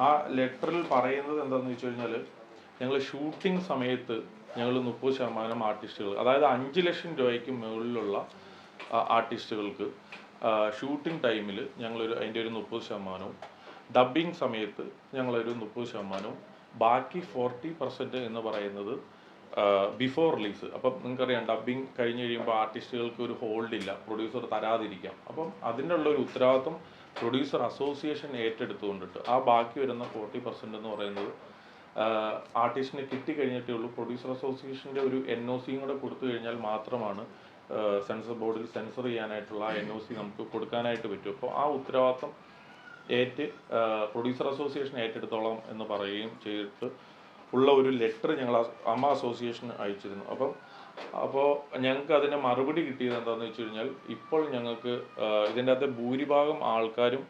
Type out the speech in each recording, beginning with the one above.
ആ ലെറ്ററിൽ പറയുന്നത് എന്താണെന്ന് വെച്ച് കഴിഞ്ഞാൽ ഞങ്ങൾ ഷൂട്ടിംഗ് സമയത്ത് ഞങ്ങൾ 30% ആർട്ടിസ്റ്റുകൾ, അതായത് 5 ലക്ഷം രൂപയ്ക്ക് മുകളിലുള്ള ആർട്ടിസ്റ്റുകൾക്ക് ഷൂട്ടിംഗ് ടൈമിൽ ഞങ്ങളൊരു അതിൻ്റെ ഒരു 30%, ഡബ്ബിങ് സമയത്ത് ഞങ്ങളൊരു 30%, ബാക്കി 40% എന്ന് പറയുന്നത് ബിഫോർ റിലീസ്. അപ്പം നിങ്ങൾക്കറിയാം, ഡബ്ബിങ് കഴിഞ്ഞ് കഴിയുമ്പോൾ ആർട്ടിസ്റ്റുകൾക്ക് ഒരു ഹോൾഡ് ഇല്ല, പ്രൊഡ്യൂസർ തരാതിരിക്കാം. അപ്പം അതിനുള്ള ഒരു ഉത്തരവാദിത്വം പ്രൊഡ്യൂസർ അസോസിയേഷൻ ഏറ്റെടുത്തുകൊണ്ടിട്ട് ആ ബാക്കി വരുന്ന 40% എന്ന് പറയുന്നത് ആർട്ടിസ്റ്റിന് കിട്ടിക്കഴിഞ്ഞിട്ടേ ഉള്ളൂ. പ്രൊഡ്യൂസർ അസോസിയേഷൻ്റെ ഒരു NOC കൂടെ കൊടുത്തു കഴിഞ്ഞാൽ മാത്രമാണ് സെൻസർ ബോർഡിൽ സെൻസർ ചെയ്യാനായിട്ടുള്ള NOC നമുക്ക് കൊടുക്കാനായിട്ട് പറ്റും. അപ്പോൾ ആ ഉത്തരവാദിത്വം പ്രൊഡ്യൂസർ അസോസിയേഷൻ ഏറ്റെടുത്തോളം എന്ന് പറയുകയും ചെയ്തിട്ട് ഉള്ള ഒരു ലെറ്റർ ഞങ്ങൾ അമ്മ അസോസിയേഷന് അയച്ചിരുന്നു. അപ്പോൾ ഞങ്ങൾക്ക് അതിൻ്റെ മറുപടി കിട്ടിയത് എന്താണെന്ന് വെച്ച് കഴിഞ്ഞാൽ, ഇപ്പോൾ ഞങ്ങൾക്ക് ഇതിൻ്റെ അകത്തെ ഭൂരിഭാഗം ആൾക്കാരും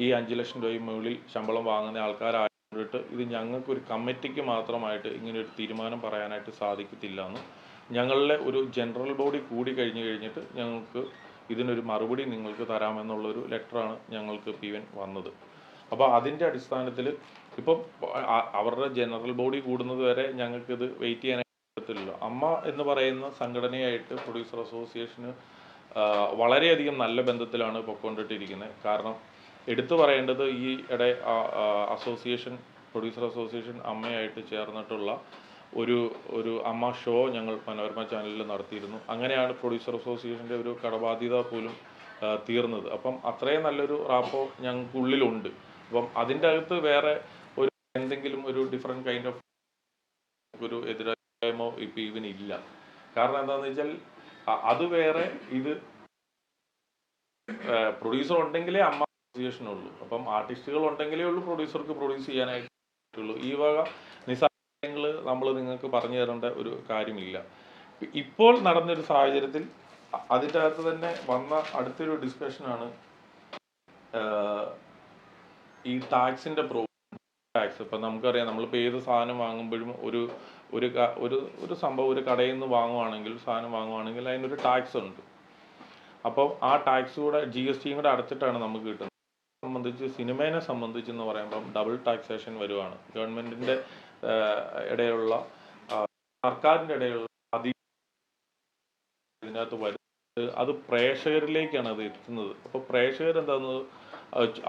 ഈ 5 ലക്ഷം രൂപയും മുകളിൽ ശമ്പളം വാങ്ങുന്ന ആൾക്കാരായിട്ട് ഇത് ഞങ്ങൾക്കൊരു കമ്മിറ്റിക്ക് മാത്രമായിട്ട് ഇങ്ങനെ ഒരു തീരുമാനം പറയാനായിട്ട് സാധിക്കത്തില്ല എന്ന്, ഞങ്ങളുടെ ഒരു ജനറൽ ബോഡി കൂടി കഴിഞ്ഞിട്ട് ഞങ്ങൾക്ക് ഇതിനൊരു മറുപടി നിങ്ങൾക്ക് തരാമെന്നുള്ളൊരു ലെറ്ററാണ് ഞങ്ങൾക്ക് PN വന്നത്. അപ്പോൾ അതിൻ്റെ അടിസ്ഥാനത്തിൽ ഇപ്പം അവരുടെ ജനറൽ ബോഡി കൂടുന്നത് വരെ ഞങ്ങൾക്കിത് വെയിറ്റ് ചെയ്യാനായിട്ട് പറ്റില്ലല്ലോ. അമ്മ എന്ന് പറയുന്ന സംഘടനയായിട്ട് പ്രൊഡ്യൂസർ അസോസിയേഷന് വളരെയധികം നല്ല ബന്ധത്തിലാണ് പൊയ്ക്കൊണ്ടിട്ടിരിക്കുന്നത്. കാരണം എടുത്തു പറയേണ്ടത്, ഈ പ്രൊഡ്യൂസർ അസോസിയേഷൻ അമ്മയായിട്ട് ചേർന്നിട്ടുള്ള ഒരു അമ്മ ഷോ ഞങ്ങൾ മനോരമ ചാനലിൽ നടത്തിയിരുന്നു. അങ്ങനെയാണ് പ്രൊഡ്യൂസർ അസോസിയേഷൻ്റെ ഒരു കടബാധ്യത പോലും തീർന്നത്. അപ്പം അത്രയും നല്ലൊരു റാപ്പോ ഞങ്ങൾക്കുള്ളിലുണ്ട്. അപ്പം അതിൻ്റെ അകത്ത് വേറെ എന്തെങ്കിലും ഒരു ഡിഫറെൻറ്റ് കൈൻഡ് ഓഫ് ഒരു എതിരായ്മോ ഇപ്പം ഇവനില്ല. കാരണം എന്താണെന്ന് വെച്ചാൽ അത് വേറെ, ഇത് പ്രൊഡ്യൂസർ ഉണ്ടെങ്കിലേ അമ്മ അസോസിയേഷൻ ഉള്ളൂ. അപ്പം ആർട്ടിസ്റ്റുകൾ ഉണ്ടെങ്കിലേ ഉള്ളൂ പ്രൊഡ്യൂസർക്ക് പ്രൊഡ്യൂസ് ചെയ്യാനായിട്ടുള്ളൂ. ഈ വക നിസ്സാരങ്ങൾ നമ്മൾ നിങ്ങൾക്ക് പറഞ്ഞു തരേണ്ട ഒരു കാര്യമില്ല. ഇപ്പോൾ നടന്നൊരു സാഹചര്യത്തിൽ അതിൻ്റെ അകത്ത് തന്നെ വന്ന അടുത്തൊരു ഡിസ്കഷനാണ് ഈ ടാക്സിൻ്റെ ടാക്സ്. ഇപ്പം നമുക്കറിയാം, നമ്മളിപ്പോൾ ഏത് സാധനം വാങ്ങുമ്പോഴും ഒരു സംഭവം ഒരു കടയിൽ നിന്ന് സാധനം വാങ്ങുവാണെങ്കിൽ അതിനൊരു ടാക്സ് ഉണ്ട്. അപ്പോൾ ആ ടാക്സ് കൂടെ GST കൂടെ അടച്ചിട്ടാണ് നമുക്ക് കിട്ടുന്നത്. സിനിമയെ സംബന്ധിച്ചെന്ന് പറയുമ്പം ഡബിൾ ടാക്സേഷൻ വരുവാണ്. ഗവൺമെൻറ്റിൻ്റെ ഇടയിലുള്ള സർക്കാരിൻ്റെ ഇടയിലുള്ള ഇതിനകത്ത് വരുന്നത്, അത് പ്രേക്ഷകരിലേക്കാണ് അത് എത്തുന്നത്. അപ്പോൾ പ്രേക്ഷകർ എന്താണെന്ന്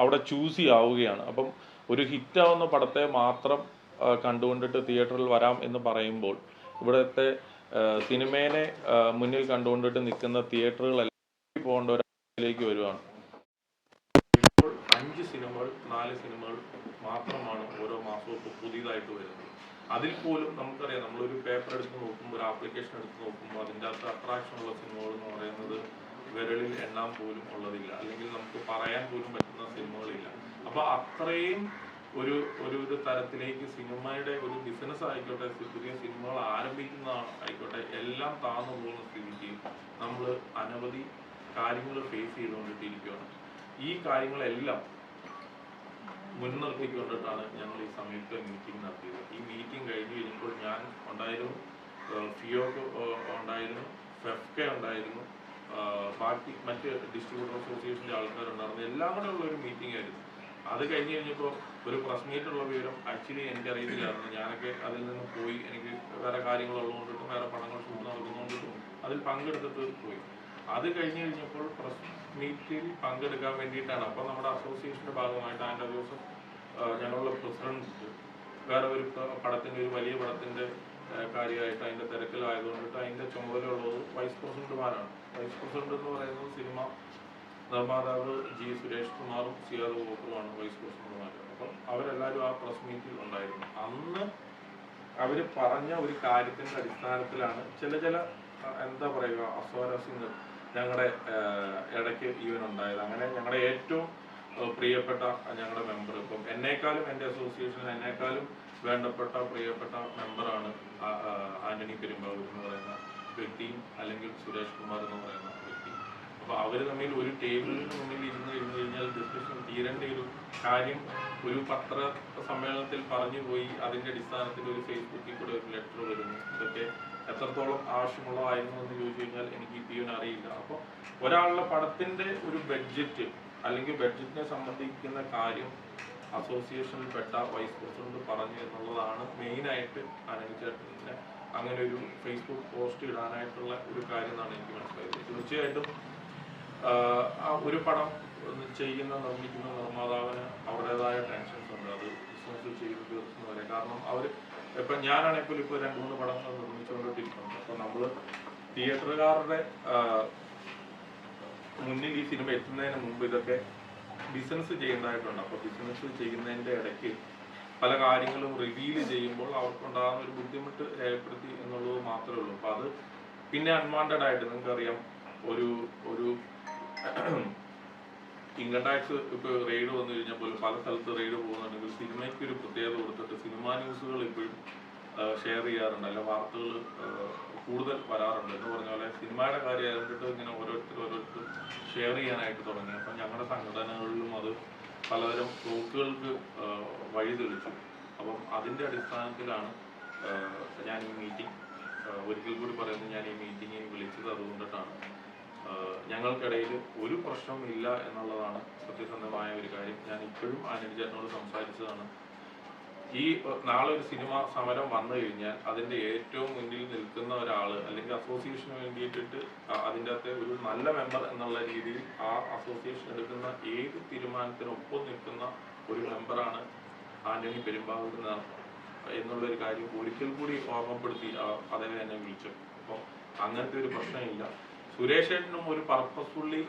അവിടെ ചൂസി ആവുകയാണ്. അപ്പം ഒരു ഹിറ്റാവുന്ന പടത്തെ മാത്രം കണ്ടുകൊണ്ടിട്ട് തിയേറ്ററിൽ വരാം എന്ന് പറയുമ്പോൾ, ഇവിടുത്തെ സിനിമേനെ മുന്നിൽ കണ്ടുകൊണ്ടിട്ട് നിൽക്കുന്ന തിയേറ്ററുകളെല്ലാം പോകേണ്ട ഒരവസ്ഥയിലേക്ക് വരുവാണ്. ഇപ്പോൾ 5 സിനിമകൾ 4 സിനിമകൾ മാത്രമാണ് ഓരോ മാസവും പുതിയതായിട്ട് വരുന്നത്. അതിൽ പോലും നമുക്കറിയാം, നമ്മളൊരു പേപ്പർ എടുത്ത് നോക്കുമ്പോൾ, ഒരു ആപ്ലിക്കേഷൻ എടുത്ത് നോക്കുമ്പോൾ അതിൻ്റെ അകത്ത് അട്രാക്ഷൻ ഉള്ള സിനിമകൾ എന്ന് പറയുന്നത് വിരലിൽ എണ്ണാൻ പോലും ഉള്ളതില്ല, അല്ലെങ്കിൽ നമുക്ക് പറയാൻ പോലും പറ്റുന്ന സിനിമകളില്ല. അപ്പോൾ അത്രയും ഒരു തരത്തിലേക്ക് സിനിമയുടെ ഒരു ബിസിനസ് ആയിക്കോട്ടെ, പുതിയ സിനിമകൾ ആരംഭിക്കുന്ന ആയിക്കോട്ടെ, എല്ലാം താഴ്ന്നു പോകുന്ന സ്ഥിതിക്ക് നമ്മൾ അനവധി കാര്യങ്ങൾ ഫേസ് ചെയ്തുകൊണ്ടിട്ടിരിക്കുകയാണ്. ഈ കാര്യങ്ങളെല്ലാം മുൻനിർത്തിക്കൊണ്ടിട്ടാണ് ഞങ്ങൾ ഈ സംയുക്ത മീറ്റിംഗ് നടത്തിയത്. ഈ മീറ്റിംഗ് കഴിഞ്ഞപ്പോൾ ഞാൻ ഉണ്ടായിരുന്നു, ഫിയോക്ക് ഉണ്ടായിരുന്നു, ഫെഫ്ക ഉണ്ടായിരുന്നു, ബാക്കി മറ്റ് ഡിസ്ട്രിബ്യൂട്ടർ അസോസിയേഷൻ്റെ ആൾക്കാരുണ്ടായിരുന്നു. എല്ലാം കൂടെ ഉള്ള ഒരു മീറ്റിംഗ് ആയിരുന്നു. അത് കഴിഞ്ഞപ്പോൾ ഒരു പ്രസ് മീറ്റുള്ള വിവരം ആക്ച്വലി എനിക്കറിയത്തില്ലായിരുന്നു. ഞാനൊക്കെ അതിൽ നിന്ന് പോയി, എനിക്ക് വേറെ കാര്യങ്ങളുള്ളതുകൊണ്ടിട്ടും വേറെ പടങ്ങൾ ഷൂട്ട് നടക്കുന്നതുകൊണ്ടിട്ടും അതിൽ പങ്കെടുത്തിട്ട് പോയി. അത് കഴിഞ്ഞപ്പോൾ പ്രസ് മീറ്റിൽ പങ്കെടുക്കാൻ വേണ്ടിയിട്ടാണ്. അപ്പോൾ നമ്മുടെ അസോസിയേഷൻ്റെ ഭാഗമായിട്ട് അതിൻ്റെ ദിവസം ഞങ്ങളുടെ പ്രസിഡന്റ് വേറെ ഒരു പടത്തിൻ്റെ, ഒരു വലിയ പടത്തിൻ്റെ കാര്യമായിട്ട് അതിൻ്റെ തിരക്കിലായതുകൊണ്ടിട്ട് അതിൻ്റെ ചുമതലയുള്ളത് വൈസ് പ്രസിഡന്റുമാരാണ്. വൈസ് പ്രസിഡന്റ് എന്ന് പറയുന്നത് സിനിമ നിർമ്മാതാവ് സുരേഷ് കുമാറും സിയാദ് വോക്കറുമാണ് വൈസ് പ്രസിഡന്റുമാർ. അപ്പം അവരെല്ലാവരും ആ പ്രസ് മീറ്റിൽ ഉണ്ടായിരുന്നു. അന്ന് അവർ പറഞ്ഞ ഒരു കാര്യത്തിൻ്റെ അടിസ്ഥാനത്തിലാണ് ചില എന്താ പറയുക അസ്വാരസ്യങ്ങൾ ഞങ്ങളുടെ ഇടയ്ക്ക് ഉണ്ടായത്. അങ്ങനെ ഞങ്ങളുടെ ഏറ്റവും പ്രിയപ്പെട്ട ഞങ്ങളുടെ മെമ്പർ, ഇപ്പം എന്നേക്കാളും എൻ്റെ അസോസിയേഷനിൽ എന്നേക്കാളും വേണ്ടപ്പെട്ട പ്രിയപ്പെട്ട മെമ്പറാണ് ആന്റണി പെരുമ്പാവൂർ എന്ന് പറയുന്ന വ്യക്തിയും, അല്ലെങ്കിൽ സുരേഷ് കുമാർ എന്ന് പറയുന്ന വ്യക്തി. അപ്പോൾ അവർ തമ്മിൽ ഒരു ടേബിളിന് മുന്നിൽ ഇരുന്ന് കഴിഞ്ഞാൽ ഡിസ്കഷൻ തീരേണ്ട ഒരു കാര്യം ഒരു പത്ര സമ്മേളനത്തിൽ പറഞ്ഞു പോയി. അതിൻ്റെ അടിസ്ഥാനത്തിൽ ഒരു ഫേസ്ബുക്കിൽ കൂടെ ഒരു ലെറ്റർ വരുന്നു. ഇതൊക്കെ എത്രത്തോളം ആവശ്യമുള്ളതായിരുന്നു എന്ന് ചോദിച്ചു കഴിഞ്ഞാൽ എനിക്ക് PN അറിയില്ല. അപ്പോൾ ഒരാളുടെ പടത്തിൻ്റെ ഒരു ബഡ്ജറ്റ് അല്ലെങ്കിൽ ബഡ്ജറ്റിനെ സംബന്ധിക്കുന്ന കാര്യം അസോസിയേഷനിൽപ്പെട്ട വൈസ് പ്രസിഡന്റ് പറഞ്ഞു എന്നുള്ളതാണ് മെയിനായിട്ട് ആനന്ദ ചേട്ടനെ അങ്ങനെ ഒരു ഫേസ്ബുക്ക് പോസ്റ്റ് ഇടാനായിട്ടുള്ള ഒരു കാര്യം എന്നാണ് എനിക്ക് മനസ്സിലായത്. തീർച്ചയായിട്ടും ഒരു പടം നിർമ്മിക്കുന്ന നിർമ്മാതാവിന് അവരുടേതായ ടെൻഷൻസ് ഉണ്ട്. അത് ബിസിനസ് ചെയ്ത് തീർക്കുന്നവരെ. കാരണം അവർ ഇപ്പം ഞാനാണെങ്കിൽ ഇപ്പോൾ 2-3 പടങ്ങൾ നിർമ്മിച്ചുകൊണ്ടിരിക്കുന്നുണ്ട്. അപ്പോൾ നമ്മൾ തിയേറ്ററുകാരുടെ മുന്നിൽ ഈ സിനിമ എത്തുന്നതിന് മുമ്പ് ഇതൊക്കെ ബിസിനസ് ചെയ്യേണ്ടതായിട്ടുണ്ട്. അപ്പോൾ ബിസിനസ് ചെയ്യുന്നതിൻ്റെ ഇടയ്ക്ക് പല കാര്യങ്ങളും റിവീൽ ചെയ്യുമ്പോൾ അവർക്കുണ്ടാകുന്ന ഒരു ബുദ്ധിമുട്ട് രേഖപ്പെടുത്തി എന്നുള്ളത് മാത്രമേ ഉള്ളൂ. അപ്പോൾ അത് പിന്നെ അൺവാണ്ടഡ് ആയിട്ട് നിങ്ങൾക്കറിയാം, ഒരു ഇൻകം ടാക്സ് ഇപ്പോൾ റെയ്ഡ് വന്നു കഴിഞ്ഞാൽ പോലും പല സ്ഥലത്ത് റെയ്ഡ് പോകുന്നുണ്ടെങ്കിൽ സിനിമയ്ക്ക് ഒരു പ്രത്യേകത കൊടുത്തിട്ട് സിനിമാ ന്യൂസുകൾ ഇപ്പോഴും ഷെയർ ചെയ്യാറുണ്ട്, അല്ല വാർത്തകൾ കൂടുതൽ വരാറുണ്ട്. എന്ന് പറഞ്ഞ പോലെ സിനിമയുടെ കാര്യം ആയിട്ട് ഇങ്ങനെ ഓരോരുത്തർ ഷെയർ ചെയ്യാനായിട്ട് തുടങ്ങി. അപ്പം ഞങ്ങളുടെ സംഘടനകളിലും അത് പലതരം ടോക്കുകൾക്ക് വഴി തെളിച്ചു. അപ്പം അതിൻ്റെ അടിസ്ഥാനത്തിലാണ് ഞാൻ ഈ മീറ്റിംഗ് ഒരിക്കൽ കൂടി പറയുന്നത്. ഞാൻ ഈ മീറ്റിംഗിൽ വിളിച്ചത് അതുകൊണ്ടിട്ടാണ്. ഞങ്ങൾക്കിടയിൽ ഒരു പ്രശ്നവും ഇല്ല എന്നുള്ളതാണ് സത്യസന്ധമായ ഒരു കാര്യം. ഞാൻ ഇപ്പോഴും ആനന്ദ ചേട്ടനോട് സംസാരിച്ചതാണ്. ഈ നാളെ ഒരു സിനിമ സമരം വന്നു കഴിഞ്ഞാൽ അതിൻ്റെ ഏറ്റവും മുന്നിൽ നിൽക്കുന്ന ഒരാൾ അല്ലെങ്കിൽ അസോസിയേഷന് വേണ്ടിയിട്ടിട്ട് അതിൻ്റെ അകത്തെ ഒരു നല്ല മെമ്പർ എന്നുള്ള രീതിയിൽ ആ അസോസിയേഷൻ എടുക്കുന്ന ഏത് തീരുമാനത്തിനൊപ്പം നിൽക്കുന്ന ഒരു മെമ്പറാണ് ആന്റണി പെരുമ്പാവൂർ എന്നുള്ളൊരു കാര്യം ഒരിക്കൽ കൂടി ഓർമ്മപ്പെടുത്തി അദ്ദേഹം എന്നെ വിളിച്ചു. അപ്പോൾ അങ്ങനത്തെ ഒരു പ്രശ്നമില്ല. സുരേഷ് ഏട്ടനും ഒരു പർപ്പസ്ഫുള്ളി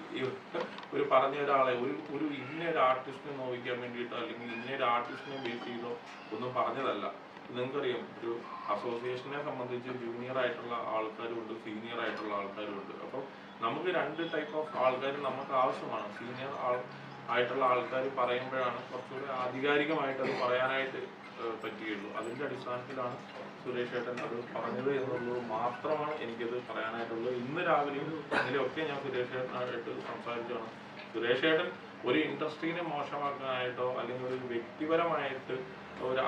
ഒരു പറഞ്ഞ ഒരാളെ ഒരു ഇന്നൊരു ആർട്ടിസ്റ്റിനെ നോവിക്കാൻ വേണ്ടിയിട്ടോ അല്ലെങ്കിൽ ഇന്നൊരു ആർട്ടിസ്റ്റിനെ ബേസ് ചെയ്തോ ഒന്നും പറഞ്ഞതല്ല. നിങ്ങൾക്കറിയാം, ഒരു അസോസിയേഷനെ സംബന്ധിച്ച് ജൂനിയർ ആയിട്ടുള്ള ആൾക്കാരുമുണ്ട്, സീനിയർ ആയിട്ടുള്ള ആൾക്കാരുമുണ്ട്. അപ്പോൾ നമുക്ക് 2 ടൈപ്പ് ഓഫ് ആൾക്കാർ നമുക്ക് ആവശ്യമാണ്. സീനിയർ ആയിട്ടുള്ള ആൾക്കാർ പറയുമ്പോഴാണ് കുറച്ചുകൂടി ആധികാരികമായിട്ട് അത് പറയാനായിട്ട് പറ്റുകയുള്ളൂ. അതിൻ്റെ അടിസ്ഥാനത്തിലാണ് സുരേഷ് ഏട്ടൻ അത് പറഞ്ഞത് എന്നുള്ളത് മാത്രമാണ് എനിക്കത് പറയാനായിട്ടുള്ളത്. ഇന്ന് രാവിലെയും ഇന്നലെയൊക്കെ ഞാൻ സുരേഷ് ഏട്ടനായിട്ട് സംസാരിച്ചാണ്. സുരേഷ് ഏട്ടൻ ഒരു ഇൻഡസ്ട്രീനെ മോശമാക്കാനായിട്ടോ അല്ലെങ്കിൽ ഒരു വ്യക്തിപരമായിട്ട്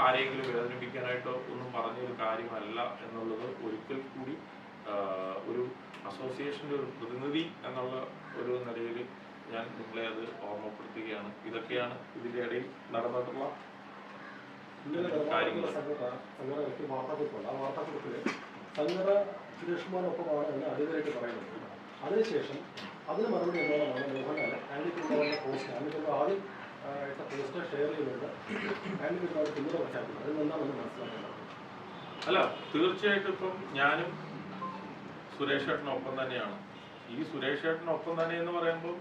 ആരെങ്കിലും വേദനിപ്പിക്കാനായിട്ടോ ഒന്നും പറഞ്ഞൊരു കാര്യമല്ല എന്നുള്ളത് ഒരിക്കൽ കൂടി ഒരു അസോസിയേഷൻ്റെ ഒരു പ്രതിനിധി എന്നുള്ള ഒരു നിലയിൽ ഞാൻ നിങ്ങളെ അത് ഓർമ്മപ്പെടുത്തുകയാണ്. ഇതൊക്കെയാണ് ഇതിൻ്റെ ഇടയിൽ നടന്നിട്ടുള്ള കാര്യങ്ങൾ. സുരേഷ് കുമാറിനൊപ്പമാണ് എന്ന് അടിവരായിട്ട് പറയുന്നത്. അതിനുശേഷം അതിന് മറുപടി എന്നോടാണ് മോഹൻലാൽ ആൻഡി പെരുമ്പാവൂരിന്റെ പോസ്റ്റ് ആദ്യം പോസ്റ്റ് ഷെയർ ചെയ്തുകൊണ്ട് ആൻഡി പെരുമ്പാവൂർ പിന്നീട് പ്രഖ്യാപിക്കുന്നത്. അതിൽ നിന്നാണ് മനസ്സിലാക്കുന്നത്. അല്ല, തീർച്ചയായിട്ടും ഇപ്പം ഞാനും സുരേഷ് ഏട്ടനൊപ്പം തന്നെയാണ്. ഈ സുരേഷ് ഏട്ടനൊപ്പം തന്നെ എന്ന് പറയുമ്പോൾ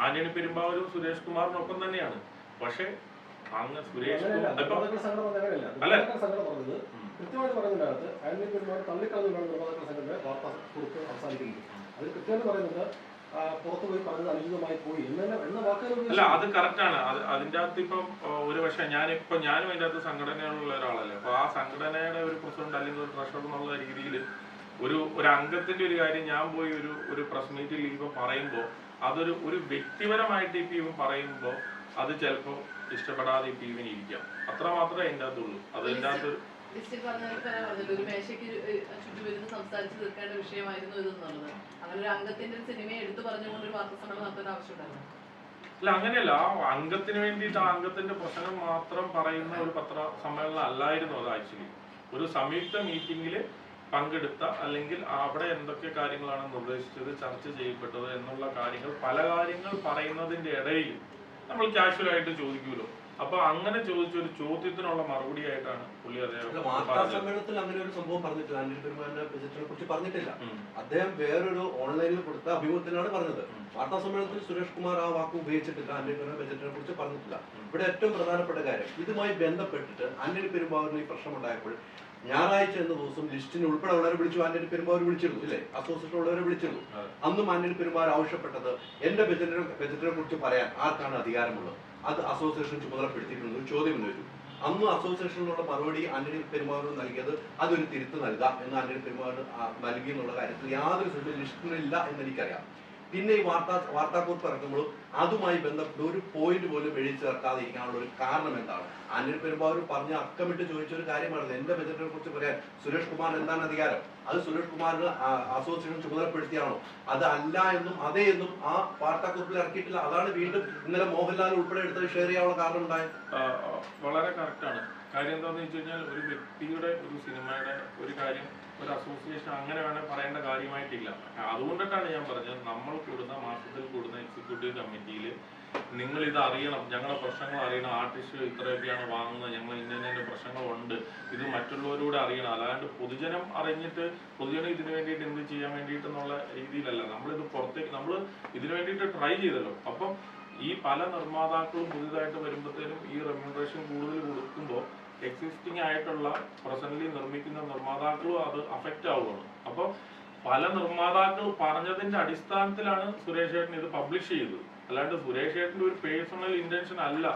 ആന്റണി പെരുമ്പാവൂരും സുരേഷ് കുമാറിനൊപ്പം തന്നെയാണ്. പക്ഷെ അങ്ങ് സുരേഷ് കൃത്യമായിട്ട് പറയുന്നതിനകത്ത് ആന്റണി പെരുമ്പാവൂർ തള്ളിക്കളഞ്ഞുകൊണ്ടാണ് നിർമ്മാതാക്കളുടെ സംഘടന വാർത്താ കുറിപ്പ് അവസാനിക്കുന്നത്. അതിൽ കൃത്യമായിട്ട് പറയുന്നത് പുറത്തു പോയി പറഞ്ഞത് അനുചിതമായി പോയി എന്ന വാക്കുകൾ. അല്ല, അത് കറക്റ്റാണ്. അതിൻ്റെ അകത്ത് ഇപ്പം ഒരു പക്ഷേ ഞാനും അതിൻ്റെ അകത്ത് സംഘടനയുള്ള ഒരാളല്ലേ. അപ്പോൾ ആ സംഘടനയുടെ ഒരു പ്രസിഡന്റ് അല്ലെങ്കിൽ ഒരു ട്രഷറർ എന്നുള്ള രീതിയിൽ ഒരു അംഗത്തിന്റെ ഒരു കാര്യം ഞാൻ പോയി ഒരു പ്രസ് മീറ്റിൽ ഇപ്പം പറയുമ്പോൾ അതൊരു വ്യക്തിപരമായിട്ട് ഇപ്പം ഇവൻ പറയുമ്പോൾ അത് ചിലപ്പോൾ ഇഷ്ടപ്പെടാതെ ഇപ്പം ഇവന് ഇരിക്കാം. അത്ര മാത്രമേ അതിൻ്റെ അകത്തുള്ളൂ. അത് അതിൻ്റെ അകത്ത് ഒരു മേശയ്ക്ക് ചുറ്റുവരുന്ന് സംസാരിച്ച് തീർക്കേണ്ട വിഷയമായിരുന്നു ഇതെന്നുള്ളത്. അങ്ങനെ ഒരു അംഗത്തിന്റെ സിനിമയെ എടുത്തു പറഞ്ഞുകൊണ്ട് ഒരു വാർത്താ സമ്മേളനം നടത്തേണ്ട ആവശ്യമുണ്ടായിരുന്നു. അല്ല, അങ്ങനെയല്ല. ആ അംഗത്തിന് വേണ്ടിയിട്ട് ആ അംഗത്തിന്റെ പ്രശ്നം മാത്രം പറയുന്ന ഒരു പത്ര സമ്മേളനം അല്ലായിരുന്നു അത്. ആക്ച്വലി ഒരു സംയുക്ത മീറ്റിംഗിൽ പങ്കെടുത്ത അല്ലെങ്കിൽ അവിടെ എന്തൊക്കെ കാര്യങ്ങളാണ് നിർദ്ദേശിച്ചത്, ചർച്ച ചെയ്യപ്പെട്ടത് എന്നുള്ള കാര്യങ്ങൾ പല കാര്യങ്ങൾ പറയുന്നതിന്റെ ഇടയിൽ നമ്മൾ കാഷ്വലായിട്ട് ചോദിക്കുമല്ലോ. അപ്പൊ അങ്ങനെ ചോദിച്ചൊരു ചോദ്യത്തിനുള്ള മറുപടി ആയിട്ടാണ് പുള്ളി വാർത്താ സമ്മേളനത്തിൽ അങ്ങനെ ഒരു സംഭവം പറഞ്ഞിട്ടില്ല. ആന്റണി പെരുമ്പാവൂരിന്റെ ബജറ്റിനെ കുറിച്ച് പറഞ്ഞിട്ടില്ല. അദ്ദേഹം വേറൊരു ഓൺലൈനിൽ കൊടുത്ത അഭിമുഖത്തിലാണ് പറഞ്ഞത്. വാർത്താ സമ്മേളനത്തിൽ സുരേഷ് കുമാർ ആ വാക്ക് ഉപയോഗിച്ചിട്ടില്ല. ആന്റണി പെരുമ്പാവൂർ ബജറ്റിനെ കുറിച്ച് പറഞ്ഞിട്ടില്ല. ഇവിടെ ഏറ്റവും പ്രധാനപ്പെട്ട കാര്യം, ഇതുമായി ബന്ധപ്പെട്ടിട്ട് ആന്റണി പെരുമ്പാവൂരിന് ഈ പ്രശ്നമുണ്ടായപ്പോൾ ഞായറാഴ്ച എന്ന ദിവസം ലിസ്റ്റിന് ഉൾപ്പെടെ ഉള്ളവരെ വിളിച്ചു. ആന്റണി പെരുമ്പാവൂർ വിളിച്ചിരുന്നു, ഇല്ലേ? അസോസിയേഷൻ ഉള്ളവരെ വിളിച്ചിരുന്നു. അന്നും ആന്റണി പെരുമ്പാവൂർ ആവശ്യപ്പെട്ടത് എന്റെ ബജറ്റിനെ കുറിച്ച് പറയാൻ ആർക്കാണ് അധികാരമുള്ളത്? അത് അസോസിയേഷൻ ചുമതലപ്പെടുത്തിയിട്ടുണ്ട്. ഒരു ചോദ്യം ഉന്നയിച്ചു. അന്ന് അസോസിയേഷനിലുള്ള മറുപടി ആന്റണി പെരുമ്പാവൂർ നൽകിയത് അതൊരു തിരുത്ത് നൽകാം എന്ന് ആന്റണി പെരുമ്പാവൂർ നൽകി എന്നുള്ള കാര്യത്തിൽ യാതൊരു ലിസ്റ്റിനില്ല എന്ന് എനിക്കറിയാം. പിന്നെ ഈ വാർത്താക്കുറിപ്പ് ഇറക്കുമ്പോഴും അതുമായി ബന്ധപ്പെട്ട ഒരു പോയിന്റ് പോലും എഴുതി ചേർക്കാതെ ഇരിക്കാനുള്ള ഒരു കാരണം എന്താണ്? ആന്റണി പെരുമ്പാവൂർ പറഞ്ഞ അക്കമിട്ട് ചോദിച്ച ഒരു കാര്യമാണത്. എന്റെ ബജറ്റിനെ കുറിച്ച് പറയാൻ സുരേഷ് കുമാറിന് എന്താണ് അധികാരം? അത് സുരേഷ് കുമാറിന് അസോസിയേഷൻ ചുമതലപ്പെടുത്തിയാണോ? അത് അല്ല എന്നും അതേ എന്നും ആ വാർത്താക്കുറിപ്പിൽ ഇറക്കിയിട്ടില്ല. അതാണ് വീണ്ടും ഇന്നലെ മോഹൻലാൽ ഉൾപ്പെടെ എടുത്തത് ഷെയർ ചെയ്യാനുള്ള കാരണം ഉണ്ടായത്. വളരെ കറക്റ്റാണ്. കാര്യം എന്താണെന്ന് വെച്ച് കഴിഞ്ഞാൽ ഒരു വ്യക്തിയുടെ ഒരു സിനിമയുടെ ഒരു കാര്യം ഒരു അസോസിയേഷൻ അങ്ങനെ വേണേൽ പറയേണ്ട കാര്യമായിട്ടില്ല. അതുകൊണ്ടിട്ടാണ് ഞാൻ പറഞ്ഞത്, നമ്മൾ കൂടുന്ന മാസത്തിൽ കൂടുന്ന എക്സിക്യൂട്ടീവ് കമ്മിറ്റിയിൽ നിങ്ങൾ ഇത് അറിയണം, ഞങ്ങളുടെ പ്രശ്നങ്ങൾ അറിയണം, ആർട്ടിസ്റ്റ് ഇത്രയൊക്കെയാണ് വാങ്ങുന്നത്, ഞങ്ങൾ ഇന്ന പ്രശ്നങ്ങളുണ്ട്, ഇത് മറ്റുള്ളവരോട് അറിയണം. അല്ലാണ്ട് പൊതുജനം അറിഞ്ഞിട്ട് പൊതുജനം ഇതിനു വേണ്ടിയിട്ട് എന്ത് ചെയ്യാൻ വേണ്ടിയിട്ടെന്നുള്ള രീതിയിലല്ല നമ്മളിത് പുറത്തേക്ക് നമ്മൾ ഇതിനു വേണ്ടിയിട്ട് ട്രൈ ചെയ്തല്ലോ. അപ്പം ഈ പല നിർമ്മാതാക്കളും പുതിയതായിട്ട് വരുമ്പോഴത്തേനും ഈ റെമ്യൂണറേഷൻ കൂടുതൽ കൊടുക്കുമ്പോൾ എക്സിസ്റ്റിംഗ് ആയിട്ടുള്ള പ്രസന്റ്ലി നിർമ്മിക്കുന്ന നിർമ്മാതാക്കളും അത് അഫക്റ്റ് ആവുകയാണ്. അപ്പോൾ പല നിർമ്മാതാക്കൾ പറഞ്ഞതിന്റെ അടിസ്ഥാനത്തിലാണ് സുരേഷ് ഏട്ടൻ ഇത് പബ്ലിഷ് ചെയ്തത്. അല്ലാണ്ട് സുരേഷ് ഏട്ടൻ്റെ ഒരു പേഴ്സണൽ ഇന്റൻഷൻ അല്ല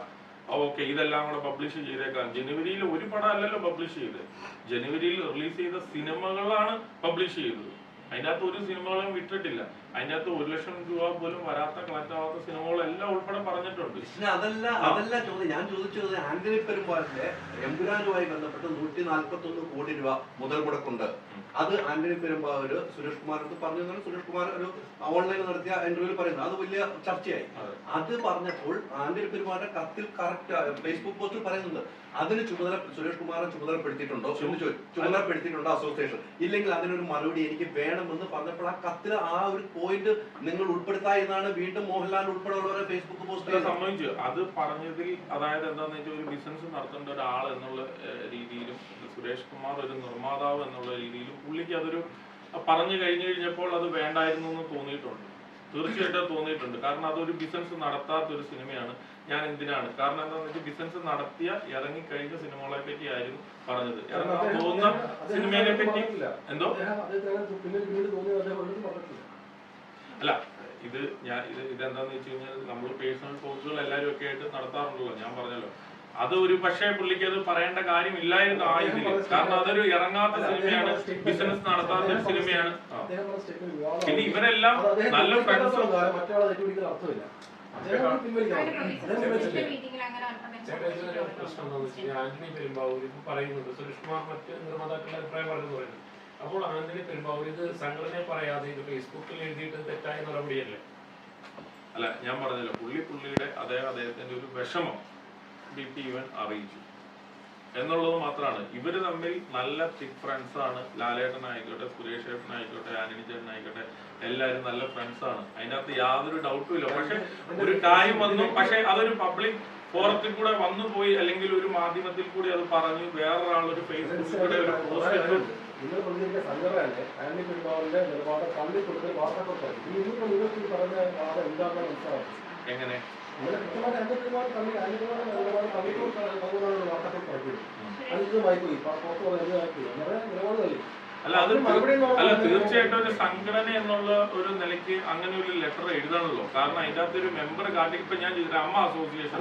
ഓക്കെ ഇതെല്ലാം കൂടെ പബ്ലിഷ് ചെയ്തേക്കാം. ജനുവരിയിൽ ഒരു പടം അല്ലല്ലോ പബ്ലിഷ് ചെയ്തത്, ജനുവരിയിൽ റിലീസ് ചെയ്ത സിനിമകളാണ് പബ്ലിഷ് ചെയ്തത്. അതിൻ്റെ അകത്ത് ഒരു സിനിമകളും വിട്ടിട്ടില്ല. അതിൻ്റെ അകത്ത് 1 ലക്ഷം രൂപ പോലും വരാത്ത കളക്ട് ആവാത്ത സിനിമകളെല്ലാം ഉൾപ്പെടെ പറഞ്ഞിട്ടുണ്ട്. അതല്ല ചോദ്യം. ഞാൻ ചോദിച്ചത് ആന്റണി പെരുമ്പാവൂരിന്റെ എമ്പുരാനുമായി ബന്ധപ്പെട്ട് 141 കോടി രൂപ മുതൽ മുടക്കുണ്ട്. അത് ആന്റണി പെരുമ്പാവൂര് സുരേഷ് കുമാറിന് പറഞ്ഞു. സുരേഷ് കുമാർ ഒരു ഓൺലൈനിൽ നടത്തിയ ഇന്റർവ്യൂവിൽ പറയുന്നത് അത് വലിയ ചർച്ചയായി. അത് പറഞ്ഞപ്പോൾ ആന്റണി പെരുമ്പാവൂരിന്റെ കത്തിൽ കറക്റ്റ് ഫേസ്ബുക്ക് പോസ്റ്റിൽ പറയുന്നുണ്ട് അതിന് സുരേഷ് കുമാറിനെ ചുമതലപ്പെടുത്തിയിട്ടുണ്ടോ എന്ന് ചോദിച്ചു. ചുമതലപ്പെടുത്തിയിട്ടുണ്ടോ അസോസിയേഷൻ? ഇല്ലെങ്കിൽ അതിനൊരു മറുപടി എനിക്ക് വേണമെന്ന് പറഞ്ഞപ്പോൾ ആ കത്തിൽ ആ ഒരു പോയിന്റ് നിങ്ങൾ ഉൾപ്പെടുത്താ എന്നാണ് വീണ്ടും മോഹൻലാൽ ഉൾപ്പെടെയുള്ളവരെ ഫേസ്ബുക്ക് പോസ്റ്റിൽ സംബന്ധിച്ചു. അത് പറഞ്ഞതിൽ അതായത് എന്താണെന്ന് വെച്ചാൽ ഒരു ബിസിനസ് നടത്തേണ്ട ഒരാൾ എന്നുള്ള രീതിയിലും സുരേഷ് കുമാർ ഒരു നിർമ്മാതാവ് എന്നുള്ള രീതിയിലും പുള്ളിക്ക് അതൊരു പറഞ്ഞു കഴിഞ്ഞപ്പോൾ അത് വേണ്ടായിരുന്നു എന്ന് തോന്നിയിട്ടുണ്ട്. തീർച്ചയായിട്ടും തോന്നിയിട്ടുണ്ട്. കാരണം അതൊരു ബിസിനസ് നടത്താത്ത ഒരു സിനിമയാണ്. ഞാൻ എന്തിനാണ്, കാരണം എന്താണെന്ന് വെച്ചാൽ ബിസിനസ് നടത്തിയ ഇറങ്ങിക്കഴിഞ്ഞ സിനിമകളെ പറ്റി ആയിരുന്നു പറഞ്ഞത്. ഇറങ്ങാൻ പോകുന്ന സിനിമയെ പറ്റി എന്തോ അല്ല ഇത് ഞാൻ ഇതെന്താന്ന് വെച്ച് കഴിഞ്ഞാൽ നമ്മൾ പേഴ്സണൽ ടോക്കുകൾ എല്ലാവരും ഒക്കെ ആയിട്ട് നടത്താറുണ്ടല്ലോ. ഞാൻ പറഞ്ഞല്ലോ അത് ഒരു പക്ഷേ പുള്ളിക്ക് അത് പറയേണ്ട കാര്യമില്ലായിരുന്നു ആ ഇതിൽ. കാരണം അതൊരു ഇറങ്ങാത്ത സിനിമയാണ്, ബിസിനസ് നടത്താത്ത ഒരു സിനിമയാണ്. പിന്നെ ഇവരെല്ലാം നല്ല ഫ്രണ്ട്സും ആന്റണി പെരുമ്പാവൂർ പറയുന്നത് സുരേഷ് കുമാർ മറ്റ് നിർമ്മാതാക്കളുടെ അഭിപ്രായം പറഞ്ഞു പറയുന്നത്. അപ്പോൾ ആന്റണി പെരുമ്പാവൂർ ഇത് സംഘടനയെ പറയാതെ ഇത് ഫേസ്ബുക്കിൽ എഴുതിയിട്ട് തെറ്റായ നടപടിയല്ലേ? അല്ല ഞാൻ പറഞ്ഞല്ലോ പുള്ളിയുടെ അദ്ദേഹത്തിന്റെ ഒരു വിഷമം ഇവൻ അറിയിച്ചു എന്നുള്ളത് മാത്രമാണ്. ഇവര് തമ്മിൽ നല്ല തിക് ഫ്രണ്ട്സ് ആണ്. ലാലേട്ടനായിക്കോട്ടെ, സുരേഷ് ഏട്ടനായിക്കോട്ടെ, ആന്റണി ചേട്ടനായിക്കോട്ടെ, എല്ലാവരും നല്ല ഫ്രണ്ട്സ് ആണ്. അതിനകത്ത് യാതൊരു ഡൗട്ടും ഇല്ല. പക്ഷെ ഒരു കാര്യം വന്നു, പക്ഷെ അതൊരു പബ്ലിക് ഫോറത്തിൽ കൂടെ വന്നു പോയി, അല്ലെങ്കിൽ ഒരു മാധ്യമത്തിൽ കൂടി അത് പറഞ്ഞു, വേറൊരാളൊരു ഫേസ്ബുക്കിൽ കൂടെ ഒരു പോസ്റ്റ് ഇട്ടു. നിങ്ങൾ പ്രതികരിക്കുന്ന സംഘടനയല്ലേ ആന്റണി പെരുമ്പാവൂരിന്റെ നിലപാട് തള്ളി കൊടുത്ത് വാർത്തകൾ ഇന്നിപ്പോ നിങ്ങൾക്ക് പറഞ്ഞ വാദം എന്താണെന്ന് മനസ്സിലാവും. എങ്ങനെ ഇങ്ങനെ കൃത്യമായിട്ട് ആന്റണി പെരുമ്പാവൂർ നിലപാട് തള്ളിക്കൊടുത്താണ് വാർത്തകൾ പറഞ്ഞത്. അനുചിതമായി പോയി പുറത്തു പറഞ്ഞതായി പോയി അങ്ങനെ നിലപാട് തള്ളി. അല്ല തീർച്ചയായിട്ടും ഒരു സംഘടന എന്നുള്ള ഒരു നിലയ്ക്ക് അങ്ങനെ ഒരു ലെറ്റർ എഴുതണല്ലോ. കാരണം അതിന്റെ അകത്ത് ഒരു മെമ്പർ കാട്ടി ഇപ്പൊ ഞാൻ അമ്മ അസോസിയേഷൻ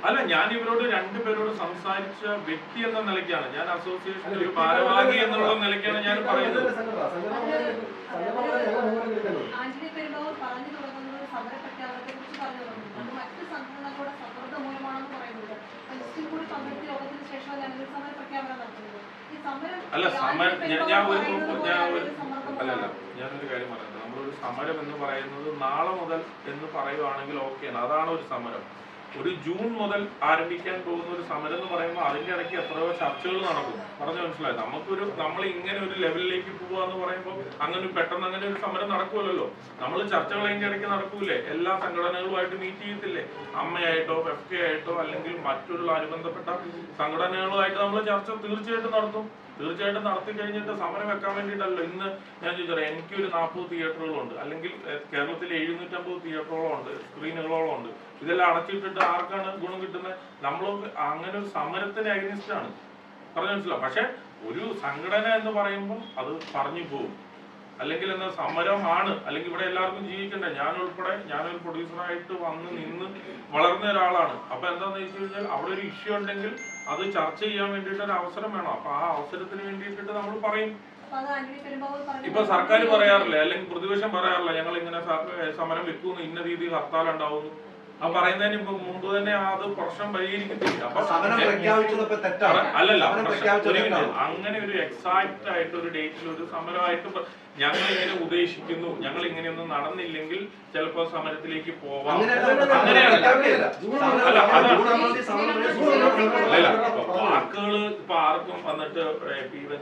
അല്ല ഞാൻ ഇവരോട് രണ്ടുപേരോട് സംസാരിച്ച വ്യക്തി എന്ന നിലയ്ക്കാണ്, ഞാൻ അസോസിയേഷൻ ഒരു ഭാരവാഹി എന്നുള്ള നിലയ്ക്കാണ് ഞാൻ പറയുന്നത്. ആന്റണി പെരുമ്പാവൂർ പറഞ്ഞു തുടങ്ങുന്നത് സമരപ്രഖ്യാപനത്തെ കുറിച്ച് പറഞ്ഞു തുടങ്ങുന്നു. അത് മറ്റ് സംഘടനകളുടെ സമ്മർദ്ദ മൂലമാണെന്ന് പറയുന്നത്. കൂടി പങ്കെടുത്ത യോഗത്തിന് ശേഷം ഞങ്ങൾ സമരപ്രഖ്യാപനം നടത്തുന്നത്. ഈ സമരം ഞാനൊരു കാര്യം പറയുന്നത്, നമ്മളൊരു സമരം എന്ന് പറയുന്നത് നാളെ മുതൽ എന്ന് പറയുവാണെങ്കിൽ ഓക്കെയാണ്, അതാണ് ഒരു സമരം. ഒരു ജൂൺ മുതൽ ആരംഭിക്കാൻ പോകുന്ന ഒരു സമരം എന്ന് പറയുമ്പോൾ അതിന്റെ ഇടയ്ക്ക് എത്രയോ ചർച്ചകൾ നടക്കും. പറഞ്ഞു മനസ്സിലായി. നമ്മൾ ഇങ്ങനെ ഒരു ലെവലിലേക്ക് പോവുക എന്ന് പറയുമ്പോൾ അങ്ങനെ പെട്ടെന്ന് അങ്ങനെ ഒരു സമരം നടക്കുമല്ലോ. നമ്മൾ ചർച്ചകൾ അതിന്റെ ഇടയ്ക്ക് നടക്കൂലേ? എല്ലാ സംഘടനകളുമായിട്ട് മീറ്റ് ചെയ്യത്തില്ലേ? അമ്മയായിട്ടോ FK ആയിട്ടോ അല്ലെങ്കിൽ മറ്റുള്ള അനുബന്ധപ്പെട്ട സംഘടനകളുമായിട്ട് നമ്മൾ ചർച്ച തീർച്ചയായിട്ടും നടത്തും. തീർച്ചയായിട്ടും നടത്തി കഴിഞ്ഞിട്ട് സമരം വെക്കാൻ വേണ്ടിയിട്ടല്ലോ. ഇന്ന് ഞാൻ ചോദിച്ചാൽ എനിക്കൊരു 40 തിയേറ്ററുകളുണ്ട്, അല്ലെങ്കിൽ കേരളത്തിൽ 750 തിയേറ്ററുകളോ ഉണ്ട്, സ്ക്രീനുകളോളം ഉണ്ട്. ഇതെല്ലാം അടച്ചിട്ടിട്ട് ആർക്കാണ് ഗുണം കിട്ടുന്നത്? നമ്മൾ അങ്ങനെ ഒരു സമരത്തിന് അഗൈൻസ്റ്റ് ആണ്. പറഞ്ഞു മനസ്സിലാവും. പക്ഷെ ഒരു സംഘടന എന്ന് പറയുമ്പോൾ അത് പറഞ്ഞു പോകും. അല്ലെങ്കിൽ എന്താ സമരമാണ്, അല്ലെങ്കിൽ ഇവിടെ എല്ലാവർക്കും ജീവിക്കണ്ടേ. ഞാനൊരു പ്രൊഡ്യൂസറായിട്ട് വന്ന് നിന്ന് വളർന്ന ഒരാളാണ്. അപ്പൊ എന്താന്ന് വെച്ച് കഴിഞ്ഞാൽ അവിടെ ഒരു ഇഷ്യൂ ഉണ്ടെങ്കിൽ അത് ചർച്ച ചെയ്യാൻ വേണ്ടിയിട്ട് ഒരു അവസരം വേണം. അപ്പൊ ആ അവസരത്തിന് വേണ്ടിയിട്ട് നമ്മൾ പറയും. അപ്പൊ അത് ആന്റണി പെരുമ്പാവൂർ പറഞ്ഞു. ഇപ്പൊ സർക്കാർ പറയാറില്ല, അല്ലെങ്കിൽ പ്രതിപക്ഷം പറയാറില്ല, ഞങ്ങൾ ഇങ്ങനെ സമരം വെക്കുന്നു, ഇന്ന രീതിയിൽ ഹർത്താൽ ഉണ്ടാവുന്നു. ആ പറയുന്നതിന് മുമ്പ് തന്നെ അത് പ്രശ്നം പരിഹരിക്കത്തില്ല. അപ്പൊ സമരം പ്രഖ്യാപിച്ചതൊക്കെ തെറ്റാണ്. അല്ലല്ല, പ്രഖ്യാപിച്ചത് അങ്ങനെ ഒരു എക്സാക്ട് ആയിട്ട് ഒരു ഡേറ്റിൽ ഒരു സമരമായിട്ട് ഞങ്ങൾ ഇങ്ങനെ ഉദ്ദേശിക്കുന്നു, ഞങ്ങൾ ഇങ്ങനെയൊന്നും നടന്നില്ലെങ്കിൽ ചിലപ്പോ സമരത്തിലേക്ക് പോവാം. വാക്കുകൾ ഇപ്പൊ ആർക്കും വന്നിട്ട്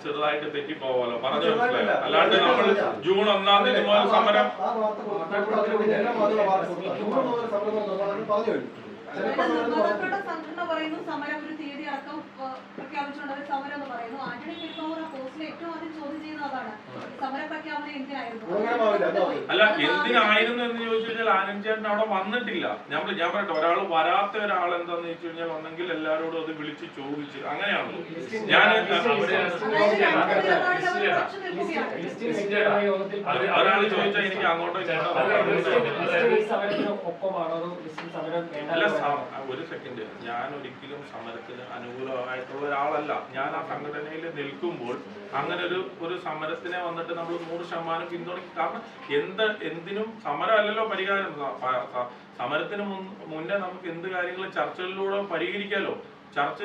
ചെറുതായിട്ട് തെറ്റി പോവാലോ, പറഞ്ഞു മനസ്സിലായോ? അല്ലാണ്ട് നമ്മൾ ജൂൺ 1-ാം തീയതി മുതൽ സമരം നിർമ്മാതാക്കളുടെ സംഘടന പറയുന്നു സമരം ഒരു തീയതി അടക്കം പ്രഖ്യാപിച്ചുകൊണ്ട് അവർ സമരം എന്ന് പറയുന്നു. ആന്റണി പെരുമ്പാവൂർ ആ പോസ്റ്റിൽ ഏറ്റവും ആദ്യം ചോദ്യം ചെയ്യുന്നത് അതാണ്, സമര പ്രഖ്യാപനം എന്തിനായിരുന്നു? അല്ല, എന്തിനായിരുന്നു എന്ന് ചോദിച്ചു കഴിഞ്ഞാൽ ആനന്ദ് ചേട്ടൻ അവിടെ വന്നിട്ടില്ല. ഞാൻ പറയട്ടെ, ഒരാൾ വരാത്ത ഒരാൾ എന്താന്ന് ചോദിച്ചു കഴിഞ്ഞാൽ വന്നെങ്കിൽ എല്ലാവരോടും അത് വിളിച്ച് ചോദിച്ചു. അങ്ങനെയാണല്ലോ ഞാൻ ഒരാൾ ചോദിച്ചാൽ എനിക്ക് അങ്ങോട്ടോ അല്ല. ഒരു സെക്കൻഡ്, ഞാൻ ഒരിക്കലും സമരത്തിന് അനുകൂലമായിട്ടുള്ള ഒരാളല്ല. ഞാൻ ആ സംഘടനയിൽ നിൽക്കുമ്പോൾ അങ്ങനെ ഒരു സമരത്തിനെ വന്നിട്ട് നമ്മൾ 100% പിന്തുണയ്ക്കും. കാരണം എന്തിനും സമരമല്ലല്ലോ പരിഹാരം. സമരത്തിന് മുന്നേ നമുക്ക് എന്ത് കാര്യങ്ങളും ചർച്ചകളിലൂടെ പരിഹരിക്കാലോ. ചർച്ച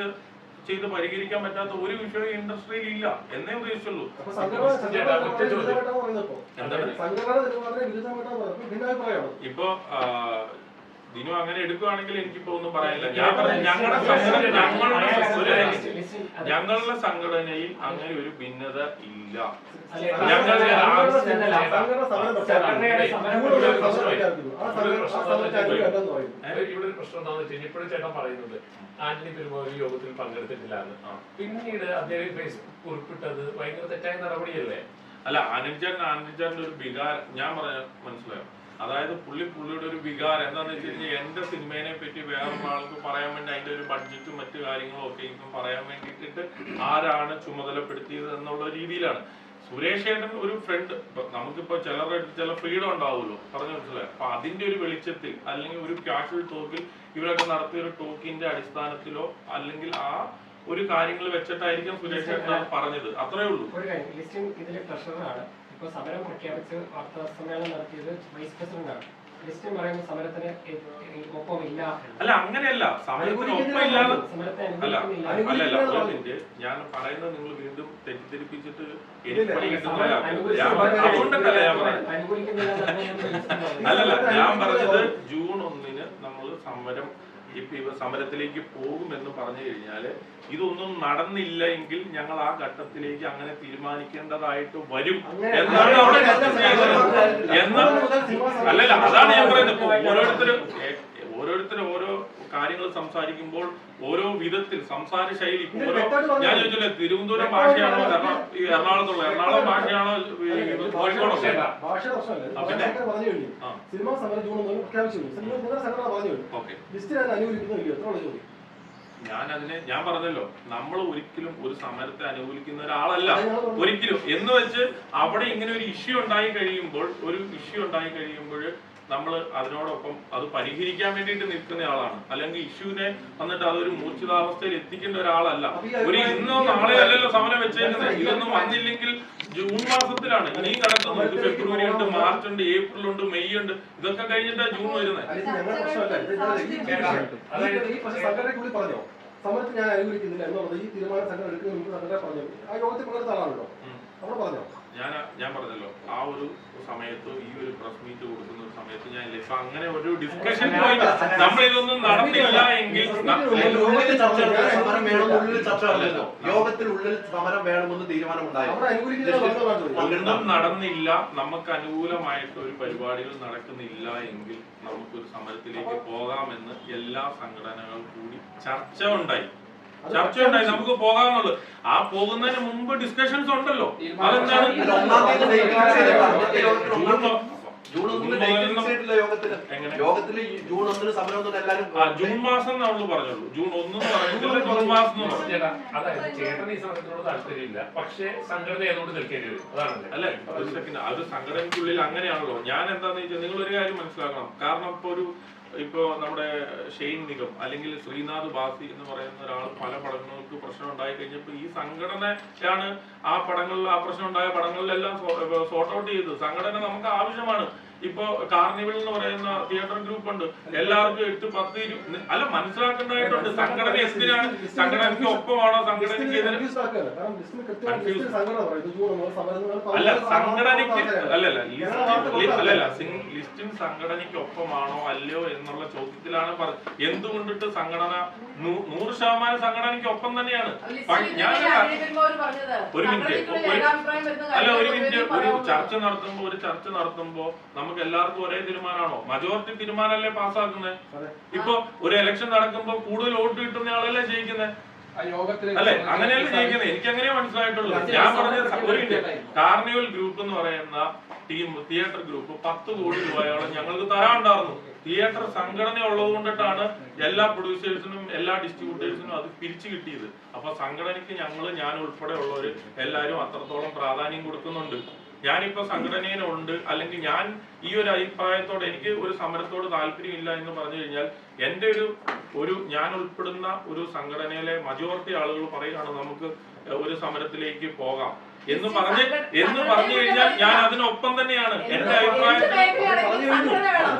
ചെയ്ത് പരിഹരിക്കാൻ പറ്റാത്ത ഒരു വിഷയം ഇൻഡസ്ട്രിയിൽ ഇല്ല എന്നേ ഉദ്ദേശിച്ചുള്ളൂ. ഇപ്പൊ ദിനു അങ്ങനെ എടുക്കുകയാണെങ്കിൽ എനിക്കിപ്പോ ഒന്നും പറയാനില്ല. ഞാൻ പറഞ്ഞു ഞങ്ങളുടെ സംഘടനയിൽ അങ്ങനെ ഒരു ഭിന്നത ഇല്ല. ഇവിടെ ഒരു പ്രശ്നം എന്താണെന്ന് വെച്ചാൽ ഇപ്പോഴും ചേട്ടൻ പറയുന്നത് ആന്റണി പെരുമ്പാവൂർ യോഗത്തിൽ പങ്കെടുത്തിട്ടില്ലാന്ന്. പിന്നീട് അദ്ദേഹം ഫേസ്ബുക്ക് കുറിപ്പിട്ടത് ഭയങ്കര തെറ്റായ നടപടിയല്ലേ? അല്ല, ആനന്ദ്ചാന്റെ ഒരു വികാരം ഞാൻ പറഞ്ഞ മനസ്സിലായോ? അതായത് പുള്ളിയുടെ ഒരു വികാരം എന്താണെന്ന് വെച്ച് കഴിഞ്ഞാൽ എന്റെ സിനിമേനെ പറ്റി വേറൊരാൾക്ക് പറയാൻ വേണ്ടി അതിന്റെ ഒരു ബഡ്ജറ്റും മറ്റു കാര്യങ്ങളും ഒക്കെ ഇപ്പം പറയാൻ വേണ്ടിയിട്ട് ആരാണ് ചുമതലപ്പെടുത്തിയത് എന്നുള്ള രീതിയിലാണ്. സുരേഷ് ഏട്ടൻ ഒരു ഫ്രണ്ട്, നമുക്കിപ്പോ ചില ഫ്രീഡം ഉണ്ടാവുമല്ലോ, പറഞ്ഞു മനസ്സിലായി. അപ്പൊ അതിന്റെ ഒരു വെളിച്ചത്തിൽ അല്ലെങ്കിൽ ഒരു കാഷ്വൽ ടോക്കിൽ ഇവരൊക്കെ നടത്തിയ ഒരു ടോക്കിന്റെ അടിസ്ഥാനത്തിലോ അല്ലെങ്കിൽ ആ ഒരു കാര്യങ്ങൾ വെച്ചിട്ടായിരിക്കും സുരേഷ് ഏട്ടൻ പറഞ്ഞത്. അത്രേ ഉള്ളൂ. ഇതിലെ ട്രഷററാണ്. ഇപ്പൊ സമരം പ്രഖ്യാപിച്ച് വാർത്താ സമ്മേളനം നടത്തിയത് വൈസ് പ്രസിഡന്റാണ്. ലിസ്റ്റും പറയുമ്പോൾ സമരത്തിന് ഒപ്പമില്ല. അല്ല, അങ്ങനെയല്ല, സമരത്തിന് ഒപ്പമില്ലാതെ അല്ലല്ല. ഞാൻ പറയുന്നത് നിങ്ങൾ വീണ്ടും തെറ്റിദ്ധരിപ്പിച്ചിട്ട് അതുകൊണ്ടല്ല ഞാൻ പറയുന്നത്. അല്ലല്ല, ഞാൻ പറഞ്ഞത് ജൂൺ 1-ന് നമ്മൾ സമരത്തിലേക്ക് പോകുമെന്ന് പറഞ്ഞു കഴിഞ്ഞാല് ഇതൊന്നും നടന്നില്ല എങ്കിൽ ഞങ്ങൾ ആ ഘട്ടത്തിലേക്ക് അങ്ങനെ തീരുമാനിക്കേണ്ടതായിട്ട് വരും എന്നാണ് അവിടെ അല്ലല്ല, അതാണ് ഞാൻ പറയുന്നത്. ഇപ്പൊ ഓരോരുത്തരും ഓരോ കാര്യങ്ങൾ സംസാരിക്കുമ്പോൾ ഓരോ വിധത്തിൽ സംസാര ശൈലി ഓരോ, ഞാൻ ചോദിച്ചില്ലേ തിരുവനന്തപുരം ഭാഷയാണോ എറണാകുളത്തുള്ള എറണാകുളം ഭാഷയാണോ കോഴിക്കോടോ? സിനിമാ സമരം ജൂൺ 1 പ്രഖ്യാപിച്ചു. നിങ്ങളുടെ സംഘടന പറഞ്ഞു ലിസ്റ്റിൽ അനുകൂലിക്കുന്നില്ല. എത്ര ചോദ്യം ഞാൻ പറഞ്ഞല്ലോ, നമ്മൾ ഒരിക്കലും ഒരു സമരത്തെ അനുകൂലിക്കുന്ന ഒരാളല്ല ഒരിക്കലും. എന്ന് വെച്ച് അവിടെ ഇങ്ങനെ ഒരു ഇഷ്യൂ ഉണ്ടായി കഴിയുമ്പോൾ നമ്മൾ അതിനോടൊപ്പം അത് പരിഹരിക്കാൻ വേണ്ടിയിട്ട് നിൽക്കുന്ന ആളാണ്. അല്ലെങ്കിൽ ഇഷ്യൂവിനെ വന്നിട്ട് അതൊരു മൂർച്ഛിതാവസ്ഥയിൽ എത്തിക്കേണ്ട ഒരാളല്ല. ഒരു ഇന്നോ നാളെ അല്ലല്ലോ സമരം വെച്ചേക്കുന്നത്. ഇതൊന്നും വന്നില്ലെങ്കിൽ ജൂൺ മാസത്തിലാണ് ഇനിയും കിടക്കുന്നത്. ഫെബ്രുവരി ഉണ്ട്, മാർച്ച് ഉണ്ട്, ഏപ്രിൽ ഉണ്ട്, മെയ് ഉണ്ട്. ഇതൊക്കെ കഴിഞ്ഞിട്ടാണ് ജൂൺ വരുന്നത്. പറഞ്ഞോ സമരത്തിൽ ഞാൻ അനുകൂലിക്കുന്നില്ല എന്നുള്ളത് ഈ തീരുമാനം സംഘടന എടുക്കുന്ന മുമ്പ് സംഘടന പറഞ്ഞു. ആ യോഗത്തിൽ പങ്കെടുത്ത ആളാണല്ലോ, അവിടെ പറഞ്ഞോ. ഞാൻ പറഞ്ഞല്ലോ, ആ ഒരു സമയത്ത് ഈ ഒരു പ്രസ് മീറ്റ് കൊടുക്കുന്ന ഒരു സമയത്ത് ഞാൻ ഇപ്പൊ അങ്ങനെ ഒരു ഡിസ്കഷൻ പോയിട്ട് നമ്മൾ ഇതൊന്നും നടന്നില്ല എങ്കിൽ യോഗത്തിനുള്ളിൽ സമരം വേണമെന്ന് തീരുമാനമുണ്ടായി. ഒന്നും നടന്നില്ല, നമുക്ക് അനുകൂലമായിട്ട് ഒരു പരിപാടികൾ നടക്കുന്നില്ല എങ്കിൽ നമുക്കൊരു സമരത്തിലേക്ക് പോകാമെന്ന് എല്ലാ സംഘടനകളും കൂടി ചർച്ച ഉണ്ടായി, നമുക്ക് പോകാമെന്നുള്ളത്. ആ പോകുന്നതിന് മുമ്പ് ഡിസ്കഷൻസ് ഉണ്ടല്ലോ. അതെന്താണ് ജൂൺ 1 ഫിക്സ് ചെയ്തിട്ടില്ല യോഗത്തില്. യോഗത്തില് ജൂൺ 1 സമരം ഒന്നും എല്ലാരും ജൂൺ മാസം നമ്മൾ പറഞ്ഞുള്ളൂ. ജൂൺ 1 എന്ന് പറയുന്നില്ല, ജൂൺ മാസം എന്ന് പറഞ്ഞു. അതായത് ചേട്ടൻ ഈ സമരത്തിനോട് താല്പര്യമില്ല, പക്ഷേ സംഘടന ഏതുകൊണ്ട് നിൽക്കേണ്ടി വരും. അതാണല്ലേ? അല്ല, ഒരു സെക്കൻഡ്, അത് സംഘടനയ്ക്കുള്ളിൽ അങ്ങനെയാണല്ലോ. ഞാൻ എന്താന്ന് വെച്ചാൽ നിങ്ങൾ ഒരു കാര്യം മനസ്സിലാക്കണം. കാരണം ഇപ്പോ നമ്മുടെ ഷെയ്ൻ നിഗം അല്ലെങ്കിൽ ശ്രീനാഥ് ബാസി എന്ന് പറയുന്ന ഒരാൾ പല പടങ്ങൾക്ക് പ്രശ്നം ഉണ്ടായി കഴിഞ്ഞപ്പോൾ ഈ സംഘടനയാണ് ആ പടങ്ങളിൽ, ആ പ്രശ്നം ഉണ്ടായ പടങ്ങളിലെല്ലാം സോർട്ട് ഔട്ട് ചെയ്തത്. സംഘടന നമുക്ക് ആവശ്യമാണ്. ഇപ്പൊ കാർണിവൽ എന്ന് പറയുന്ന തിയേറ്റർ ഗ്രൂപ്പ് ഉണ്ട്, എല്ലാവർക്കും 8, 10, 20 അല്ല മനസ്സിലാക്കേണ്ടതായിട്ടുണ്ട്. സംഘടന എന്തിനാണ്? സംഘടനയ്ക്ക് ഒപ്പമാണോ സംഘടനയ്ക്ക് അല്ല സംഘടനയ്ക്ക് അല്ലല്ല ലിസ്റ്റിൻ സംഘടനയ്ക്ക് ഒപ്പമാണോ അല്ലയോ എന്നുള്ള ചോദ്യത്തിലാണ് എന്തുകൊണ്ടിട്ട് സംഘടന 100% സംഘടനയ്ക്ക് ഒപ്പം തന്നെയാണ്. ഒരു മിനിറ്റ് ഒരു ചർച്ച നടത്തുമ്പോ നമുക്ക് എല്ലാവർക്കും ഒരേ തീരുമാനമാണോ? മജോറിറ്റി തീരുമാനമല്ലേ പാസ്സാക്കുന്നത്? ഇപ്പൊ ഒരു ഇലക്ഷൻ നടക്കുമ്പോ കൂടുതൽ വോട്ട് കിട്ടുന്ന ആളല്ലേ ജയിക്കുന്നത്? അല്ലെ, അങ്ങനെയല്ലേ ജയിക്കുന്നത്? എനിക്ക് അങ്ങനെയാ മനസ്സിലായിട്ടുള്ളൂ. ഞാൻ പറഞ്ഞത് ഒരു മിനിറ്റ്, കാർണിവൽ ഗ്രൂപ്പ് എന്ന് പറയുന്ന തിയേറ്റർ ഗ്രൂപ്പ് 10 കോടി രൂപയോളം ഞങ്ങൾക്ക് തരാനുണ്ടായിരുന്നു. തിയേറ്റർ സംഘടന ഉള്ളത് കൊണ്ടിട്ടാണ് എല്ലാ പ്രൊഡ്യൂസേഴ്സിനും എല്ലാ ഡിസ്ട്രിബ്യൂട്ടേഴ്സിനും അത് പിരിച്ചു കിട്ടിയത്. അപ്പൊ സംഘടനയ്ക്ക് ഞാൻ ഉൾപ്പെടെ ഉള്ളവര് എല്ലാവരും അത്രത്തോളം പ്രാധാന്യം കൊടുക്കുന്നുണ്ട്. ഞാനിപ്പോ സംഘടനയിലുണ്ട്, അല്ലെങ്കിൽ ഞാൻ ഈ ഒരു അഭിപ്രായത്തോടെ എനിക്ക് ഒരു സമരത്തോട് താല്പര്യമില്ല എന്ന് പറഞ്ഞു കഴിഞ്ഞാൽ എന്റെ ഞാൻ ഉൾപ്പെടുന്ന ഒരു സംഘടനയിലെ മജോറിറ്റി ആളുകൾ പറയുകയാണ് നമുക്ക് ഒരു സമരത്തിലേക്ക് പോകാം എന്ന് പറഞ്ഞു കഴിഞ്ഞാൽ ഞാൻ അതിനൊപ്പം തന്നെയാണ്. എന്റെ അഭിപ്രായം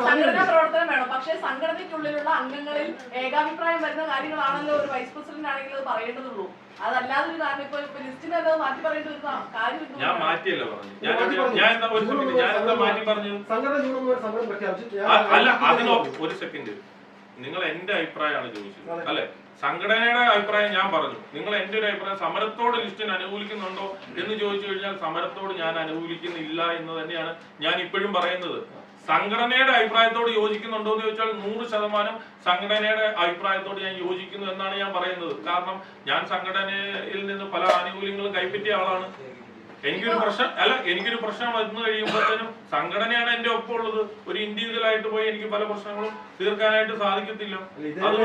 സംഘടനാ പ്രവർത്തനം വേണം, പക്ഷേ സംഘടനയ്ക്കുള്ളിലുള്ള അംഗങ്ങളിൽ ഏകാഭിപ്രായം വരുന്ന കാര്യങ്ങളാണല്ലോ ഒരു വൈസ് പ്രസിഡന്റ് ആണെങ്കിൽ അത് പറയേണ്ടതുള്ളൂ. അതല്ലാതെ ഒരു കാരണം ഇപ്പൊ ലിസ്റ്റിന് അത് മാറ്റി പറയേണ്ട ഒരു കാര്യം ഞാൻ മാറ്റിയല്ല പറഞ്ഞു. ഞാൻ എന്താ മാറ്റി പറഞ്ഞു? അല്ല, അതിനോ ഒരു സെക്കൻഡ്, നിങ്ങൾ എന്റെ അഭിപ്രായമാണ് ചോദിച്ചത് അല്ലെ? സംഘടനയുടെ അഭിപ്രായം ഞാൻ പറഞ്ഞു. നിങ്ങൾ എന്റെ ഒരു അഭിപ്രായം സമരത്തോട് ലിസ്റ്റിന് അനുകൂലിക്കുന്നുണ്ടോ എന്ന് ചോദിച്ചു കഴിഞ്ഞാൽ സമരത്തോട് ഞാൻ അനുകൂലിക്കുന്നില്ല എന്ന് തന്നെയാണ് ഞാൻ ഇപ്പോഴും പറയുന്നത്. സംഘടനയുടെ അഭിപ്രായത്തോട് യോജിക്കുന്നുണ്ടോ എന്ന് ചോദിച്ചാൽ 100% സംഘടനയുടെ അഭിപ്രായത്തോട് ഞാൻ യോജിക്കുന്നു എന്നാണ് ഞാൻ പറയുന്നത്. കാരണം ഞാൻ സംഘടനയിൽ നിന്ന് പല ആനുകൂല്യങ്ങളും കൈപ്പറ്റിയ ആളാണ്. എനിക്കൊരു പ്രശ്നം വന്നു കഴിയുമ്പോഴത്തേനും സംഘടനയാണ് എന്റെ ഒപ്പം ഉള്ളത്. ഒരു ഇൻഡിവിജ്വൽ ആയിട്ട് പോയി എനിക്ക് പല പ്രശ്നങ്ങളും തീർക്കാനായിട്ട് സാധിക്കത്തില്ല. അത്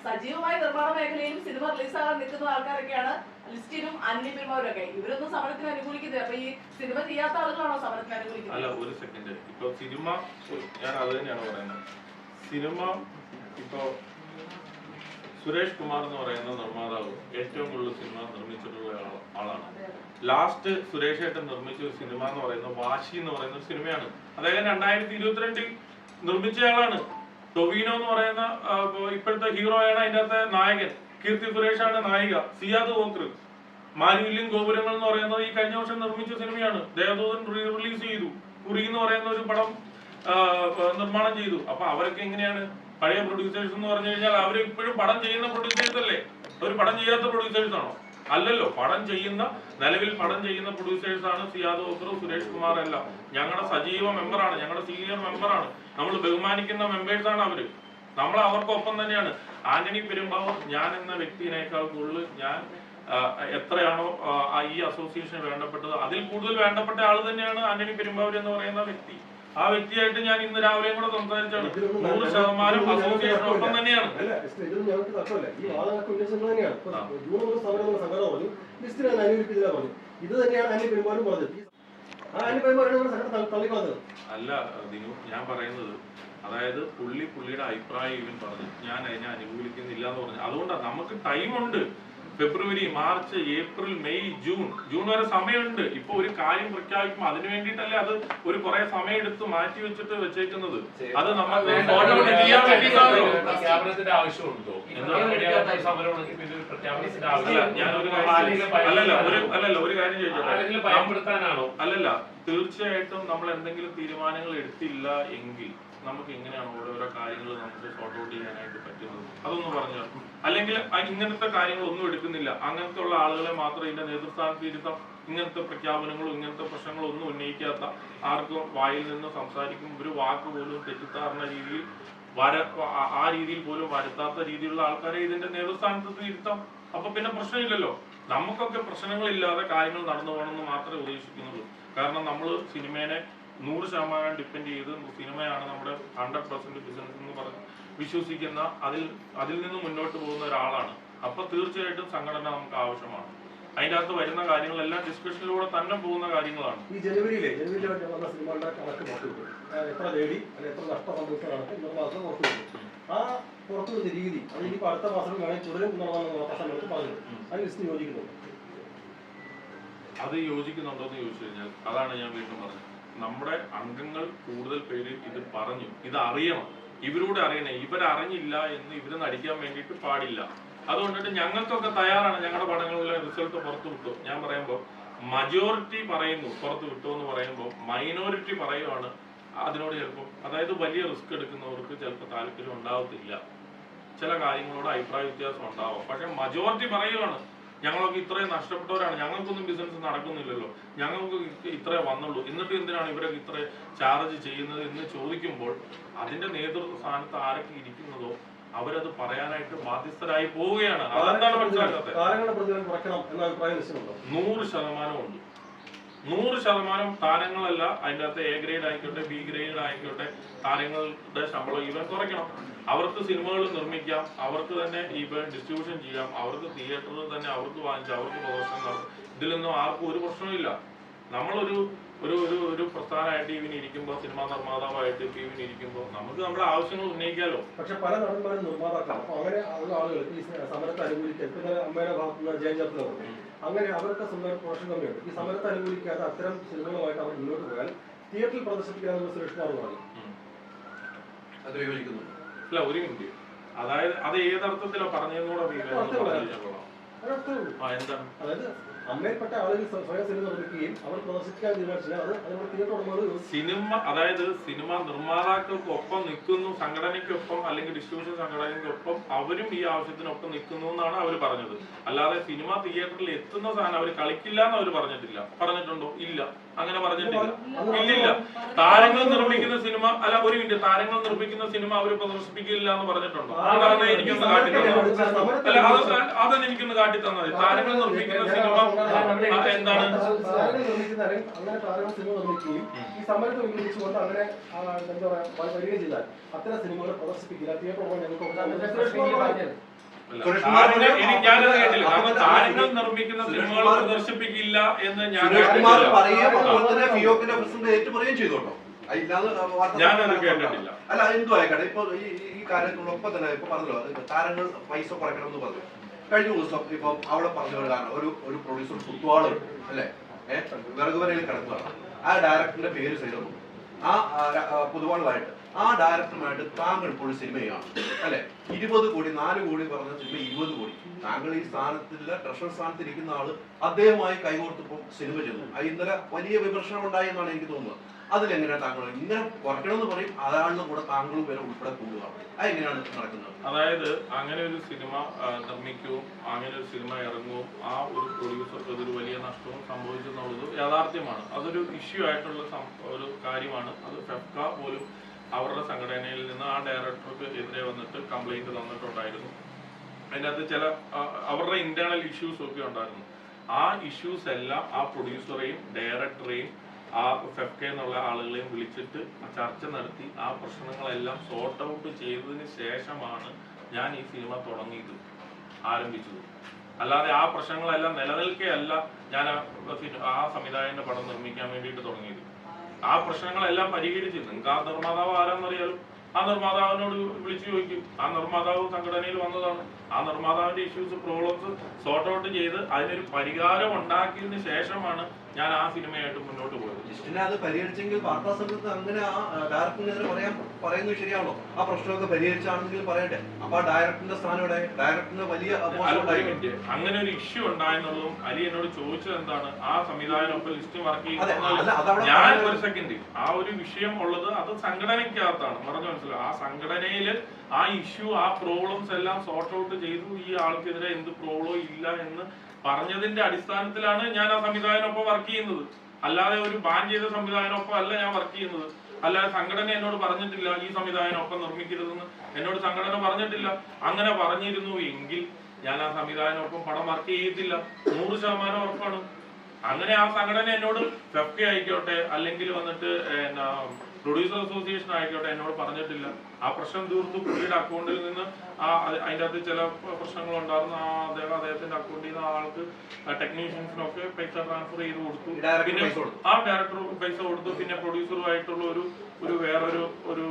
സജീവമായ നിർമ്മാണ മേഖലയിലും സിനിമ റിലീസാകാൻ നിൽക്കുന്ന ആൾക്കാരൊക്കെയാണ് ലിസ്റ്റിനും ആന്റണി പെരുമ്പാവൂരൊക്കെ. ഇവരൊന്നും സമരത്തിന് അനുകൂലിക്കുന്നത്. അപ്പൊ ഈ സിനിമ ചെയ്യാത്ത ആളുകളാണോ സമരത്തിന് അനുകൂലിക്കുന്നത്? അല്ല, ഒരു സെക്കൻഡ്. ഇപ്പൊ സിനിമ, ഞാൻ അത് തന്നെയാണ് പറയുന്നത്. സിനിമ ഇപ്പൊ സുരേഷ് കുമാർ എന്ന് പറയുന്ന നിർമ്മാതാവ് ഏറ്റവും കൂടുതൽ സിനിമ നിർമ്മിച്ചിട്ടുള്ള ആളാണ്. ലാസ്റ്റ് സുരേഷ് ഏട്ടൻ നിർമ്മിച്ച ഒരു സിനിമ എന്ന് പറയുന്നത് വാശി എന്ന് പറയുന്ന ഒരു സിനിമയാണ്. അദ്ദേഹം 2022 നിർമ്മിച്ചയാളാണ്. ടൊവിനോ എന്ന് പറയുന്ന ഇപ്പോഴത്തെ ഹീറോയാണ് അതിന്റെ അകത്തെ നായകൻ. കീർത്തി സുരേഷാണ് നായിക. സിയാദ് വോക്കർ, മാനുവില്യം ഗോപുരങ്ങൾ എന്ന് പറയുന്നത് ഈ കഴിഞ്ഞ വർഷം നിർമ്മിച്ച സിനിമയാണ്. ദേവദൂതൻ റിലീസ് ചെയ്തു. കുറി എന്ന് പറയുന്ന ഒരു പടം നിർമ്മാണം ചെയ്തു. അപ്പൊ അവരൊക്കെ എങ്ങനെയാണ്? പഴയ പ്രൊഡ്യൂസേഴ്സ് എന്ന് പറഞ്ഞു കഴിഞ്ഞാൽ അവർ ഇപ്പോഴും പടം ചെയ്യുന്ന പ്രൊഡ്യൂസേഴ്സ് അല്ലേ? ഒരു പടം ചെയ്യാത്ത പ്രൊഡ്യൂസേഴ്സ് ആണോ? അല്ലല്ലോ. നിലവിൽ പടം ചെയ്യുന്ന പ്രൊഡ്യൂസേഴ്സ് ആണ് സിയാദ് വോക്കർ, സുരേഷ് കുമാർ എല്ലാം. ഞങ്ങളുടെ സജീവ മെമ്പറാണ്, ഞങ്ങളുടെ സീനിയർ മെമ്പറാണ്. നമ്മൾ ബഹുമാനിക്കുന്ന മെമ്പേഴ്സാണ് അവര്. നമ്മൾ അവർക്കൊപ്പം തന്നെയാണ്. ആന്റണി പെരുമ്പാവൂർ ഞാൻ എന്ന വ്യക്തിയേക്കാൾ കൂടുതൽ ഞാൻ എത്രയാണോ ഈ അസോസിയേഷൻ വേണ്ടപ്പെട്ടത് അതിൽ കൂടുതൽ വേണ്ടപ്പെട്ട ആൾ തന്നെയാണ് ആന്റണി പെരുമ്പാവൂർ എന്ന് പറയുന്ന വ്യക്തി. ആ വ്യക്തിയായിട്ട് ഞാൻ ഇന്ന് രാവിലെയും കൂടെ സംസാരിച്ചാണ്. 100% അസോസിയേഷനൊപ്പം തന്നെയാണ്. ഇത് തന്നെയാണ് ആന്റണി പെരുമ്പാവൂർ പറഞ്ഞത്. അല്ല ദിനു, ഞാൻ പറയുന്നത് അതായത് പുള്ളിയുടെ അഭിപ്രായം ഇവൻ പറഞ്ഞു. ഞാൻ അതിനെ അനുകൂലിക്കുന്നില്ല എന്ന് പറഞ്ഞു. അതുകൊണ്ടാണ് നമുക്ക് ടൈമുണ്ട്. ഫെബ്രുവരി, മാർച്ച്, ഏപ്രിൽ, മെയ്, ജൂൺ വരെ സമയമുണ്ട്. ഇപ്പൊ ഒരു കാര്യം പ്രഖ്യാപിക്കുമ്പോൾ അതിന് വേണ്ടിയിട്ടല്ലേ അത് ഒരു കുറെ സമയം എടുത്ത് മാറ്റി വെച്ചേക്കുന്നത്. അത് നമുക്ക് പ്രഖ്യാപനത്തിന്റെ ആവശ്യമുണ്ടോ? ഒരു കാര്യം ചോദിച്ചോട്ടെ. അല്ലല്ല, തീർച്ചയായിട്ടും നമ്മൾ എന്തെങ്കിലും തീരുമാനങ്ങൾ എടുത്തില്ല എങ്കിൽ നമുക്ക് എങ്ങനെയാണ് ഓരോരോ കാര്യങ്ങൾ നമുക്ക് സോർട്ട് ഔട്ട് ചെയ്യാനായിട്ട് പറ്റുന്നത്? അതൊന്നും പറഞ്ഞു. അല്ലെങ്കിൽ ഇങ്ങനത്തെ കാര്യങ്ങളൊന്നും എടുക്കുന്നില്ല, അങ്ങനത്തെ ഉള്ള ആളുകളെ മാത്രം ഇതിന്റെ നേതൃസ്ഥാനത്ത് ഇരുത്താം. ഇങ്ങനത്തെ പ്രഖ്യാപനങ്ങളും ഇങ്ങനത്തെ പ്രശ്നങ്ങളും ഒന്നും ഉന്നയിക്കാത്ത, ആർക്കും വായിൽ നിന്ന് സംസാരിക്കും ഒരു വാക്ക് പോലും തെറ്റിദ്ധാരണ രീതിയിൽ ആ രീതിയിൽ പോലും വരുത്താത്ത രീതിയിലുള്ള ആൾക്കാരെ ഇതിന്റെ നേതൃസ്ഥാനത്ത് ഇരുത്താം. അപ്പൊ പിന്നെ പ്രശ്നമില്ലല്ലോ. നമുക്കൊക്കെ പ്രശ്നങ്ങളില്ലാതെ കാര്യങ്ങൾ നടന്നു പോകണമെന്ന് മാത്രമേ ഉദ്ദേശിക്കുന്നുള്ളൂ. കാരണം നമ്മൾ സിനിമേനെ 100% ഡിപ്പെൻഡ് ചെയ്ത് സിനിമയാണ് നമ്മുടെ 100% ബിസിനസ് എന്ന് പറഞ്ഞ് വിശ്വസിക്കുന്ന അതിൽ നിന്ന് മുന്നോട്ട് പോകുന്ന ഒരാളാണ്. അപ്പൊ തീർച്ചയായിട്ടും സംഘടന നമുക്ക് ആവശ്യമാണ്. അതിൻ്റെ അകത്ത് വരുന്ന കാര്യങ്ങളെല്ലാം ഡിസ്കഷനിലൂടെ തന്നെ പോകുന്ന കാര്യങ്ങളാണ്. ഈ ജനുവരിയിലെ വന്ന സിനിമകളുടെ കണക്ക് പുറത്തുവിട്ടു, എത്ര നേടി അല്ലെങ്കിൽ എത്ര നഷ്ടം സംഭവിച്ച കണക്ക് ഇന്നത്തെ മാസം പുറത്തുവിട്ടു. ആ പുറത്തുവിടുന്ന രീതി അത് ഇനിയിപ്പോൾ അടുത്ത മാസം വേണമെങ്കിൽ തുടരും എന്നുള്ളതാണ് വാർത്താസമ്മേളനത്തിൽ പറഞ്ഞത്. അത് ലിസ്റ്റ് യോജിക്കുന്നുണ്ട്. അത് യോജിക്കുന്നുണ്ടോ എന്ന് ചോദിച്ചു കഴിഞ്ഞാൽ അതാണ് ഞാൻ വീണ്ടും പറഞ്ഞത്. നമ്മുടെ അംഗങ്ങൾ കൂടുതൽ പേര് ഇത് പറഞ്ഞു, ഇത് അറിയണം, ഇവരൂടെ അറിയണേ. ഇവരറിഞ്ഞില്ല എന്ന് ഇവര് നടിക്കാൻ വേണ്ടിയിട്ട് പാടില്ല. അതുകൊണ്ടിട്ട് ഞങ്ങൾക്കൊക്കെ തയ്യാറാണ്. ഞങ്ങളുടെ പടങ്ങളിലെ റിസൾട്ട് പുറത്തു വിട്ടു. ഞാൻ പറയുമ്പോൾ മജോറിറ്റി പറയുന്നു പുറത്തു വിട്ടു എന്ന് പറയുമ്പോൾ മൈനോറിറ്റി പറയുവാണ് അതിനോട് ചിലപ്പോൾ, അതായത് വലിയ റിസ്ക് എടുക്കുന്നവർക്ക് ചിലപ്പോൾ താല്പര്യം ഉണ്ടാവത്തില്ല, ചില കാര്യങ്ങളോട് അഭിപ്രായ വ്യത്യാസം ഉണ്ടാവും. പക്ഷെ മജോറിറ്റി പറയുവാണ് ഞങ്ങളൊക്കെ ഇത്രയും നഷ്ടപ്പെട്ടവരാണ്, ഞങ്ങൾക്കൊന്നും ബിസിനസ് നടക്കുന്നില്ലല്ലോ, ഞങ്ങൾക്ക് ഇത്രേ വന്നുള്ളൂ, എന്നിട്ട് എന്തിനാണ് ഇവരൊക്കെ ഇത്ര ചാർജ് ചെയ്യുന്നത് എന്ന് ചോദിക്കുമ്പോൾ അതിന്റെ നേതൃത്വ സ്ഥാനത്ത് ആരൊക്കെ ഇരിക്കുന്നതോ അവരത് പറയാനായിട്ട് ബാധ്യസ്ഥരായി പോവുകയാണ്. അതെന്താണ് മനസ്സിലാക്കാത്തത്? 100% ഉണ്ട്. 100% താരങ്ങളല്ല, അതിൻ്റെ അകത്ത് എ ഗ്രേഡ് ആയിക്കോട്ടെ ബി ഗ്രേഡ് ആയിക്കോട്ടെ താരങ്ങളുടെ ശമ്പളം ഇവൻ കുറയ്ക്കണം. അവർക്ക് സിനിമകൾ നിർമ്മിക്കാം, അവർക്ക് തന്നെ ഇവ ഡിസ്ട്രിബ്യൂഷൻ ചെയ്യാം, അവർക്ക് തിയേറ്ററിൽ തന്നെ അവർക്ക് വാങ്ങിച്ച് അവർക്ക് പ്രദർശനം നടത്തും. ഇതിലൊന്നും ആർക്കും ഒരു പ്രശ്നമില്ല. നമ്മളൊരു ഒരു ഒരു ഒരു പ്രസ്ഥാനമായിട്ട് ഇവന് ഇരിക്കുമ്പോൾ, സിനിമാ നിർമ്മാതാവായിട്ട് ഇവന് ഇരിക്കുമ്പോൾ നമുക്ക് നമ്മുടെ ആവശ്യങ്ങൾ ഉന്നയിക്കാമല്ലോ. പക്ഷെ പല നടന്മാരും നിർമ്മാതാക്കളാണ്. അപ്പൊ അങ്ങനെ ഉള്ള ആളുകൾക്ക് ഈ സമരത്തെ അനുകൂലിക്കാൻ ഇപ്പൊ അമ്മയുടെ ഭാഗത്തുനിന്ന് ജയൻ ചേർത്ത് അങ്ങനെ അവർക്ക് സ്വന്തം പ്രൊഫഷൻ കമ്മിയുണ്ട്. ഈ സമരത്തെ അനുകൂലിക്കാതെ അത്തരം സിനിമകളുമായിട്ട് അവർ മുന്നോട്ട് പോയാൽ തിയേറ്ററിൽ പ്രദർശിപ്പിക്കാനുള്ള സുരേഷ് കുമാർ പറഞ്ഞു. അത് വിവരിക്കുന്നു. അല്ല, ഒരു മിനിറ്റ്. അതായത് അത് ഏതർത്ഥത്തിലാണ് പറഞ്ഞതെന്നൂടെ എന്താണ്? അതായത് അമ്മയിൽപ്പെട്ട ആളുകൾ സ്വയം സിനിമ നിർമ്മിക്കുകയും അവർ പ്രദർശിപ്പിക്കാൻ തീരുമാനിച്ചാൽ അത് അതിനുള്ള തിയേറ്റർ ഉടമകൾ സിനിമ, അതായത് സിനിമ നിർമ്മാതാക്കൾക്കൊപ്പം നിൽക്കുന്നു, സംഘടനയ്ക്കൊപ്പം അല്ലെങ്കിൽ ഡിസ്ട്രിബ്യൂഷൻ സംഘടനയ്ക്കൊപ്പം അവരും ഈ ആവശ്യത്തിനൊപ്പം നിൽക്കുന്നു എന്നാണ് അവർ പറഞ്ഞത്. അല്ലാതെ സിനിമ തിയേറ്ററിൽ എത്തുന്ന സാധനം അവർ കളിക്കില്ല എന്ന് അവർ പറഞ്ഞിട്ടില്ല. പറഞ്ഞിട്ടുണ്ടോ? ഇല്ല, അങ്ങനെ പറഞ്ഞിട്ടില്ല. ഇല്ലില്ല. താരങ്ങൾ നിർമ്മിക്കുന്ന സിനിമ, അല്ല ഒരു മിനിറ്റ്, താരങ്ങൾ നിർമ്മിക്കുന്ന സിനിമ അവർ പ്രദർശിപ്പിക്കില്ല എന്ന് പറഞ്ഞിട്ടുണ്ടോ? അതാണ് എനിക്കൊന്ന് കാട്ടി തന്നത്. അല്ല, അതാണ് എനിക്കൊന്ന് കാട്ടി തന്നത്. താരങ്ങൾ നിർമ്മിക്കുന്ന സിനിമ എന്താണ്? അങ്ങനെ താരങ്ങൾ സിനിമ നിർമ്മിക്കുകയും ഈ സമരത്തെ ഉന്നയിച്ചുകൊണ്ട് അങ്ങനെ എന്താ പറയാ വരികയും ചെയ്താൽ അത്തരം സിനിമകൾ പ്രദർശിപ്പിക്കില്ല, തിയേറ്റർ ഞാനത് കേട്ടില്ല. കാരണം താരങ്ങൾ നിർമ്മിക്കുന്ന സിനിമകൾ പ്രദർശിപ്പിക്കില്ല എന്ന് ഞാൻ ചെയ്തോട്ടോ. ഞാനത് കേട്ടിട്ടില്ല. അല്ല, എന്തു ആയിക്കട്ടെ. ഇപ്പൊ ഈ കാര്യങ്ങളൊപ്പം തന്നെ ഇപ്പൊ പറഞ്ഞല്ലോ താരങ്ങൾ പൈസ കുറയ്ക്കണം എന്ന് പറഞ്ഞു. കഴിഞ്ഞ ദിവസം ഇപ്പം അവിടെ പറഞ്ഞ ഒരു കാരണം ഒരു പ്രൊഡ്യൂസർ കുത്തുവാളുണ്ട് അല്ലെ, വിറകുവരയിൽ കിടക്കുകയാണ്. ആ ഡയറക്ടറിന്റെ പേര് ചെയ്തു. ആ പൊതുവാളുമായിട്ട് ആ ഡയറക്ടറുമായിട്ട് താങ്കൾ ഇപ്പോൾ സിനിമ ചെയ്യണം അല്ലെ, 20 കോടി 4 കോടി പറഞ്ഞ സിനിമ 20 കോടി. താങ്കൾ ഈ സ്ഥാനത്തില്ല, ട്രഷർ സ്ഥാനത്ത് ഇരിക്കുന്ന ആള് അദ്ദേഹമായി കൈകോർത്തിപ്പോൾ സിനിമ ചെയ്തു. ഇന്നലെ വലിയ വിമർശനം ഉണ്ടായി എന്നാണ് എനിക്ക് തോന്നുന്നത്. അതിലെങ്ങനെയാണ് താങ്കൾ ഇങ്ങനെ കുറയ്ക്കണമെന്ന് പറയും, അതാണെന്ന് കൂടെ താങ്കളും പേരെ ഉൾപ്പെടെ കൂടുക, അതെങ്ങനെയാണ് നടക്കുന്നത്? അതായത് അങ്ങനെ ഒരു സിനിമ നിർമ്മിക്കുകയും അങ്ങനെ ഒരു സിനിമ ഇറങ്ങുകയും ആ ഒരു പ്രൊഡ്യൂസർക്ക് അതൊരു വലിയ നഷ്ടവും സംഭവിച്ചെന്നുള്ളത് യാഥാർത്ഥ്യമാണ്. അതൊരു ഇഷ്യൂ ആയിട്ടുള്ള ഒരു കാര്യമാണ്. അത് ഫെഫ്ക പോലും അവരുടെ സംഘടനയിൽ നിന്ന് ആ ഡയറക്ടർക്ക് എതിരെ വന്നിട്ട് കംപ്ലൈന്റ് തന്നിട്ടുണ്ടായിരുന്നു. അതിനകത്ത് ചില അവരുടെ ഇന്റേണൽ ഇഷ്യൂസ് ഒക്കെ ഉണ്ടായിരുന്നു. ആ ഇഷ്യൂസ് എല്ലാം ആ പ്രൊഡ്യൂസറെയും ഡയറക്ടറെയും ആ ഫെഫ്ക എന്നുള്ള ആളുകളെയും വിളിച്ചിട്ട് ചർച്ച നടത്തി ആ പ്രശ്നങ്ങളെല്ലാം സോർട്ട് ഔട്ട് ചെയ്തതിന് ശേഷമാണ് ഞാൻ ഈ സിനിമ ആരംഭിച്ചത്. അല്ലാതെ ആ പ്രശ്നങ്ങളെല്ലാം നിലനിൽക്കുകയല്ല ഞാൻ ആ സംവിധായകന്റെ പടം നിർമ്മിക്കാൻ വേണ്ടിയിട്ട് തുടങ്ങിയത്. ആ പ്രശ്നങ്ങളെല്ലാം പരിഹരിച്ച് നിങ്ങൾക്ക് ആ നിർമ്മാതാവ് ആരാന്നറിയാലും ആ നിർമ്മാതാവിനോട് വിളിച്ചു ചോദിക്കും. ആ നിർമ്മാതാവ് സംഘടനയിൽ വന്നതാണ്. ആ നിർമ്മാതാവിന്റെ ഇഷ്യൂസ് പ്രോബ്ലംസ് സോർട്ട് ഔട്ട് ചെയ്ത് അതിനൊരു പരിഹാരം ഉണ്ടാക്കിയതിന് ശേഷമാണ് ഞാൻ ആ സിനിമയായിട്ട് മുന്നോട്ട് പോയത്. ലിസ്റ്റിനെ അത് പരിഹരിച്ചെങ്കിൽ വാർത്താ സംഘത്ത് അങ്ങനെ ആ ഡയറക്ടറിനെതിരെ പറയുന്നത് ശരിയാണോ? ആ പ്രശ്നമൊക്കെ പരിഹരിച്ചാണെങ്കിൽ പറയട്ടെ. അപ്പൊ ആ ഡയറക്ടറിന്റെ സ്ഥാനം ഇവിടെ ഡയറക്ടറിന് വലിയ അങ്ങനെ ഒരു ഇഷ്യൂ ഉണ്ടായെന്നുള്ളതും അലി എന്നോട് ചോദിച്ചത് എന്താണ്, ആ സംവിധായകനൊപ്പം ലിസ്റ്റ് വർക്ക് ഞാൻ ഒരു സെക്കൻഡ് ആ ഒരു വിഷയം ഉള്ളത് അത് സംഘടനയ്ക്കകത്താണ് പറഞ്ഞു മനസ്സിലാവും. ആ സംഘടനയില് ആ ഇഷ്യൂ ആ പ്രോബ്ലംസ് എല്ലാം സോർട്ട് ഔട്ട് ചെയ്തു. ഈ ആൾക്കെതിരെ എന്ത് പ്രോബ്ലം ഇല്ല എന്ന് പറഞ്ഞതിന്റെ അടിസ്ഥാനത്തിലാണ് ഞാൻ ആ സംവിധായകനൊപ്പം വർക്ക് ചെയ്യുന്നത്. അല്ലാതെ ഒരു ബാൻ ചെയ്ത സംവിധായകനൊപ്പം അല്ല ഞാൻ വർക്ക് ചെയ്യുന്നത്. അല്ലാതെ സംഘടന എന്നോട് പറഞ്ഞിട്ടില്ല ഈ സംവിധായകനൊപ്പം നിർമ്മിക്കരുതെന്ന് എന്നോട് സംഘടന പറഞ്ഞിട്ടില്ല. അങ്ങനെ പറഞ്ഞിരുന്നു എങ്കിൽ ഞാൻ ആ സംവിധായകനൊപ്പം പടം വർക്ക് ചെയ്യത്തില്ല, 100% ഉറപ്പാണ്. അങ്ങനെ ആ സംഘടന എന്നോട് ഫെഫ്കെ ആയിക്കോട്ടെ അല്ലെങ്കിൽ വന്നിട്ട് പ്രൊഡ്യൂസർ അസോസിയേഷൻ ആയിക്കോട്ടെ എന്നോട് പറഞ്ഞിട്ടില്ല. ആ പ്രശ്നം തീർത്തു. പുള്ളിയുടെ അക്കൗണ്ടിൽ നിന്ന് അതിൻ്റെ അകത്ത് ചില പ്രശ്നങ്ങൾ ഉണ്ടായിരുന്നു. അദ്ദേഹത്തിന്റെ അക്കൗണ്ടിൽ നിന്ന് ആൾക്ക് ടെക്നീഷ്യൻസിനൊക്കെ പൈസ ട്രാൻസ്ഫർ ചെയ്ത് കൊടുത്തു. പിന്നെ ഡയറക്ടർ പൈസ കൊടുത്തു. പിന്നെ പ്രൊഡ്യൂസറുമായിട്ടുള്ള ഒരു വേറൊരു ഒരു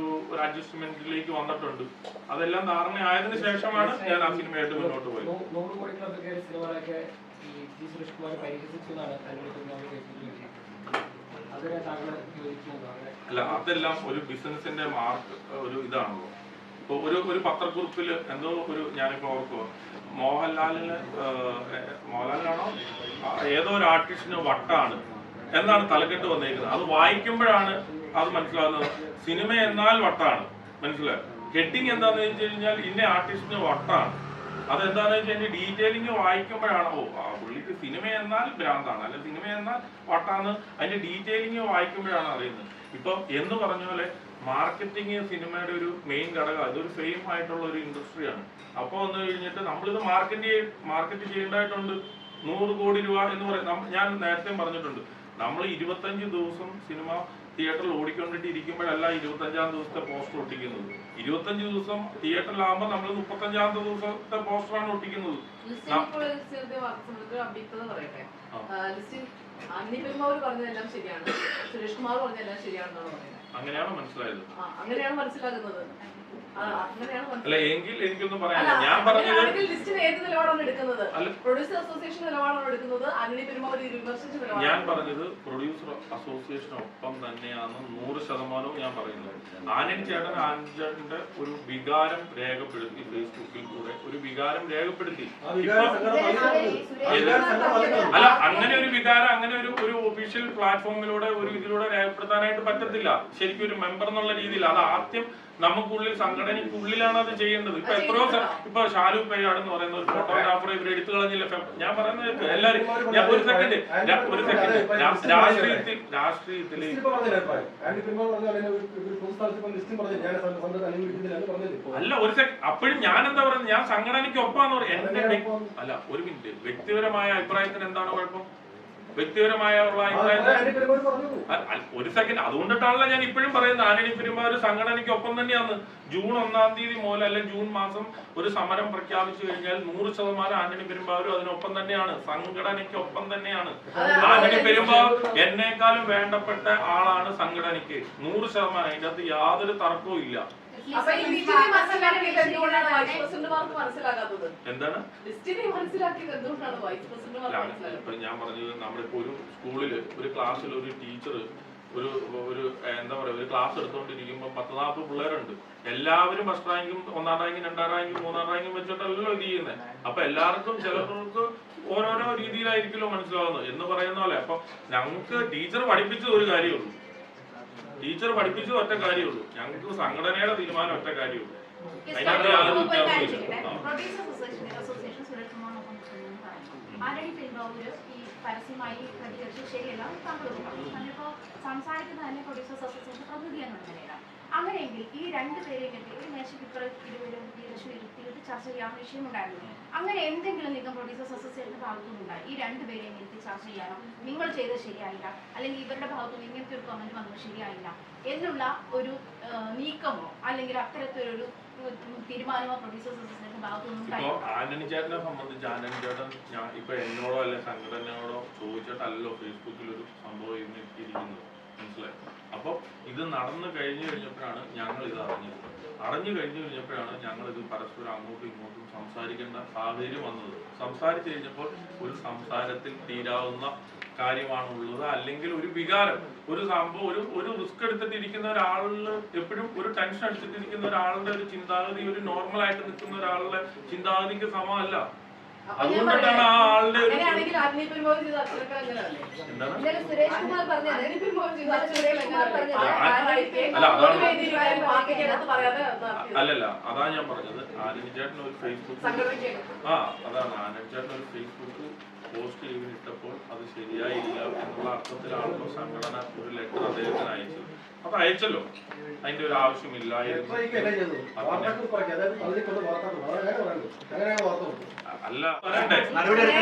അഡ്ജസ്റ്റ്മെന്റിലേക്ക് വന്നിട്ടുണ്ട്. അതെല്ലാം ധാരണ ആയതിനു ശേഷമാണ് ഞാൻ ആ സിനിമയായിട്ട് മുന്നോട്ട് പോയത്. 100 കോടികളൊക്കെ സിനിമകളൊക്കെ ഈ ജി സുരേഷ് കുമാർ പരിഹസിച്ചു എന്നാണ് അല്ല, അതെല്ലാം ഒരു ബിസിനസിന്റെ മാർക്ക് ഒരു ഇതാണല്ലോ. ഇപ്പൊ ഒരു പത്രക്കുറിപ്പിൽ എന്തോ ഞാനിപ്പോ ഓർക്കുക, മോഹൻലാലിനാണോ ഏതോ ഒരു ആർട്ടിസ്റ്റിന് വട്ടാണ് എന്നാണ് തലക്കെട്ട് വന്നിരിക്കുന്നത്. അത് വായിക്കുമ്പോഴാണ് അത് മനസ്സിലാകുന്നത് സിനിമ എന്നാൽ വട്ടാണ്. മനസ്സിലായോ? ഹെഡിങ് എന്താണെന്ന് വെച്ച് കഴിഞ്ഞാൽ ഇന്ന ആർട്ടിസ്റ്റിന് വട്ടാണ്. അതെന്താണെന്ന് വെച്ചാൽ അതിന്റെ ഡീറ്റെയിലിംഗ് വായിക്കുമ്പോഴാണ് പുള്ളിക്ക് സിനിമ എന്നാൽ ഭ്രാന്താണ്, അല്ലെ സിനിമ എന്നാൽ വട്ടാണ്. അതിന്റെ ഡീറ്റെയിലിംഗ് വായിക്കുമ്പോഴാണ് അറിയുന്നത്. ഇപ്പൊ എന്ന് പറഞ്ഞ പോലെ മാർക്കറ്റിംഗ് സിനിമയുടെ ഒരു മെയിൻ ഘടകം. അതൊരു ഫെയിം ആയിട്ടുള്ള ഒരു ഇൻഡസ്ട്രിയാണ്. അപ്പൊ വന്നു കഴിഞ്ഞിട്ട് നമ്മളിത് മാർക്കറ്റ് ചെയ്യേണ്ടതായിട്ടുണ്ട്. 100 കോടി രൂപ എന്ന് പറയും. ഞാൻ നേരത്തെ പറഞ്ഞിട്ടുണ്ട്, നമ്മൾ 25 ദിവസം സിനിമ തിയേറ്ററിൽ ഓടിക്കൊണ്ടിട്ടിരിക്കുമ്പോഴല്ല 25-ാം ദിവസത്തെ പോസ്റ്റർ ഒട്ടിക്കുന്നത്. 25 ദിവസം തിയേറ്ററിലാകുമ്പോൾ നമ്മൾ 35-ാമത്തെ ദിവസത്തെ പോസ്റ്ററാണ് ഒട്ടിക്കുന്നത്. പറഞ്ഞതെല്ലാം ശരിയാണ്, സുരേഷ് കുമാർ പറഞ്ഞതെല്ലാം ശരിയാണെന്നാണ് പറയുന്നത്. അങ്ങനെയാണ് മനസ്സിലായത്. അങ്ങനെയാണ് മനസ്സിലാകുന്നത്. അല്ല എങ്കിൽ എനിക്കൊന്നും പറയാനില്ല. ഞാൻ പറഞ്ഞത് ലിസ്റ്റിന് ഏത് നിലപാടാണ് എടുക്കുന്നത്? പ്രൊഡ്യൂസർ അസോസിയേഷൻ നിലപാടാണ് എടുക്കുന്നത്. അനിൽ പെരുമാവൂർ വിമർശിച്ച നിലപാട്. ഞാൻ പറഞ്ഞത് പ്രൊഡ്യൂസർ അസോസിയേഷനൊപ്പം തന്നെയാണ് 100% ഞാൻ പറയുന്നത്. ആനന്ദ് ചേട്ടന്റെ ഒരു വികാരം രേഖപ്പെടുത്തി, ഫേസ്ബുക്കിൽ കൂടെ ഒരു വികാരം രേഖപ്പെടുത്തി. അല്ല, അങ്ങനെ ഒരു വികാരം അങ്ങനെ ഒരു ഒഫീഷ്യൽ പ്ലാറ്റ്ഫോമിലൂടെ ഇതിലൂടെ രേഖപ്പെടുത്താനായിട്ട് പറ്റത്തില്ല. ശരിക്കും ഒരു മെമ്പർ എന്നുള്ള രീതിയിൽ അത് ആദ്യം നമുക്കുള്ളിൽ സംഘടനയ്ക്കുള്ളിലാണ് അത് ചെയ്യേണ്ടത്. ഇപ്പൊ ഷാലു പയ്യാട് എന്ന് പറയുന്ന ഒരു ഫോട്ടോഗ്രാഫറെ ഇവർ എടുത്തു കളഞ്ഞില്ല. ഞാൻ പറയുന്നത് എല്ലാരും ഒരു സെക്കൻഡ് രാഷ്ട്രീയത്തില് അല്ല ഒരു സെക്കൻഡ് അപ്പോഴും ഞാൻ എന്താ പറയുന്നത്, ഞാൻ സംഘടനയ്ക്ക് ഒപ്പാന്ന് പറയും. എന്റെ അല്ല ഒരു മിനിറ്റ്, വ്യക്തിപരമായ അഭിപ്രായത്തിന് എന്താണ് കുഴപ്പം? വ്യക്തിപരമായ ഒരു സെക്കൻഡ്, അതുകൊണ്ടിട്ടാണല്ലോ ഞാൻ ഇപ്പോഴും പറയുന്നത് ആന്റണി പെരുമാവൂർ സംഘടനയ്ക്ക് ഒപ്പം തന്നെയാണ്. ജൂൺ 1-ാം തീയതി മുതൽ അല്ലെങ്കിൽ ജൂൺ മാസം ഒരു സമരം പ്രഖ്യാപിച്ചു കഴിഞ്ഞാൽ 100% ആന്റണി പെരുമാവൂർ അതിനൊപ്പം തന്നെയാണ്, സംഘടനയ്ക്ക് ഒപ്പം തന്നെയാണ്. ആന്റണി പെരുമാവൂർ എന്നേക്കാളും വേണ്ടപ്പെട്ട ആളാണ് സംഘടനയ്ക്ക് 100%. അതിന്റെ അകത്ത് യാതൊരു തർക്കവും ഇല്ല. എന്താണ് ഇപ്പൊ ഞാൻ പറഞ്ഞത്, നമ്മളിപ്പോ ഒരു സ്കൂളില് ഒരു ക്ലാസ്സിൽ ഒരു ടീച്ചർ ഒരു എന്താ പറയാ ഒരു ക്ലാസ് എടുത്തുകൊണ്ടിരിക്കുമ്പോ 10-40 പിള്ളേരുണ്ട്. എല്ലാവരും ഫസ്റ്റ് റാങ്കും 1-ാം റാങ്കും 2-ാം റാങ്കും 3-ാം റാങ്കും വെച്ചിട്ടല്ലോ ഇത് ചെയ്യുന്നത്. അപ്പൊ എല്ലാവർക്കും ചിലർക്ക് ഓരോരോ രീതിയിലായിരിക്കുമല്ലോ മനസ്സിലാവുന്നത് എന്ന് പറയുന്ന പോലെ. അപ്പൊ ഞങ്ങൾക്ക് ടീച്ചർ പഠിപ്പിച്ചത് ഒരു കാര്യമുള്ളൂ, ടീച്ചർ പഠിപ്പിച്ചത് ഒറ്റ കാര്യമുള്ളൂ, ഞങ്ങൾക്ക് സംഘടനയുടെ തീരുമാനം ഒറ്റ കാര്യമുള്ളൂ. അതിനകത്ത് യാതൊരു വ്യത്യാസമില്ല. ആന്റണി പെരുമാവൂര് ഈ പരസ്യമായി പ്രതികരിച്ച് ശരിയല്ല താങ്കളോട് പറഞ്ഞു. അതിപ്പോ സംസാരിക്കുന്നത് തന്നെ പ്രൊഡ്യൂസേഴ്സ് അസോസിയേഷൻ പ്രതിനിധി എന്ന നിലയിലാണ്. അങ്ങനെയെങ്കിൽ ഈ രണ്ടുപേരെയും പറ്റി ഒരു ഇരുത്തി ചർച്ച ചെയ്യാവുന്ന വിഷയമുണ്ടായിരുന്നു. അങ്ങനെ എന്തെങ്കിലും നീക്കം പ്രൊഡ്യൂസേഴ്സ് അസോസിയേഷന്റെ ഭാഗത്തുനിന്നുണ്ടായി ഈ രണ്ടുപേരെയും ഇരുത്തി ചർച്ച ചെയ്യാനോ, നിങ്ങൾ ചെയ്തത് ശരിയായില്ല അല്ലെങ്കിൽ ഇവരുടെ ഭാഗത്തുനിന്ന് ഇങ്ങനത്തെ ഒരു കമന്റ് വന്നത് ശരിയായില്ല എന്നുള്ള ഒരു നീക്കമോ അല്ലെങ്കിൽ അത്തരത്തിലൊരു തീരുമാനമോ പ്രൊഡ്യൂസേഴ്സ് അസോസിയേഷന്റെ ഭാഗത്തുനിന്നുണ്ടായി? ഇപ്പൊ ആന്റണി ചേട്ടനെ സംബന്ധിച്ച് ആന്റണി ചേട്ടൻ ഞാൻ ഇപ്പൊ എന്നോടോ അല്ലെ സംഘടനയോടോ ചോദിച്ചിട്ടല്ലോ ഫേസ്ബുക്കിൽ ഒരു സംഭവം ഇരിക്കുന്നത്, മനസ്സിലായി? അപ്പൊ ഇത് നടന്നു കഴിഞ്ഞപ്പോഴാണ് ഞങ്ങൾ ഇത് അറിഞ്ഞു കഴിഞ്ഞപ്പോഴാണ് ഞങ്ങൾ ഇത് പരസ്പരം അങ്ങോട്ടും ഇങ്ങോട്ടും സംസാരിക്കേണ്ട സാഹചര്യം വന്നത്. സംസാരിച്ചു കഴിഞ്ഞപ്പോൾ ഒരു സംസാരത്തിൽ തീരാവുന്ന കാര്യമാണുള്ളത്. അല്ലെങ്കിൽ ഒരു വികാരം, ഒരു സംഭവം, ഒരു റിസ്ക് എടുത്തിട്ടിരിക്കുന്ന ഒരാളിൽ എപ്പോഴും ഒരു ടെൻഷൻ എടുത്തിട്ടിരിക്കുന്ന ഒരാളുടെ ഒരു ചിന്താഗതി ഒരു നോർമൽ ആയിട്ട് നിൽക്കുന്ന ഒരാളുടെ ചിന്താഗതിക്ക് സമമല്ല. അതുകൊണ്ടിട്ടാണ് ആ ആളുടെ അങ്ങനെയാണെങ്കിൽ ആന്റണി പെരുമ്പാവൂർ ചെയ്ത അച്ചടക്കം എങ്ങനെയല്ലേ? എന്താണ് ഇന്നലെ സുരേഷ് കുമാർ പറഞ്ഞത് ആന്റണി പെരുമ്പാവൂർ ചെയ്ത അച്ചടക്കം സുരേഷ് കുമാർ പറഞ്ഞത് അല്ല, അതാണ് വേദിയിൽ കാര്യം പാർട്ടിക്കകത്ത് പറയാതെ നടത്തിയത്. അല്ലല്ല, അതാ ഞാൻ പറഞ്ഞത്. ആന്റണി ചേട്ടൻ ഒരു ഫേസ്ബുക്ക് അതാണ് ആന്റണി ചേട്ടൻ ഒരു ഫേസ്ബുക്ക് പോസ്റ്റ് ഇട്ടപ്പോൾ അത് ശരിയായില്ല എന്നുള്ള അർത്ഥത്തിലാണല്ലോ സംഘടന ഒരു ലെറ്റർ അദ്ദേഹത്തിന് അയച്ചത്. അപ്പൊ അയച്ചല്ലോ, അതിന്റെ ഒരു ആവശ്യമില്ലായിരുന്നു. അല്ല പറയണ്ടേ,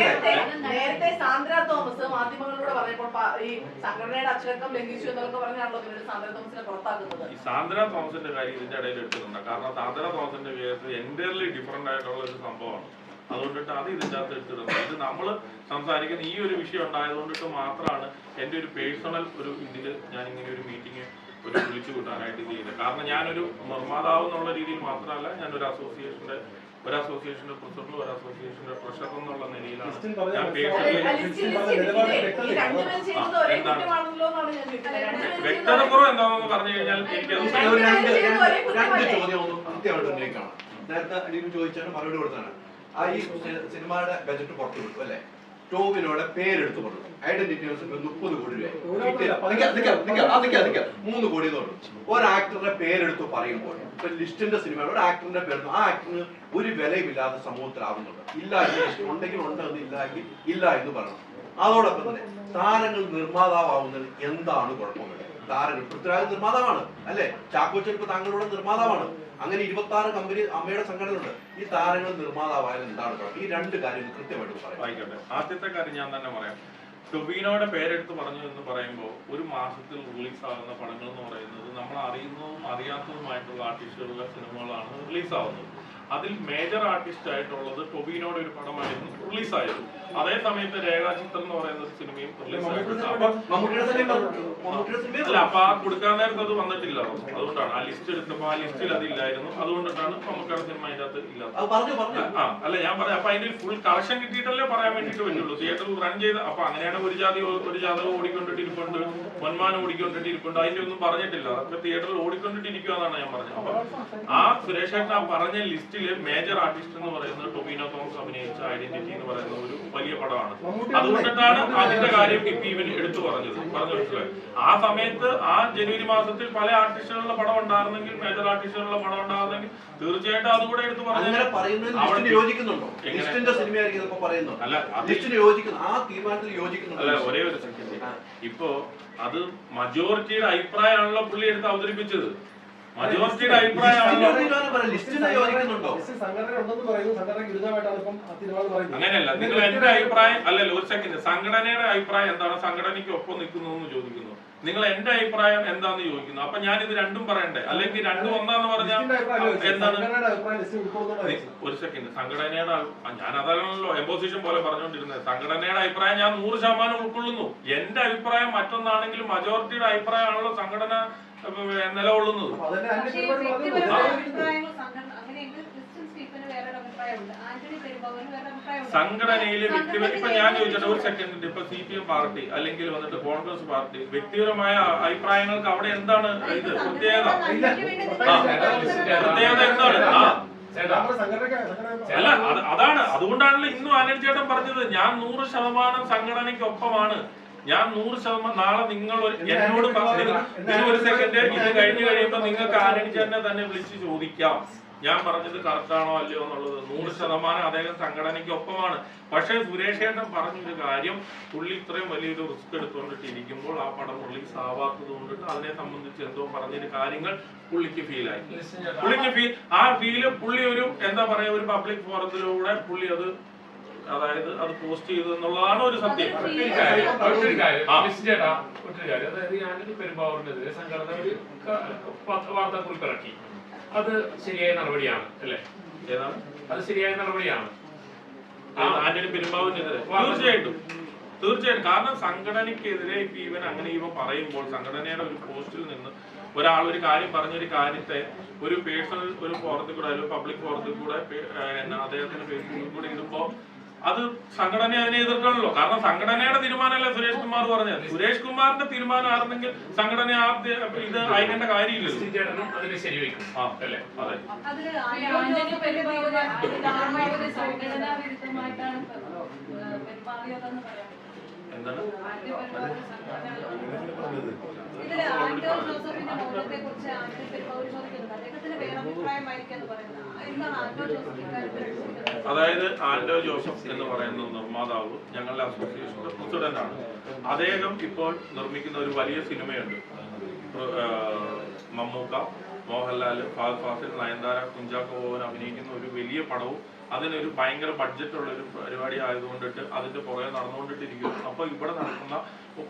നേരത്തെ സാന്ദ്ര തോമസ് മാധ്യമങ്ങളിലൂടെ പറഞ്ഞപ്പോൾ ഈ സംഘടനയുടെ അച്ചടക്കം ലംഘിച്ചു എന്നൊക്കെ പറഞ്ഞാണല്ലോ പിന്നീട് സാന്ദ്ര തോമസിനെ പുറത്താക്കുന്നത്. ഈ സാന്ദ്ര തോമസിന്റെ കാര്യം ഇതിന്റെ ഇടയിൽ എടുക്കുന്നുണ്ട്. കാരണം സാന്ദ്ര തോമസിന്റെ കേസ് എൻറ്റയർലി ഡിഫറെന്റ് ആയിട്ടുള്ള ഒരു സംഭവമാണ്. അതുകൊണ്ടിട്ട് അത് ഇതിൻ്റെ അകത്ത് എടുത്തിരുന്നത്. ഇത് നമ്മൾ സംസാരിക്കുന്ന ഈ ഒരു വിഷയം ഉണ്ടായതുകൊണ്ടിട്ട് മാത്രമാണ് എൻ്റെ ഒരു പേഴ്സണൽ ഒരു ഇതിൽ ഞാൻ ഇങ്ങനെ ഒരു മീറ്റിംഗ് വിളിച്ചു കൂട്ടാനായിട്ട് ഇത് ചെയ്തത്. കാരണം ഞാനൊരു നിർമ്മാതാവ് എന്നുള്ള രീതിയിൽ മാത്രമല്ല, ഞാനൊരു അസോസിയേഷന്റെ പ്രസിഡന്റും ഒരു അസോസിയേഷന്റെ ട്രഷറർ എന്നുള്ള നിലയിലാണ് ഞാൻ വ്യക്തതക്കുറവ് എന്താണെന്ന് പറഞ്ഞു കഴിഞ്ഞാൽ എനിക്കത് ചോദ്യം ഒന്ന് കൃത്യമായിട്ട് ഉന്നയിക്കണം. നേരത്തെ അടിയിൽ ചോദിച്ചാണ് മറുപടി കൊടുത്താണ്. ആ ഈ സിനിമയുടെ ബജറ്റ് പുറത്തു വിട്ടു അല്ലെ, ടോവിനോടെ പേരെടുത്ത് പറഞ്ഞു. ഐഡന്റിറ്റി 30 കോടി രൂപ, 3 കോടി എന്ന് പറഞ്ഞു. ഒരു ആക്ടറുടെ പേരെടുത്ത് പറയുമ്പോൾ ഇപ്പൊ ലിസ്റ്റിന്റെ സിനിമയുടെ ഒരു ആക്ടറിന്റെ പേരെടുത്തു, ആ ആക്ടറിന് ഒരു വിലയുമില്ലാതെ സമൂഹത്തിലാവുന്നുണ്ട്. ഇല്ല ഉണ്ടെങ്കിൽ ഉണ്ടെന്ന് ഇല്ലെങ്കിൽ ഇല്ല എന്ന് പറയണം. അതോടൊപ്പം തന്നെ താരങ്ങൾ നിർമ്മാതാവുന്നതിൽ എന്താണ് കുഴപ്പമില്ല? താരങ്ങൾ പൃഥ്വിരാജ് നിർമ്മാതാവാണ് അല്ലെ, ചാക്കോച്ചൻ ഇപ്പൊ താങ്കളുടെ നിർമ്മാതാവാണ്. അങ്ങനെ 26 കമ്പനി അമ്മയുടെ സംഘടനയുണ്ട്. ഈ താരങ്ങൾ നിർമ്മാതാവായാലും എന്താണ് കുഴപ്പം? ഈ 2 കാര്യങ്ങൾ കൃത്യമായിട്ട് പറയാം. ആയിക്കോട്ടെ, ആദ്യത്തെ കാര്യം ഞാൻ തന്നെ പറയാം. ടൊബീനോയുടെ പേരെടുത്ത് പറഞ്ഞു എന്ന് പറയുമ്പോൾ ഒരു മാസത്തിൽ റിലീസ് ആകുന്ന പടങ്ങൾ എന്ന് പറയുന്നത് നമ്മൾ അറിയുന്നതും അറിയാത്തതുമായിട്ടുള്ള ആർട്ടിസ്റ്റുകളുടെ സിനിമകളാണ് റിലീസ് ആവുന്നത്. അതിൽ മേജർ ആർട്ടിസ്റ്റ് ആയിട്ടുള്ളത് ടൊബീനോയുടെ ഒരു പടമായിരുന്നു റിലീസായത്. അതേ സമയത്ത് രേഖാചിത്രം എന്ന് പറയുന്ന ഒരു സിനിമയും റിലീസായിട്ടുണ്ട്. അല്ല, അപ്പൊ ആ കൊടുക്കാൻ നേരത്തെ അത് വന്നിട്ടില്ല. അതുകൊണ്ടാണ് ആ ലിസ്റ്റ് എടുത്തപ്പോൾ ആ ലിസ്റ്റിൽ അതില്ലായിരുന്നു. അതുകൊണ്ടിട്ടാണ് നമുക്കവിടെ സിനിമ അതിന്റെ അകത്ത് ഇല്ലാത്തത്. അല്ല, ഞാൻ പറയാം. അപ്പൊ അതിന്റെ ഫുൾ കളക്ഷൻ കിട്ടിയിട്ടല്ലേ പറയാൻ വേണ്ടിട്ട് പറ്റുള്ളൂ. തിയേറ്ററിൽ റൺ ചെയ്ത് അപ്പൊ അങ്ങനെയാണ് ഒരു ജാതകം ഓടിക്കൊണ്ടിട്ടിരിപ്പുണ്ട്, പൊന്മാനം ഓടിക്കൊണ്ടിട്ടിരിപ്പുണ്ട്. അതിന്റെ ഒന്നും പറഞ്ഞിട്ടില്ല. അതൊക്കെ തിയേറ്ററിൽ ഓടിക്കൊണ്ടിട്ടിരിക്കുക എന്നാണ് ഞാൻ പറഞ്ഞത്. അപ്പൊ ആ സുരേഷ് ചേട്ടൻ ആ പറഞ്ഞ ലിസ്റ്റില് മേജർ ആർട്ടിസ്റ്റ് എന്ന് പറയുന്നത് ടൊബീനോ തോമസ് അഭിനയിച്ച ഐഡന്റിറ്റി എന്ന് പറയുന്ന ഒരു വലിയ പടമാണ്. അതുകൊണ്ടിട്ടാണ് അതിന്റെ കാര്യം ഇപ്പൊ ഇവൻ എടുത്തു പറഞ്ഞു മനസ്സിലായി. ആ സമയത്ത് ആ ജനുവരി മാസത്തിൽ പല ആർട്ടിസ്റ്റുകളുടെ പടം ഉണ്ടായിരുന്നെങ്കിൽ, മേജർ ആർട്ടിസ്റ്റുകളുടെ പടം ഉണ്ടായിരുന്നെങ്കിൽ തീർച്ചയായിട്ടും അതുകൂടെ എടുത്തു പറഞ്ഞു. അല്ല, ഒരേ ഒരു സെക്കൻഡ്. ഇപ്പോ അത് മജോറിറ്റിയുടെ അഭിപ്രായമാണല്ലോ പുള്ളി എടുത്ത് അവതരിപ്പിച്ചത്. മജോറിറ്റിയുടെ അഭിപ്രായമാണല്ലോ. അങ്ങനെയല്ല, നിങ്ങൾ എന്റെ അഭിപ്രായം അല്ലല്ലോ. ഒരു സെക്കൻഡ്, സംഘടനയുടെ അഭിപ്രായം എന്താണ്? സംഘടനയ്ക്ക് ഒപ്പം നിൽക്കുന്നു എന്ന് ചോദിക്കുന്നു. നിങ്ങൾ എന്റെ അഭിപ്രായം എന്താന്ന് ചോദിക്കുന്നു. അപ്പൊ ഞാൻ ഇത് രണ്ടും പറയണ്ടേ? അല്ലെങ്കിൽ രണ്ടും ഒന്നാന്ന് പറഞ്ഞാൽ എന്താണ്? ഒരു സെക്കൻഡ്, സംഘടനയുടെ ഞാൻ അതാണല്ലോ എംപോസിഷൻ പോലെ പറഞ്ഞുകൊണ്ടിരുന്നത്. സംഘടനയുടെ അഭിപ്രായം ഞാൻ 100% ഉൾക്കൊള്ളുന്നു. എന്റെ അഭിപ്രായം മറ്റൊന്നാണെങ്കിലും മജോറിറ്റിയുടെ അഭിപ്രായമാണല്ലോ സംഘടന നിലകൊള്ളുന്നത്. സംഘടനയില് വ്യക്തിപരം ഇപ്പൊ ഞാൻ ചോദിച്ചിട്ട് ഒരു സെക്കൻഡ്, ഇപ്പൊ CPM പാർട്ടി അല്ലെങ്കിൽ വന്നിട്ട് കോൺഗ്രസ് പാർട്ടി വ്യക്തിപരമായ അഭിപ്രായങ്ങൾക്ക് അവിടെ എന്താണ് ഇത് പ്രത്യേകത? എന്താണ്? അല്ല, അതാണ്. അതുകൊണ്ടാണല്ലോ ഇന്നും ആന്റണി ചേട്ടൻ പറഞ്ഞത് ഞാൻ 100% സംഘടനയ്ക്കൊപ്പമാണ്. ഞാൻ 100% നാളെ നിങ്ങൾ എന്നോട് ഒരു സെക്കൻഡ് ഇത് കഴിഞ്ഞു കഴിയുമ്പോൾ നിങ്ങൾക്ക് ആന്റണി ചേട്ടനെ തന്നെ വിളിച്ച് ചോദിക്കാം ഞാൻ പറഞ്ഞത് കറക്റ്റാണോ അല്ലയോ എന്നുള്ളത്. 100% അദ്ദേഹം സംഘടനയ്ക്ക് ഒപ്പമാണ്. പക്ഷേ സുരേഷ് ചേട്ടൻ പറഞ്ഞൊരു കാര്യം, പുള്ളി ഇത്രയും വലിയൊരു റിസ്ക് എടുത്തുകൊണ്ടിട്ടിരിക്കുമ്പോൾ ആ പടം റിലീസ് ആവാത്തത് കൊണ്ടിട്ട് അതിനെ സംബന്ധിച്ച് എന്തോ പറഞ്ഞൊരു കാര്യങ്ങൾ പുള്ളിക്ക് ഫീലായി. ആ ഫീല് പുള്ളി ഒരു എന്താ പറയാ ഒരു പബ്ലിക് ഫോറത്തിലൂടെ പുള്ളി അത് അതായത് അത് പോസ്റ്റ് ചെയ്തു എന്നുള്ളതാണ് ഒരു സത്യം. അതായത് ആന്റണി പെരുമ്പാവൂരിനെതിരെ സംഘടന ഒരു വാർത്താക്കുറിപ്പ് ഇറക്കി. അത് ശരിയായ നടപടിയാണ് അല്ലേ? ഏതാണ് അത് ശരിയായ നടപടിയാണ് ആന്റണി പെരുമ്പാവൂരിനെതിരെ? തീർച്ചയായിട്ടും. കാരണം സംഘടനയ്ക്കെതിരെ ഇപ്പൊ ഇവൻ അങ്ങനെ പറയുമ്പോൾ സംഘടനയുടെ ഒരു പോസ്റ്റിൽ നിന്ന് ഒരാൾ ഒരു കാര്യം പറഞ്ഞൊരു കാര്യത്തെ ഒരു പേഴ്സണൽ ഒരു ഫോറത്തിൽ കൂടെ അല്ലെങ്കിൽ പബ്ലിക് ഫോറത്തിൽ കൂടെ അദ്ദേഹത്തിന്റെ ഫേസ്ബുക്കിൽ കൂടെ ഇടുമ്പോ അത് സംഘടന അതിനെ എതിർക്കണല്ലോ. കാരണം സംഘടനയുടെ തീരുമാനമല്ല സുരേഷ് കുമാർ പറഞ്ഞത്. സുരേഷ് കുമാറിന്റെ തീരുമാനം ആയിരുന്നെങ്കിൽ സംഘടന ഇത് അയക്കേണ്ട കാര്യമില്ലല്ലോ. അതിന് ശരിവയ്ക്കും. അല്ലേ? അതെ. അതില് സംഘടനാ വിരുദ്ധമായിട്ടാണ് പെരുമാറിയതെന്ന് പറയാം. എന്താണ് ഇതില് ആന്റോ ജോസഫിന്റെ മൗനത്തെ കുറിച്ച് ആന്റണി പെരുമ്പാവൂർ ചോദിക്കുന്നത് അദ്ദേഹത്തിന് വേറെ അഭിപ്രായമായിരിക്കും പറയുന്നത്. എന്താണ് ആന്റോ ജോസഫ് ഇക്കാര്യത്തിൽ? അതായത് ആന്റോ ജോസഫ് എന്ന് പറയുന്ന നിർമ്മാതാവ് ഞങ്ങളുടെ അസോസിയേഷന്റെ പ്രസിഡന്റ് ആണ്. അദ്ദേഹം ഇപ്പോൾ നിർമ്മിക്കുന്ന ഒരു വലിയ സിനിമയുണ്ട്. മമ്മൂക്ക, മോഹൻലാൽ, ഫഹദ് ഫാസിൽ, നയൻതാര, കുഞ്ചാക്കോ ബോബൻ അഭിനയിക്കുന്ന ഒരു വലിയ പടവും അതിനൊരു ഭയങ്കര ബഡ്ജറ്റുള്ള ഒരു പരിപാടി ആയതുകൊണ്ടിട്ട് അതിന്റെ പുറകെ നടന്നുകൊണ്ടിട്ടിരിക്കും. അപ്പൊ ഇവിടെ നടക്കുന്ന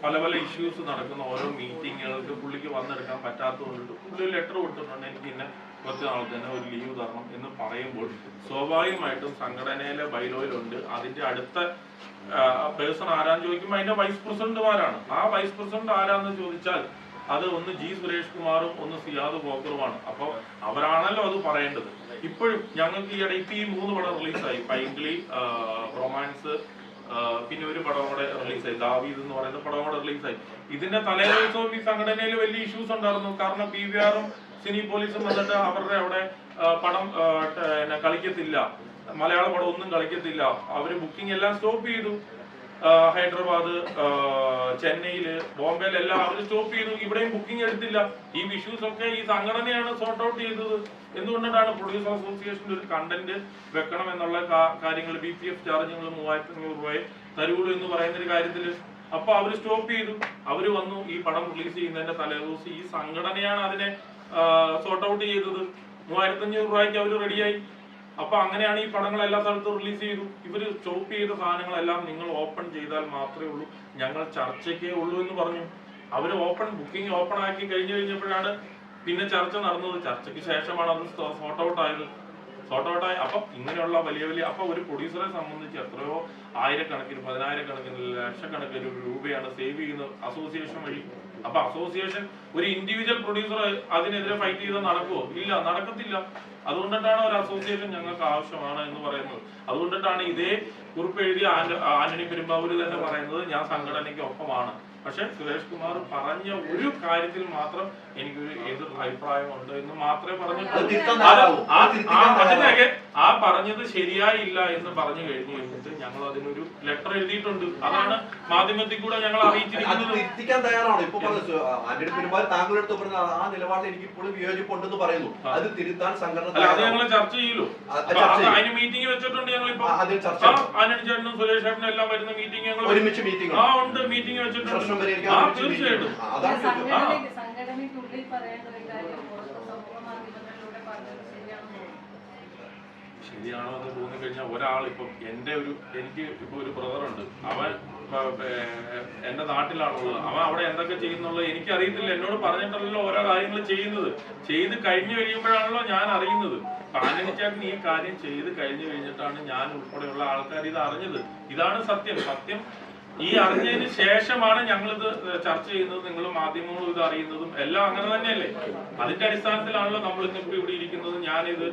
പല പല ഇഷ്യൂസ് നടക്കുന്ന ഓരോ മീറ്റിങ്ങുകൾക്ക് പുള്ളിക്ക് വന്നെടുക്കാൻ പറ്റാത്തതുകൊണ്ടിട്ട് പുള്ളി ഒരു ലെറ്റർ കൊടുത്തിട്ടുണ്ട്, എനിക്ക് ഇന്നെ കുറച്ച് നാൾ തന്നെ ഒരു ലീവ് തരണം എന്ന് പറയുമ്പോൾ സ്വാഭാവികമായിട്ടും സംഘടനയിലെ ബൈലോയിലുണ്ട് അതിന്റെ അടുത്ത പേഴ്സൺ ആരാന്ന് ചോദിക്കുമ്പോൾ അതിന്റെ വൈസ് പ്രസിഡന്റുമാരാണ്. ആ വൈസ് പ്രസിഡന്റ് ആരാന്ന് ചോദിച്ചാൽ അത് ഒന്ന് ജി സുരേഷ് കുമാറും ഒന്ന് സിയാദ് ബോക്കറുമാണ്. അപ്പോൾ അവരാണല്ലോ അത് പറയേണ്ടത്. ഇപ്പോഴും ഞങ്ങൾക്ക് ഈയിടെ ഇപ്പൊ ഈ 3 പടം റിലീസായി. പൈങ്കിളി, റൊമാൻസ്, പിന്നെ ഒരു പടം കൂടെ റിലീസായി, ദാവീദ് എന്ന് പറയുന്ന പടം കൂടെ റിലീസായി. ഇതിന്റെ തലേ ദിവസവും ഈ സംഘടനയിൽ വലിയ ഇഷ്യൂസ് ഉണ്ടായിരുന്നു. കാരണം PVR-ഉം സിനി പോലീസും വന്നിട്ട് അവരുടെ അവിടെ പടം കളിക്കത്തില്ല, മലയാള പടം ഒന്നും കളിക്കത്തില്ല. അവര് ബുക്കിംഗ് എല്ലാം സ്റ്റോപ്പ് ചെയ്തു. ഹൈദരാബാദ്, ചെന്നൈയില്, ബോംബെയിലെല്ലാം അവർ സ്റ്റോപ്പ് ചെയ്തു. ഇവിടെയും ബുക്കിംഗ് എടുത്തില്ല. ഈ ഇഷ്യൂസ് ഒക്കെ ഈ സംഘടനയാണ് സോർട്ട് ഔട്ട് ചെയ്തത്. എന്തുകൊണ്ടാണ് പ്രൊഡ്യൂസർ അസോസിയേഷനിൽ ഒരു കണ്ടന്റ് വെക്കണം എന്നുള്ള കാര്യങ്ങൾ BPF ചാർജുകൾ 3500 രൂപയെ തരുള്ളൂ എന്ന് പറയുന്ന ഒരു കാര്യത്തില് അപ്പൊ അവര് സ്റ്റോപ്പ് ചെയ്തു. അവര് വന്നു ഈ പടം റിലീസ് ചെയ്യുന്നതിന്റെ തലേദിവസം ഈ സംഘടനയാണ് അതിനെ സോർട്ട് ഔട്ട് ചെയ്തത്. 3500 രൂപയ്ക്ക് അവര് റെഡിയായി. അപ്പൊ അങ്ങനെയാണ് ഈ പടങ്ങൾ എല്ലാ സ്ഥലത്തും റിലീസ് ചെയ്തു. ഇവര് സ്റ്റോപ്പ് ചെയ്ത സാധനങ്ങളെല്ലാം നിങ്ങൾ ഓപ്പൺ ചെയ്താൽ മാത്രമേ ഉള്ളൂ, ഞങ്ങൾ ചർച്ചയ്ക്കേ ഉള്ളൂ എന്ന് പറഞ്ഞു. അവര് ബുക്കിംഗ് ഓപ്പൺ ആക്കി കഴിഞ്ഞപ്പോഴാണ് പിന്നെ ചർച്ച നടന്നത്. ചർച്ചയ്ക്ക് ശേഷമാണ് അത് സോർട്ട് ഔട്ട് ആയത്. അപ്പൊ ഇങ്ങനെയുള്ള വലിയ അപ്പൊ ഒരു പ്രൊഡ്യൂസറെ സംബന്ധിച്ച് എത്രയോ ആയിരക്കണക്കിന്, 10,000-കണക്കിന്, ലക്ഷക്കണക്കിന് രൂപയാണ് സേവ് ചെയ്യുന്നത് അസോസിയേഷൻ വഴി. അപ്പൊ അസോസിയേഷൻ ഒരു ഇൻഡിവിജ്വൽ പ്രൊഡ്യൂസർ അതിനെതിരെ ഫൈറ്റ് ചെയ്താൽ നടക്കുമോ? ഇല്ല, നടക്കത്തില്ല. അതുകൊണ്ടിട്ടാണ് ഒരു അസോസിയേഷൻ ഞങ്ങൾക്ക് ആവശ്യമാണ് എന്ന് പറയുന്നത്. അതുകൊണ്ടിട്ടാണ് ഇതേ കുറിപ്പ് എഴുതിയ ആന്റണി പെരുമ്പാവൂർ തന്നെ പറയുന്നത് ഞാൻ സംഘടനയ്ക്ക് ഒപ്പമാണ്. പക്ഷെ സുരേഷ് കുമാർ പറഞ്ഞ ഒരു കാര്യത്തിൽ മാത്രം എനിക്കൊരു എതിർ അഭിപ്രായമുണ്ട് എന്ന് മാത്രമേ പറഞ്ഞിട്ടുള്ളൂ. അതിനൊക്കെ ആ പറഞ്ഞത് ശരിയായില്ല എന്ന് പറഞ്ഞു കഴിഞ്ഞിട്ട് ഞങ്ങൾ അതിനൊരു ലെറ്റർ എഴുതിയിട്ടുണ്ട്. അതാണ് മാധ്യമത്തിൽ കൂടെ ഞങ്ങൾ അറിയിച്ചിരിക്കുന്നത്. തിരുത്തിക്കാൻ തയ്യാറാണ്. ഇപ്പൊ ആന്റണി പെരുമ്പാവൂർ താങ്കളെടുത്ത് പറഞ്ഞ ആ നിലപാടിൽ എനിക്ക് ഇപ്പോഴും വിയോജിപ്പുണ്ടെന്ന് പറയുന്നു. അത് തിരുത്താൻ സംഘടന അത് ഞങ്ങൾ ചർച്ച ചെയ്യല്ലോ. അതിന് മീറ്റിംഗ് വെച്ചിട്ടുണ്ട്. ഞങ്ങളിപ്പോ ആന്റണി ചേട്ടനും സുരേഷ് ചേട്ടനും എല്ലാം വരുന്ന മീറ്റിംഗ് ഞങ്ങൾ ഒരുമിച്ച് ഉണ്ട്. മീറ്റിംഗ് വെച്ചിട്ടുണ്ട്. തീർച്ചയായിട്ടും സംഘടനയ്ക്കുള്ളിൽ പറയേണ്ട ഒരു കാര്യം സമൂഹ മാധ്യമങ്ങളിലൂടെ പറഞ്ഞത് ശരിയാണോ എന്ന് തോന്നിക്കഴിഞ്ഞാൽ ഒരാൾ ഇപ്പം എനിക്ക് ഇപ്പൊ ഒരു ബ്രദറുണ്ട്. അവൻ എന്റെ നാട്ടിലാണുള്ളത്. അവൻ അവിടെ എന്തൊക്കെ ചെയ്യുന്നുള്ളത് എനിക്കറിയത്തില്ല. എന്നോട് പറഞ്ഞിട്ടല്ലോ ഓരോ കാര്യങ്ങൾ ചെയ്ത് കഴിഞ്ഞു കഴിയുമ്പോഴാണല്ലോ ഞാൻ അറിയുന്നത്. ആന്റണി ചേട്ടൻ ഈ കാര്യം ചെയ്ത് കഴിഞ്ഞു കഴിഞ്ഞിട്ടാണ് ഞാൻ ഉൾപ്പെടെയുള്ള ആൾക്കാർ ഇത് അറിഞ്ഞത്. ഇതാണ് സത്യം. ഈ അറിഞ്ഞതിന് ശേഷമാണ് ഞങ്ങളിത് ചർച്ച ചെയ്യുന്നത്, നിങ്ങളും മാധ്യമങ്ങളും ഇത് അറിയുന്നതും എല്ലാം അങ്ങനെ തന്നെയല്ലേ. അതിന്റെ അടിസ്ഥാനത്തിലാണല്ലോ നമ്മൾ ഇന്നിപ്പോ ഇവിടെ ഇരിക്കുന്നത്. ഞാനിത്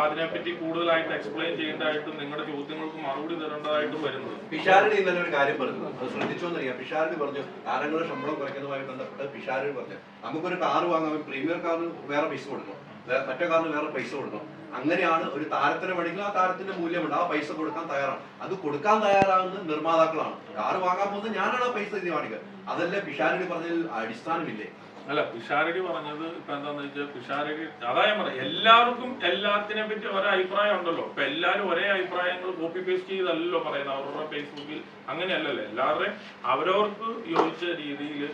അതിനെപ്പറ്റി കൂടുതലായിട്ട് എക്സ്പ്ലെയിൻ ചെയ്യേണ്ടതായിട്ടും നിങ്ങളുടെ ചോദ്യങ്ങൾക്ക് മറുപടി തരേണ്ടതായിട്ടും വരുന്നത്. പിഷാരടി ഇന്നലെ ഒരു കാര്യം പറഞ്ഞു, അത് ശ്രദ്ധിച്ചോന്നറിയാം. പിഷാരടി പറഞ്ഞു താരങ്ങളുടെ ശമ്പളം കുറയ്ക്കുന്നതുമായി ബന്ധപ്പെട്ട് പിഷാരടി പറഞ്ഞു നമുക്കൊരു കാർ വാങ്ങാൻ പ്രീമിയർ കാറിന് വേറെ പൈസ കൊടുക്കണം, മറ്റേ കാറിന് വേറെ പൈസ കൊടുക്കണം. അങ്ങനെയാണ് ഒരു താരത്തിന് വേണമെങ്കിൽ ആ താരത്തിന്റെ മൂല്യമുണ്ട്, ആ പൈസ കൊടുക്കാൻ തയ്യാറാണ്. അത് കൊടുക്കാൻ തയ്യാറാകുന്നത് നിർമ്മാതാക്കളാണ്. കാർ വാങ്ങാൻ പോകുന്നത് ഞാനാണ് ആ പൈസ തീരുമാനിക്കുക. അതല്ലേ പിഷാരടി പറഞ്ഞതിൽ അടിസ്ഥാനമില്ലേ? അല്ല, പിഷാരടി പറഞ്ഞത് ഇപ്പൊ എന്താന്ന് വെച്ചാൽ പിഷാരടി അതായത് പറയാം എല്ലാവർക്കും എല്ലാത്തിനെ പറ്റി ഒരേ അഭിപ്രായം ഉണ്ടല്ലോ. ഇപ്പൊ എല്ലാവരും ഒരേ അഭിപ്രായങ്ങൾ കോപ്പി പേസ്റ്റ് ചെയ്തല്ലോ പറയുന്നത് അവരുടെ ഫേസ്ബുക്കിൽ. അങ്ങനെയല്ലല്ലോ. എല്ലാവരുടെയും അവരവർക്ക് യോജിച്ച രീതിയിൽ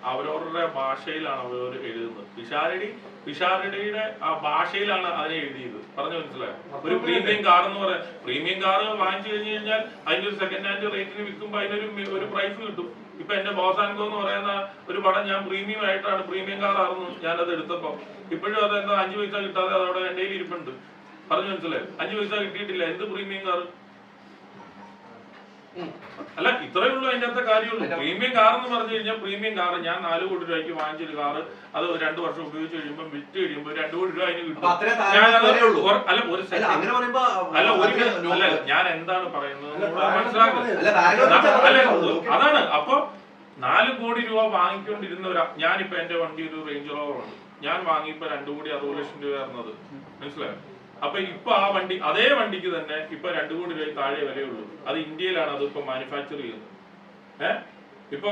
അവരവരുടെ ഭാഷയിലാണ് അവർ എഴുതുന്നത്. പിഷാരടിയുടെ ആ ഭാഷയിലാണ് അതിനെ എഴുതിയത്. പറഞ്ഞു മനസ്സിലായോ? ഒരു പ്രീമിയം കാർ എന്ന് പറയാം. പ്രീമിയം കാർ വാങ്ങിച്ചു കഴിഞ്ഞു കഴിഞ്ഞാൽ അതിന്റെ ഒരു സെക്കൻഡ് ഹാൻഡ് റേറ്റിന് വിൽക്കുമ്പോൾ അതിനൊരു പ്രൈസ് കിട്ടും. ഇപ്പൊ എന്റെ ബോസാൻകോ എന്ന് പറയുന്ന ഒരു പടം ഞാൻ പ്രീമിയം ആയിട്ടാണ്, പ്രീമിയം കാർ ആയിരുന്നു ഞാനത് എടുത്തപ്പോ. ഇപ്പോഴും അതെന്താ 5 പൈസ കിട്ടാതെ അതവിടെ എന്റെ കയ്യിൽ ഇരിപ്പുണ്ട്. പറഞ്ഞു മനസ്സിലായോ? 5 പൈസ കിട്ടിയിട്ടില്ല. എന്ത് പ്രീമിയം കാർ? അല്ല ഇത്രയേ ഉള്ളൂ അതിന്റെ അകത്തെ കാര്യമുള്ളൂ. പ്രീമിയം കാർ എന്ന് പറഞ്ഞു കഴിഞ്ഞാൽ പ്രീമിയം കാർ ഞാൻ 4 കോടി രൂപയ്ക്ക് വാങ്ങിച്ചൊരു കാറ് അത് 2 വർഷം ഉപയോഗിച്ച് കഴിയുമ്പോൾ വിറ്റ് കഴിയുമ്പോൾ 2 കോടി രൂപ അതിന് കിട്ടും. ഞാൻ എന്താണ് പറയുന്നത് മനസ്സിലാക്കുന്നത്. അതാണ് അപ്പൊ 4 കോടി രൂപ വാങ്ങിക്കൊണ്ടിരുന്നവരാ. ഞാനിപ്പോ എന്റെ വണ്ടി ഒരു റേഞ്ച് റോവറാണ്, ഞാൻ വാങ്ങിയപ്പോ 2 കോടി 60 ലക്ഷം രൂപ ആയിരുന്നത്, മനസ്സിലായോ? അപ്പൊ ഇപ്പൊ ആ വണ്ടി അതേ വണ്ടിക്ക് തന്നെ ഇപ്പൊ 2 കോടി രൂപ താഴെ വിലയുള്ളൂ. അത് ഇന്ത്യയിലാണ് അത് ഇപ്പൊ മാനുഫാക്ചർ ചെയ്യുന്നത്. ഇപ്പൊ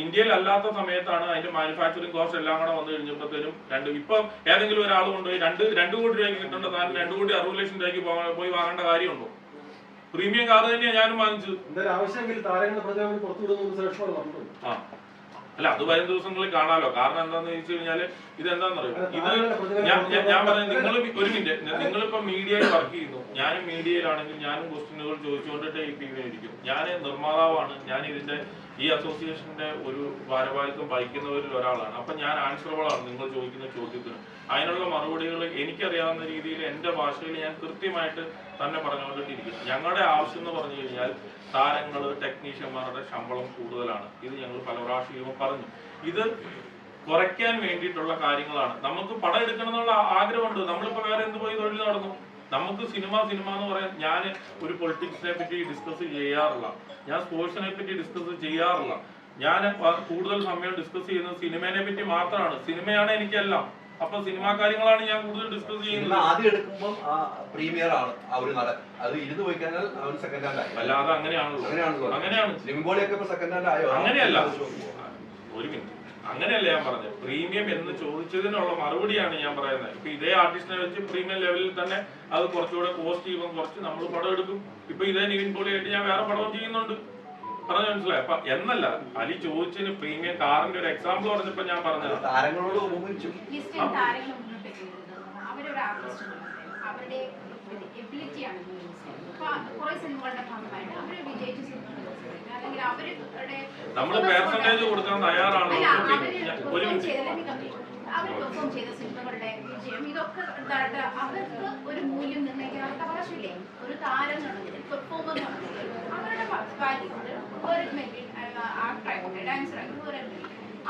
ഇന്ത്യയിൽ അല്ലാത്ത സമയത്താണ് അതിന്റെ മാനുഫാക്ചറിങ് കോസ്റ്റ് എല്ലാം കൂടെ വന്നു കഴിഞ്ഞപ്പോഴത്തേനും ഇപ്പൊ ഏതെങ്കിലും ഒരാൾ കൊണ്ടുപോയി 2 കോടി രൂപയ്ക്ക് കിട്ടേണ്ട സാധനം 2 കോടി 60 ലക്ഷം രൂപയ്ക്ക് പോയി വാങ്ങേണ്ട കാര്യമുണ്ടോ? പ്രീമിയം കാർ തന്നെയാണ് ഞാനും വാങ്ങിച്ചത്. അല്ല അത് വരും ദിവസങ്ങളിൽ കാണാലോ. കാരണം എന്താന്ന് ചോദിച്ചു കഴിഞ്ഞാല് ഇതെന്താന്ന് അറിയോ, ഇത് ഞാൻ പറഞ്ഞത് നിങ്ങൾ ഒരു മിനിറ്റ്, നിങ്ങളിപ്പോ മീഡിയയിൽ വർക്ക് ചെയ്യുന്നു, ഞാനും മീഡിയയിലാണെങ്കിൽ ഞാനും ക്വസ്റ്റ്യനുകൾ ചോദിച്ചുകൊണ്ടിട്ടേ ഇരിക്കും. ഞാൻ നിർമ്മാതാവാണ്, ഞാൻ ഇതിന്റെ ഈ അസോസിയേഷന്റെ ഒരു ഭാരവാഹിത്വം വഹിക്കുന്നവരിൽ ഒരാളാണ്. അപ്പൊ ഞാൻ ആൻസറബിളാണ് നിങ്ങൾ ചോദിക്കുന്ന ചോദ്യത്തിന്. അതിനുള്ള മറുപടികൾ എനിക്കറിയാവുന്ന രീതിയിൽ എന്റെ ഭാഷയിൽ ഞാൻ കൃത്യമായിട്ട് തന്നെ പറഞ്ഞുകൊണ്ടിട്ടിരിക്കും. ഞങ്ങളുടെ ആവശ്യം എന്ന് പറഞ്ഞു കഴിഞ്ഞാൽ താരങ്ങള് ടെക്നീഷ്യന്മാരുടെ ശമ്പളം കൂടുതലാണ്. ഇത് ഞങ്ങൾ പല പ്രാവശ്യവും പറഞ്ഞു. ഇത് കുറയ്ക്കാൻ വേണ്ടിയിട്ടുള്ള കാര്യങ്ങളാണ്. നമുക്ക് പടം എടുക്കണം എന്നുള്ള ആഗ്രഹമുണ്ട്. നമ്മളിപ്പോ വേറെ എന്ത് പോയി തൊഴിൽ നടന്നു. നമുക്ക് സിനിമ എന്ന് പറയാൻ ഞാൻ ഒരു പൊളിറ്റിക്സിനെ പറ്റി ഡിസ്കസ് ചെയ്യാറില്ല, ഞാൻ സ്പോർട്സിനെ പറ്റി ഡിസ്കസ് ചെയ്യാറില്ല. ഞാൻ കൂടുതൽ സമയം ഡിസ്കസ് ചെയ്യുന്നത് സിനിമയെ പറ്റി മാത്രമാണ്. സിനിമയാണ് എനിക്കെല്ലാം. അപ്പൊ സിനിമാ കാര്യങ്ങളാണ് ഞാൻ കൂടുതൽ ഡിസ്കസ് ചെയ്യുന്നത്. ആദ്യം എടുക്കുമ്പോൾ പ്രീമിയർ ആണ് ആ ഒരു നടൻ, അത് ഇരുന്ന് പോയി കഴിഞ്ഞാൽ അവൻ സെക്കൻഡ് ഹാൻഡ് ആയി. അല്ലാതെ അങ്ങനെയാണല്ലോ. അങ്ങനെയല്ല, ഒരു മിനിറ്റ്, അങ്ങനെയല്ല ഞാൻ പറഞ്ഞത്. പ്രീമിയം എന്ന് ചോദിച്ചതിനുള്ള മറുപടിയാണ് ഞാൻ പറയുന്നത്. ഇപ്പൊ ഇതേ ആർട്ടിസ്റ്റിനെ വെച്ച് പ്രീമിയം ലെവലിൽ തന്നെ അത് കുറച്ചുകൂടെ കോസ്റ്റ് ചെയ്യുമ്പോൾ കുറച്ച് നമ്മൾ പടം എടുക്കും. ഇപ്പൊ ഇതേ നിവിൻ പോളിയായിട്ട് ഞാൻ വേറെ പടം ചെയ്യുന്നുണ്ട്, പറഞ്ഞു മനസ്സിലായി. അപ്പൊ എന്നല്ല അലി ചോദിച്ചതിന് പ്രീമിയം കാറിന്റെ ഒരു എക്സാമ്പിൾ പറഞ്ഞപ്പോ ഞാൻ പറഞ്ഞത് താരങ്ങളോട് നമ്മള് പെർസെന്റേജ് കൊടുക്കാൻ തയ്യാറാണോ? ഒരു മിനിറ്റ്, അവർ പെർഫോം ചെയ്ത സിനിമകളുടെ വിജയം ഇതൊക്കെ അവർക്ക് ഒരു മൂല്യം നിർണ്ണയിക്കാൻ അവർക്ക് അവകാശമില്ലേ? ഒരു താരം എന്നുള്ളത് പെർഫോമർ എന്നുള്ളത് അവരുടെ വാല്യൂ, ആക്ടറായിക്കോട്ടെ, ഡാൻസർ ആയിക്കോട്ടെ,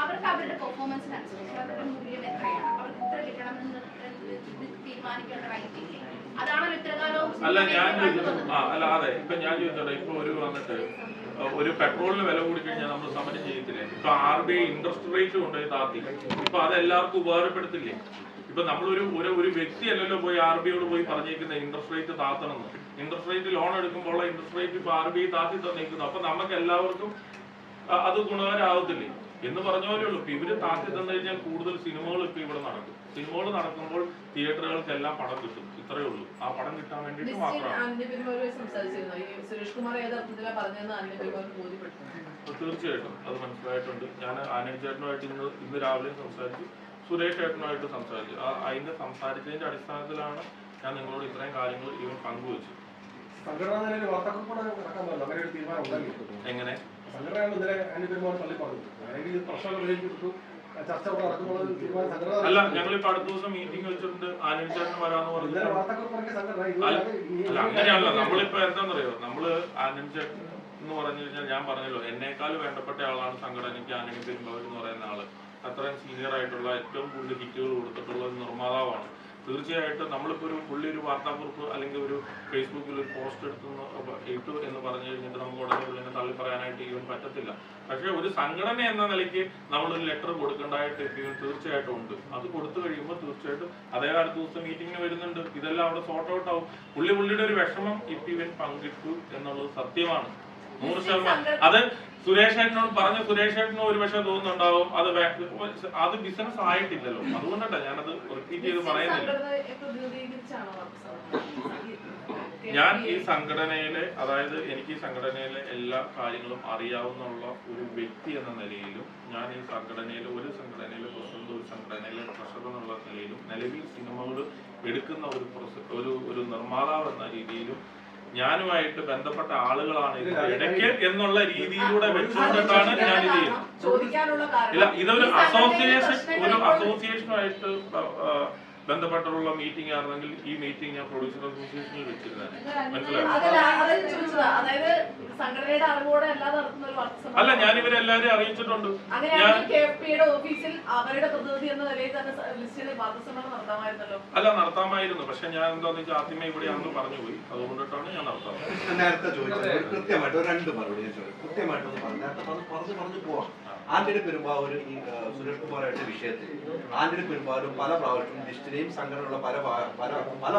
അവർക്ക് അവരുടെ പെർഫോമൻസിനനുസരിച്ച് അവരുടെ മൂല്യം എത്രയാണ്, അവർക്ക് ഇത്ര കിട്ടണമെന്ന് തീരുമാനിക്കേണ്ട റൈറ്റ് ഇല്ലേ? അതാണല്ലോ ഇത്രകാലവും. അല്ല ഞാൻ അതെ ഇപ്പൊ ഞാൻ ചോദിച്ചോട്ടെ, ഇപ്പൊ ഒരു വന്നിട്ട് ഒരു പെട്രോളിന് വില കൂടി കഴിഞ്ഞാൽ നമ്മൾ സമരം ചെയ്യത്തില്ലേ? ഇപ്പൊ RBI ഇൻട്രസ്റ്റ് റേറ്റ് കൊണ്ടുപോയി താത്തി. ഇപ്പൊ അതെല്ലാവർക്കും ഉപകാരപ്പെടുത്തില്ലേ? ഇപ്പൊ നമ്മളൊരു ഒരു വ്യക്തിയല്ലല്ലോ പോയി RBIയോട് പോയി പറഞ്ഞേക്കുന്ന ഇൻട്രസ്റ്റ് റേറ്റ് താത്തണമെന്ന്. ഇൻട്രസ്റ്റ് റേറ്റ് ലോൺ എടുക്കുമ്പോൾ ഇൻട്രസ്റ്റ് റേറ്റ് ഇപ്പൊ RBI താത്തി തന്നേക്കുന്നു. അപ്പൊ നമുക്ക് എല്ലാവർക്കും അത് ഗുണകരമാവത്തില്ലേ എന്ന് പറഞ്ഞ പോലെ ഉള്ളൂ. ഇപ്പൊ ഇവര് താത്തി തന്നു കഴിഞ്ഞാൽ കൂടുതൽ സിനിമകൾ ഇപ്പൊ ഇവിടെ നടക്കും. സിനിമകൾ നടക്കുമ്പോൾ തിയേറ്ററുകൾക്ക് എല്ലാം പടം കിട്ടും. ഇത്രയേ ഉള്ളൂ. ആ പടം കിട്ടാൻ വേണ്ടിട്ട് മാത്രമാണ്. തീർച്ചയായിട്ടും അത് മനസ്സിലായിട്ടുണ്ട്. ഞാൻ ആനന്ദ് ചേട്ടനുമായിട്ട് ഇന്ന് രാവിലെ സംസാരിച്ചു, സുരേഷ് ചേട്ടനുമായിട്ട് സംസാരിച്ചു. അതിന്റെ സംസാരിച്ചതിന്റെ അടിസ്ഥാനത്തിലാണ് ഞാൻ നിങ്ങളോട് ഇത്രയും കാര്യങ്ങൾ ഇവൻ പങ്കുവെച്ചു. എങ്ങനെ അല്ല, ഞങ്ങളിപ്പോ അടുത്ത ദിവസം മീറ്റിംഗ് വെച്ചിട്ടുണ്ട്. ആനന്ദ് ചേട്ടന് വരാന്ന് പറഞ്ഞു. അല്ല അങ്ങനെയല്ല, നമ്മളിപ്പോ എന്താണെന്നറിയോ, നമ്മള് ആനന്ദ് ചേട്ടൻ എന്ന് പറഞ്ഞു കഴിഞ്ഞാൽ ഞാൻ പറഞ്ഞല്ലോ, എന്നേക്കാൾ വേണ്ടപ്പെട്ട ആളാണ് സംഘടനയ്ക്ക് ആനന്ദ് പെരുമ്പാവൂർ എന്ന് പറയുന്ന ആള്. അത്രയും സീനിയർ ആയിട്ടുള്ള ഏറ്റവും കൂടുതൽ ഹിറ്റുകൾ കൊടുത്തിട്ടുള്ള ഒരു നിർമ്മാതാവാണ്. തീർച്ചയായിട്ടും നമ്മളിപ്പോ പുള്ളി ഒരു വാർത്താക്കുറിപ്പ് അല്ലെങ്കിൽ ഒരു ഫേസ്ബുക്കിൽ ഒരു പോസ്റ്റ് ഇട്ടു എന്ന് പറഞ്ഞു കഴിഞ്ഞിട്ട് നമുക്ക് ഉടനെ പുള്ളിനെ തള്ളി പറയാനായിട്ട് ഇവൻ പറ്റത്തില്ല. പക്ഷെ ഒരു സംഘടന എന്ന നിലയ്ക്ക് നമ്മളൊരു ലെറ്റർ കൊടുക്കേണ്ടതായിട്ട് ഇവൻ തീർച്ചയായിട്ടും ഉണ്ട്. അത് കൊടുത്തു കഴിയുമ്പോൾ തീർച്ചയായിട്ടും അതേ അടുത്ത ദിവസം മീറ്റിങ്ങിന് വരുന്നുണ്ട്. ഇതെല്ലാം അവിടെ സോർട്ട് ഔട്ട് ആവും. പുള്ളിയുടെ ഒരു വിഷമം ഇപ്പൊ ഇവൻ പങ്കിട്ടു എന്നുള്ളത് സത്യമാണ്, 100%. അത് സുരേഷ് ഏട്ടനോട് പറഞ്ഞ സുരേഷ് ഏട്ടനും ഒരു പക്ഷേ തോന്നുന്നുണ്ടാവും അത് ബിസിനസ് ആയിട്ടില്ലല്ലോ. അതുകൊണ്ടാണ് ഞാനത് റിപ്പീറ്റ് ചെയ്ത് പറയുന്നില്ല. ഞാൻ ഈ സംഘടനയിലെ, അതായത് എനിക്ക് ഈ സംഘടനയിലെ എല്ലാ കാര്യങ്ങളും അറിയാവുന്ന ഒരു വ്യക്തി എന്ന നിലയിലും, ഞാൻ ഈ സംഘടനയിലെ പ്രസിഡന്റ്, ഒരു സംഘടനയിലെ ട്രഷറർ എന്നുള്ള നിലയിലും, നിലവിൽ സിനിമകൾ എടുക്കുന്ന ഒരു നിർമ്മാതാവ് എന്ന രീതിയിലും ഞാനുമായിട്ട് ബന്ധപ്പെട്ട ആളുകളാണ് ഇടയ്ക്ക് എന്നുള്ള രീതിയിലൂടെ വെച്ചുകൊണ്ടിട്ടാണ് ഞാൻ ഇത് ചെയ്യുന്നത്. ഇല്ല, ഇതൊരു അസോസിയേഷനുമായിട്ട് ബന്ധപ്പെട്ടുള്ള മീറ്റിംഗ് ആയിരുന്നെങ്കിൽ ഈ മീറ്റിംഗ് ഞാൻ പ്രൊഡ്യൂസർ അസോസിയേഷനിൽ വെച്ചിരുന്നത്. മനസ്സിലായോ? അതല്ല, അതായത് ചോദിച്ചതാ. അതായത് സംഘടനയുടെ അറിവോടെ അല്ലാതെ നടത്തുന്ന ഒരു വാർത്താ സമ്മേളനം. അല്ല, ഞാൻ ഇവരെല്ലാവരും അറിയിച്ചിട്ടുണ്ട്. അങ്ങനെയാണെങ്കിൽ KFPയുടെ ഓഫീസിൽ അവരുടെ പ്രതിനിധി എന്ന നിലയിൽ തന്നെ ലിസ്റ്റിൽ വാർത്താ സമ്മേളനം നടത്താമായിരുന്നല്ലോ. അല്ല, നടത്താമായിരുന്നു. പക്ഷെ ഞാൻ എന്താണെന്ന് വെച്ചാൽ ആദ്യമേ ഇവിടെ അന്ന് പറഞ്ഞുപോയി, അതുകൊണ്ടിട്ടാണ് ഞാൻ നടത്താറ്. നേരത്തെ ചോദിച്ചത് കൃത്യമായിട്ട് ഒരു 2 മറുപടി ഞാൻ ചോദിച്ചു. കൃത്യമായിട്ടൊന്ന് പറഞ്ഞു. നേരത്തെ പറഞ്ഞു പോവാം. ആന്റണി പെരുമ്പാവൂർ ഈ സുരേഷ് കുമാറായിട്ട് വിഷയത്തിൽ ആന്റണി പെരുമ്പാവൂർ പല പ്രാവശ്യവും ലിസ്റ്റിനെയും സംഘടനയുള്ള പല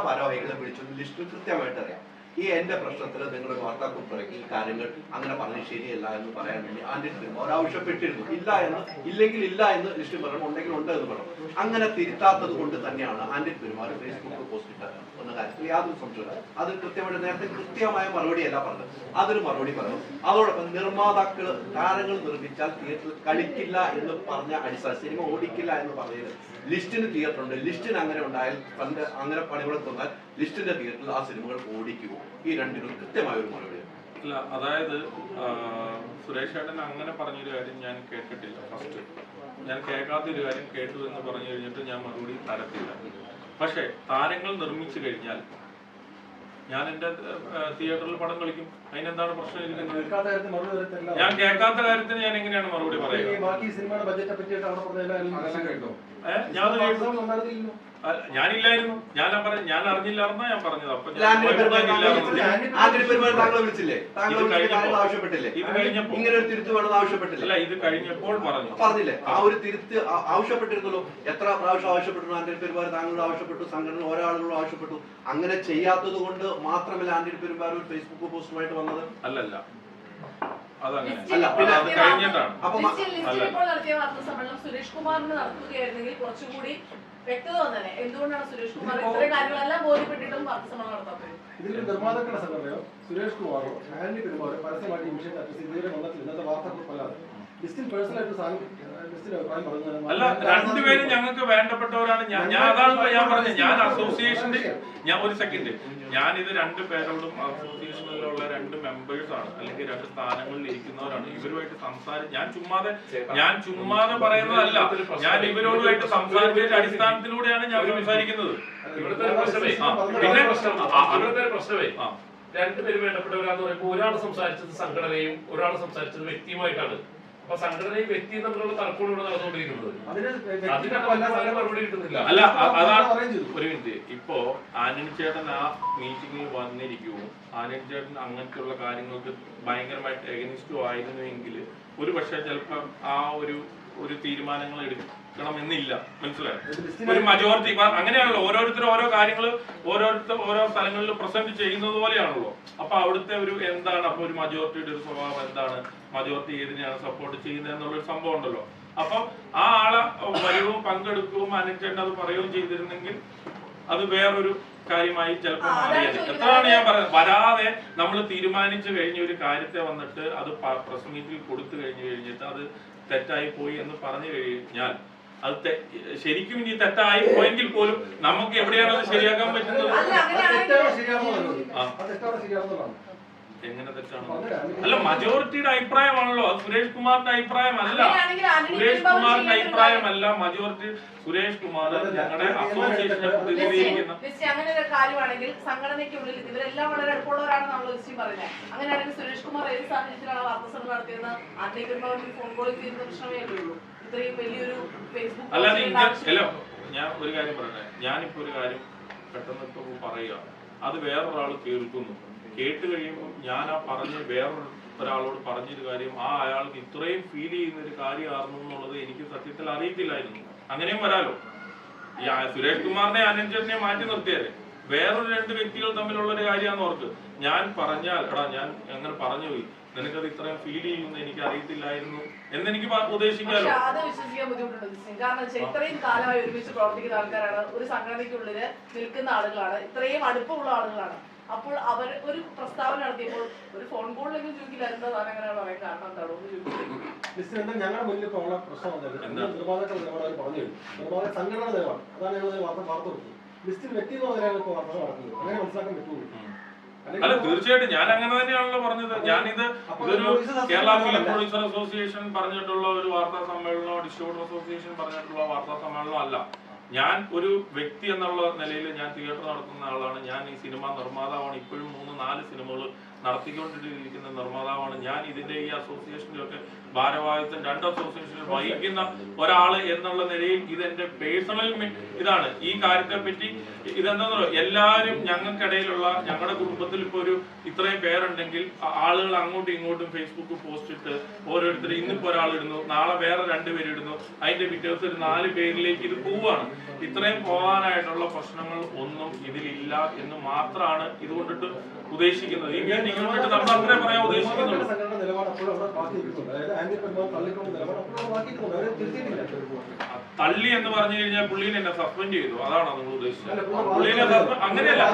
ഭാരവാഹികളെ വിളിച്ചു ലിസ്റ്റ് കൃത്യമായിട്ട് അറിയാം. ഈ എന്റെ പ്രശ്നത്തിൽ നിങ്ങൾ വാർത്താക്കുറിപ്പ് ഇറക്കി ഈ കാര്യങ്ങൾ അങ്ങനെ പറഞ്ഞ് ശരിയല്ല എന്ന് പറയാൻ വേണ്ടി ആന്റണി പെരുമ്പാവൂർ ആവശ്യപ്പെട്ടിരുന്നു. ഇല്ലെങ്കിൽ ഇല്ല എന്ന് ലിസ്റ്റ് പറയണം, ഉണ്ടെങ്കിൽ ഉണ്ട് എന്ന് പറയണം. അങ്ങനെ തിരുത്താത്തത് കൊണ്ട് തന്നെയാണ് ആന്റണി പെരുമ്പാവൂർ ഫേസ്ബുക്കിൽ പോസ്റ്റ് ഇട്ടത് എന്ന കാര്യത്തിൽ യാതൊരു സംശയമില്ല. അത് കൃത്യമായിട്ട് നേരത്തെ കൃത്യമായ മറുപടിയല്ല പറഞ്ഞത്, അതൊരു മറുപടി പറഞ്ഞു. അതോടൊപ്പം നിർമ്മാതാക്കൾ താരങ്ങൾ നിർമ്മിച്ചാൽ തിയേറ്ററിൽ കളിക്കില്ല എന്ന് പറഞ്ഞ അടിസ്ഥാന സിനിമ ഓടിക്കില്ല എന്ന് പറഞ്ഞത് ലിസ്റ്റിന് തിയേറ്റർ ഉണ്ട്, ലിസ്റ്റിന് അങ്ങനെ ഉണ്ടായാൽ പണ്ട് അങ്ങനെ പണികൾ തന്നാൽ ലിസ്റ്റിന്റെ തിയേറ്ററിൽ ആ സിനിമകൾ ഓടിക്കുമോ? ഈ രണ്ടിനും കൃത്യമായ ഒരു മറുപടി. അല്ല, അതായത് സുരേഷ് ചേട്ടൻ അങ്ങനെ പറഞ്ഞൊരു കാര്യം ഞാൻ കേട്ടിട്ടില്ല. ഫസ്റ്റ് ഞാൻ കേൾക്കാത്തൊരു കാര്യം കേട്ടു എന്ന് പറഞ്ഞു കഴിഞ്ഞിട്ട് ഞാൻ മറുപടി തരത്തില്ല. പക്ഷെ താരങ്ങൾ നിർമ്മിച്ചു കഴിഞ്ഞാൽ ഞാൻ എന്റെ തിയേറ്ററിൽ പടം കളിക്കും. അതിനെന്താണ് പ്രശ്നം ഇരിക്കുന്നത്? ഞാൻ കേൾക്കാത്ത കാര്യത്തിന് ഞാൻ എങ്ങനെയാണ് മറുപടി പറയുക? ഞാനില്ലായിരുന്നു, ഞാൻ അറിഞ്ഞില്ലായിരുന്നാ ഞാൻ പറഞ്ഞത്. അപ്പൊ അല്ല, ഇത് കഴിഞ്ഞപ്പോൾ പറഞ്ഞില്ലേ? ആ ഒരു തിരുത്ത് ആവശ്യപ്പെട്ടിരുന്നല്ലോ. എത്ര പ്രാവശ്യം ആവശ്യപ്പെട്ടു? ആന്റണി പെരുമ്പാവൂർ താങ്കളോട് ആവശ്യപ്പെട്ടു, സംഘടന ഒരാളുകളോട് ആവശ്യപ്പെട്ടു. അങ്ങനെ ചെയ്യാത്തത് കൊണ്ട് മാത്രമല്ല ആന്റണി പെരുമ്പാവൂർ ഫേസ്ബുക്ക് പോസ്റ്റുമായിട്ട് വന്നത്. അല്ലല്ല, അതങ്ങനെ ലിസ്റ്റിൽ കഴിഞ്ഞിട്ടാണ്. ഇപ്പോൾ നടത്തിയ വാർത്താ സമ്മേളനം സുരേഷ് കുമാറിന് നടത്തുകയായിരുന്നെങ്കിൽ കുറച്ചുകൂടി വ്യക്തത വന്നേ. എന്തുകൊണ്ടാണ് സുരേഷ് കുമാർ ഇത്രയും കാര്യങ്ങളെല്ലാം ബോധ്യപ്പെട്ടിട്ടും വാർത്താ സമ്മേളനം നടത്താത്തത്? ഇതിൽ നിർമ്മാതാക്കളുടെ സംഘടനയോ സുരേഷ് കുമാറോ ആന്റണി പെരുമ്പാവൂരോ പരസ്യമായിട്ട് ഈ വിഷയത്തെ അഡ്രസ് ഇതുവരെ വന്നിട്ടില്ല. ഇന്നത്തെ വാർത്താക്കുറിപ്പല്ലാതെ ലിസ്റ്റിൽ പേഴ്സണലായിട്ട് ലിസ്റ്റിൽ അഭിപ്രായം പറഞ്ഞു. അല്ല, രണ്ടുപേരും ഞങ്ങൾക്ക് വേണ്ടപ്പെട്ടവരാണ്. ഞാൻ അതാണ് ഞാൻ പറഞ്ഞത്. ഞാൻ അസോസിയേഷന്റെ ഒരു സെക്കൻഡ്, ഞാനിത് 2 പേരോടും അസോസിയേഷനിലുള്ള 2 മെമ്പേഴ്സ് ആണ്, അല്ലെങ്കിൽ 2 സ്ഥാനങ്ങളിൽ ഇരിക്കുന്നവരാണ്. ഇവരുമായിട്ട് ഞാൻ ചുമ്മാതെ പറയുന്നതല്ല. ഞാൻ ഇവരോടുമായിട്ട് സംസാരിച്ചതിന്റെ അടിസ്ഥാനത്തിലൂടെയാണ് ഞാൻ സംസാരിക്കുന്നത്. ഇവിടുത്തെ ഒരു പ്രശ്നമേ 2 പേര് വേണ്ടപ്പെട്ടവരാന്ന് പറയുമ്പോൾ ഒരാൾ സംസാരിച്ചത് സംഘടനയും ഒരാൾ സംസാരിച്ചത് വ്യക്തിയുമായിട്ടാണ്. അപ്പൊ സംഘടനയും വ്യക്തിയും തമ്മിലുള്ള തർക്കമാണ് ഇവിടെ നടന്നുകൊണ്ടിരിക്കുന്നത്. അതിനകത്ത് മറുപടി കിട്ടുന്നില്ല. അല്ല, അതാണ് ഒരു മിനിറ്റ്. ഇപ്പോ ആന്റണി ചേട്ടൻ ആ മീറ്റിംഗിൽ വന്നിരിക്കുമോ, ആന്റണി ചേട്ടൻ അങ്ങനത്തെയുള്ള കാര്യങ്ങൾക്ക് ഭയങ്കരമായിട്ട് എഗനിസ്റ്റും ആയിരുന്നുവെങ്കിൽ ഒരു പക്ഷേ ചിലപ്പോൾ ആ ഒരു തീരുമാനങ്ങൾ എടുക്കണമെന്നില്ല. മനസ്സിലായോ? ഒരു മജോറിറ്റി അങ്ങനെയാണല്ലോ. ഓരോരുത്തരും ഓരോ കാര്യങ്ങൾ ഓരോ സ്ഥലങ്ങളിൽ പ്രസന്റ് ചെയ്യുന്നത് പോലെയാണല്ലോ. അപ്പൊ അവിടുത്തെ ഒരു എന്താണ്, അപ്പൊ ഒരു മജോറിറ്റിയുടെ ഒരു സ്വഭാവം എന്താണ്, മജോറിറ്റി ഏതിനെയാണ് സപ്പോർട്ട് ചെയ്യുന്നത് എന്നുള്ളൊരു സംഭവം ഉണ്ടല്ലോ. അപ്പൊ ആ ആളെ വരവും പങ്കെടുക്കുകയും അനുസരിച്ച് അത് പറയുകയും ചെയ്തിരുന്നെങ്കിൽ അത് വേറൊരു കാര്യമായി ചിലപ്പോൾ മാറിയത്. എത്രയാണ് ഞാൻ പറയുന്നത്? വരാതെ നമ്മൾ തീരുമാനിച്ചു കഴിഞ്ഞ ഒരു കാര്യത്തെ വന്നിട്ട് അത് പ്രസ് മീറ്റിൽ കൊടുത്തു കഴിഞ്ഞിട്ട് അത് തെറ്റായി പോയി എന്ന് പറഞ്ഞു കഴിഞ്ഞാൽ അത് ശരിക്കും ഇനി തെറ്റായി പോയെങ്കിൽ പോലും നമുക്ക് എവിടെയാണ് അത് ശരിയാക്കാൻ പറ്റുന്നത്? എങ്ങനെ തെറ്റാണ്? അല്ല, മജോറിറ്റിയുടെ അഭിപ്രായമാണല്ലോ അത്. സുരേഷ് കുമാറിന്റെ അഭിപ്രായമല്ല. സുരേഷ് കുമാറിന്റെ അഭിപ്രായമല്ല മജോറിറ്റി. സുരേഷ് കുമാർ ഞങ്ങളുടെ അസോസിയേഷനെ പ്രതിനിധീകരിക്കുന്ന അങ്ങനെ ഒരു കാര്യമാണെങ്കിൽ സംഘടനയ്ക്കുള്ളിൽ ഇവരെല്ലാം വളരെ അടുപ്പമുള്ളവരാണ് നമ്മൾ ലിസ്റ്റിൽ പറയുന്നത്. അങ്ങനെയാണെങ്കിൽ സുരേഷ് കുമാർ ഏത് സാഹചര്യത്തിലാണ് വാർത്താ സമ്മേളനം നടത്തിയത്? ആന്റണി പെരുമ്പാവൂരിൽ ഫോൺ കോളിൽ തീരുന്ന പ്രശ്നമേ ഉള്ളൂ. ഇത്രയും വലിയൊരു ഫേസ്ബുക്ക് അല്ലാതെ ഞാൻ ഒരു കാര്യം പറയട്ടെ. ഞാനിപ്പോ ഒരു കാര്യം പെട്ടെന്ന് ഇപ്പൊ പറയുക, അത് വേറൊരാൾ കേൾക്കുന്നു. കേട്ട് കഴിയുമ്പോൾ ഞാൻ ആ പറഞ്ഞ് വേറൊരാളോട് പറഞ്ഞൊരു കാര്യം അയാൾക്ക് ഇത്രയും ഫീൽ ചെയ്യുന്ന ഒരു കാര്യമായിരുന്നു എന്നുള്ളത് എനിക്ക് സത്യത്തിൽ അറിയത്തില്ലായിരുന്നു. അങ്ങനെയും വരാലോ. ഈ സുരേഷ് കുമാറിനെ അനന്തനെ മാറ്റി നിർത്തിയാലേ വേറൊരു 2 വ്യക്തികൾ തമ്മിലുള്ള ഒരു കാര്യമാണെന്ന് ഓർക്ക്. ഞാൻ പറഞ്ഞാൽ എടാ ഞാൻ അങ്ങനെ പറഞ്ഞു പോയി, നിനക്കത് ഇത്രയും ഫീൽ ചെയ്യുമെന്ന് എനിക്ക് അറിയത്തില്ലായിരുന്നു എന്നെനിക്ക് ഉദ്ദേശിക്കാലോ. അത് വിശ്വസിക്കാൻ ബുദ്ധിമുട്ടുണ്ട്. കാരണം ഇത്രയും കാലമായി ഒരുമിച്ച് പ്രവർത്തിക്കുന്ന ആൾക്കാരാണ്, ഒരു സംഘടനയ്ക്കുള്ളിൽ നിൽക്കുന്ന ആളുകളാണ്, ഇത്രയും അടുപ്പമുള്ള ആളുകളാണ്. അപ്പോൾ അവർ ഒരു പ്രസ്താവന നടത്തിയപ്പോൾ ഒരു ഫോൺ കോളിലെങ്കിലും ചോദിക്കില്ലായിരുന്നു അങ്ങനെ പറയാൻ കാരണം എന്താണോ എന്ന് ചോദിക്കുന്നത്. ഞങ്ങളുടെ മുന്നിൽ ഇപ്പോൾ ഉള്ള പ്രശ്നം നിർമ്മാതാക്കൾ നിലപാട് പറഞ്ഞു. നിർമ്മാതാക്കൾ സംഘടന നിലപാട് അതാണ് ഞങ്ങൾ വാർത്ത കൊടുത്തത്. ലിസ്റ്റിൽ വ്യക്തി നിലയിലാണ് ഇപ്പോൾ വാർത്ത നടക്കുന്നത്. അങ്ങനെ മനസ്സിലാക്കാൻ പറ്റുള്ളൂ. അല്ല, തീർച്ചയായിട്ടും ഞാൻ അങ്ങനെ തന്നെയാണല്ലോ പറഞ്ഞത്. ഞാനിത് ഇതൊരു കേരള ഫിലിം പ്രൊഡ്യൂസർ അസോസിയേഷൻ പറഞ്ഞിട്ടുള്ള ഒരു വാർത്താ സമ്മേളനമോ ഡിസ്ട്രിബ്യൂട്ടർ അസോസിയേഷൻ പറഞ്ഞിട്ടുള്ള വാർത്താ സമ്മേളനമോ അല്ല. ഞാൻ ഒരു വ്യക്തി എന്നുള്ള നിലയിൽ ഞാൻ തിയേറ്റർ നടത്തുന്ന ആളാണ്. ഞാൻ ഈ സിനിമ നിർമ്മാതാവാണ്. ഇപ്പോഴും 3-4 സിനിമകൾ നടത്തിക്കൊണ്ടിരിക്കുന്ന നിർമ്മാതാവാണ് ഞാൻ. ഇതിന്റെ ഈ അസോസിയേഷനിലൊക്കെ ഭാരവാഹിത്വം 2 അസോസിയേഷനിൽ വഹിക്കുന്ന ഒരാള് എന്നുള്ള നിലയിൽ ഇതെന്റെ പേഴ്സണൽ ഇതാണ്. ഈ കാര്യത്തെ പറ്റി ഇതെന്താണെന്നോ, എല്ലാവരും ഞങ്ങൾക്കിടയിലുള്ള ഞങ്ങളുടെ കുടുംബത്തിൽ ഇപ്പൊ ഒരു ഇത്രയും പേരുണ്ടെങ്കിൽ ആളുകൾ അങ്ങോട്ടും ഇങ്ങോട്ടും ഫേസ്ബുക്ക് പോസ്റ്റ് ഇട്ട് ഓരോരുത്തർ ഇന്നിപ്പോ ഒരാൾ ഇടുന്നു, നാളെ വേറെ 2 പേര് ഇടുന്നു, അതിന്റെ പിറ്റേഴ്സ് ഒരു 4 പേരിലേക്ക് ഇത് പോവാണ്. ഇത്രയും പോകാനായിട്ടുള്ള പ്രശ്നങ്ങൾ ഒന്നും ഇതിലില്ല എന്ന് മാത്രമാണ് ഇതുകൊണ്ടിട്ട് ഉദ്ദേശിക്കുന്നത്. ഈ മീറ്റിംഗ് കൊണ്ടിട്ട് നമ്മൾ അത്രയും പറയാൻ ഉദ്ദേശിക്കുന്നുള്ളൂ. സംഘടന നിലപാട് അപ്പോഴും അവിടെ ബാക്കി നിൽക്കുന്നുണ്ട്. അതായത് ആന്റി പെരുമാൾ തള്ളിക്കൊണ്ട് നിലപാട് അപ്പോഴും ബാക്കി നിൽക്കുന്നുണ്ട്. അവരെ തിരുത്തിയിട്ടില്ല. തള്ളി എന്ന് പറഞ്ഞു കഴിഞ്ഞാൽ പുള്ളീനെ എന്നെ സസ്പെൻഡ് ചെയ്തു, അതാണോ നിങ്ങൾ ഉദ്ദേശിച്ചത്? പുള്ളീനെ അങ്ങനെയല്ല.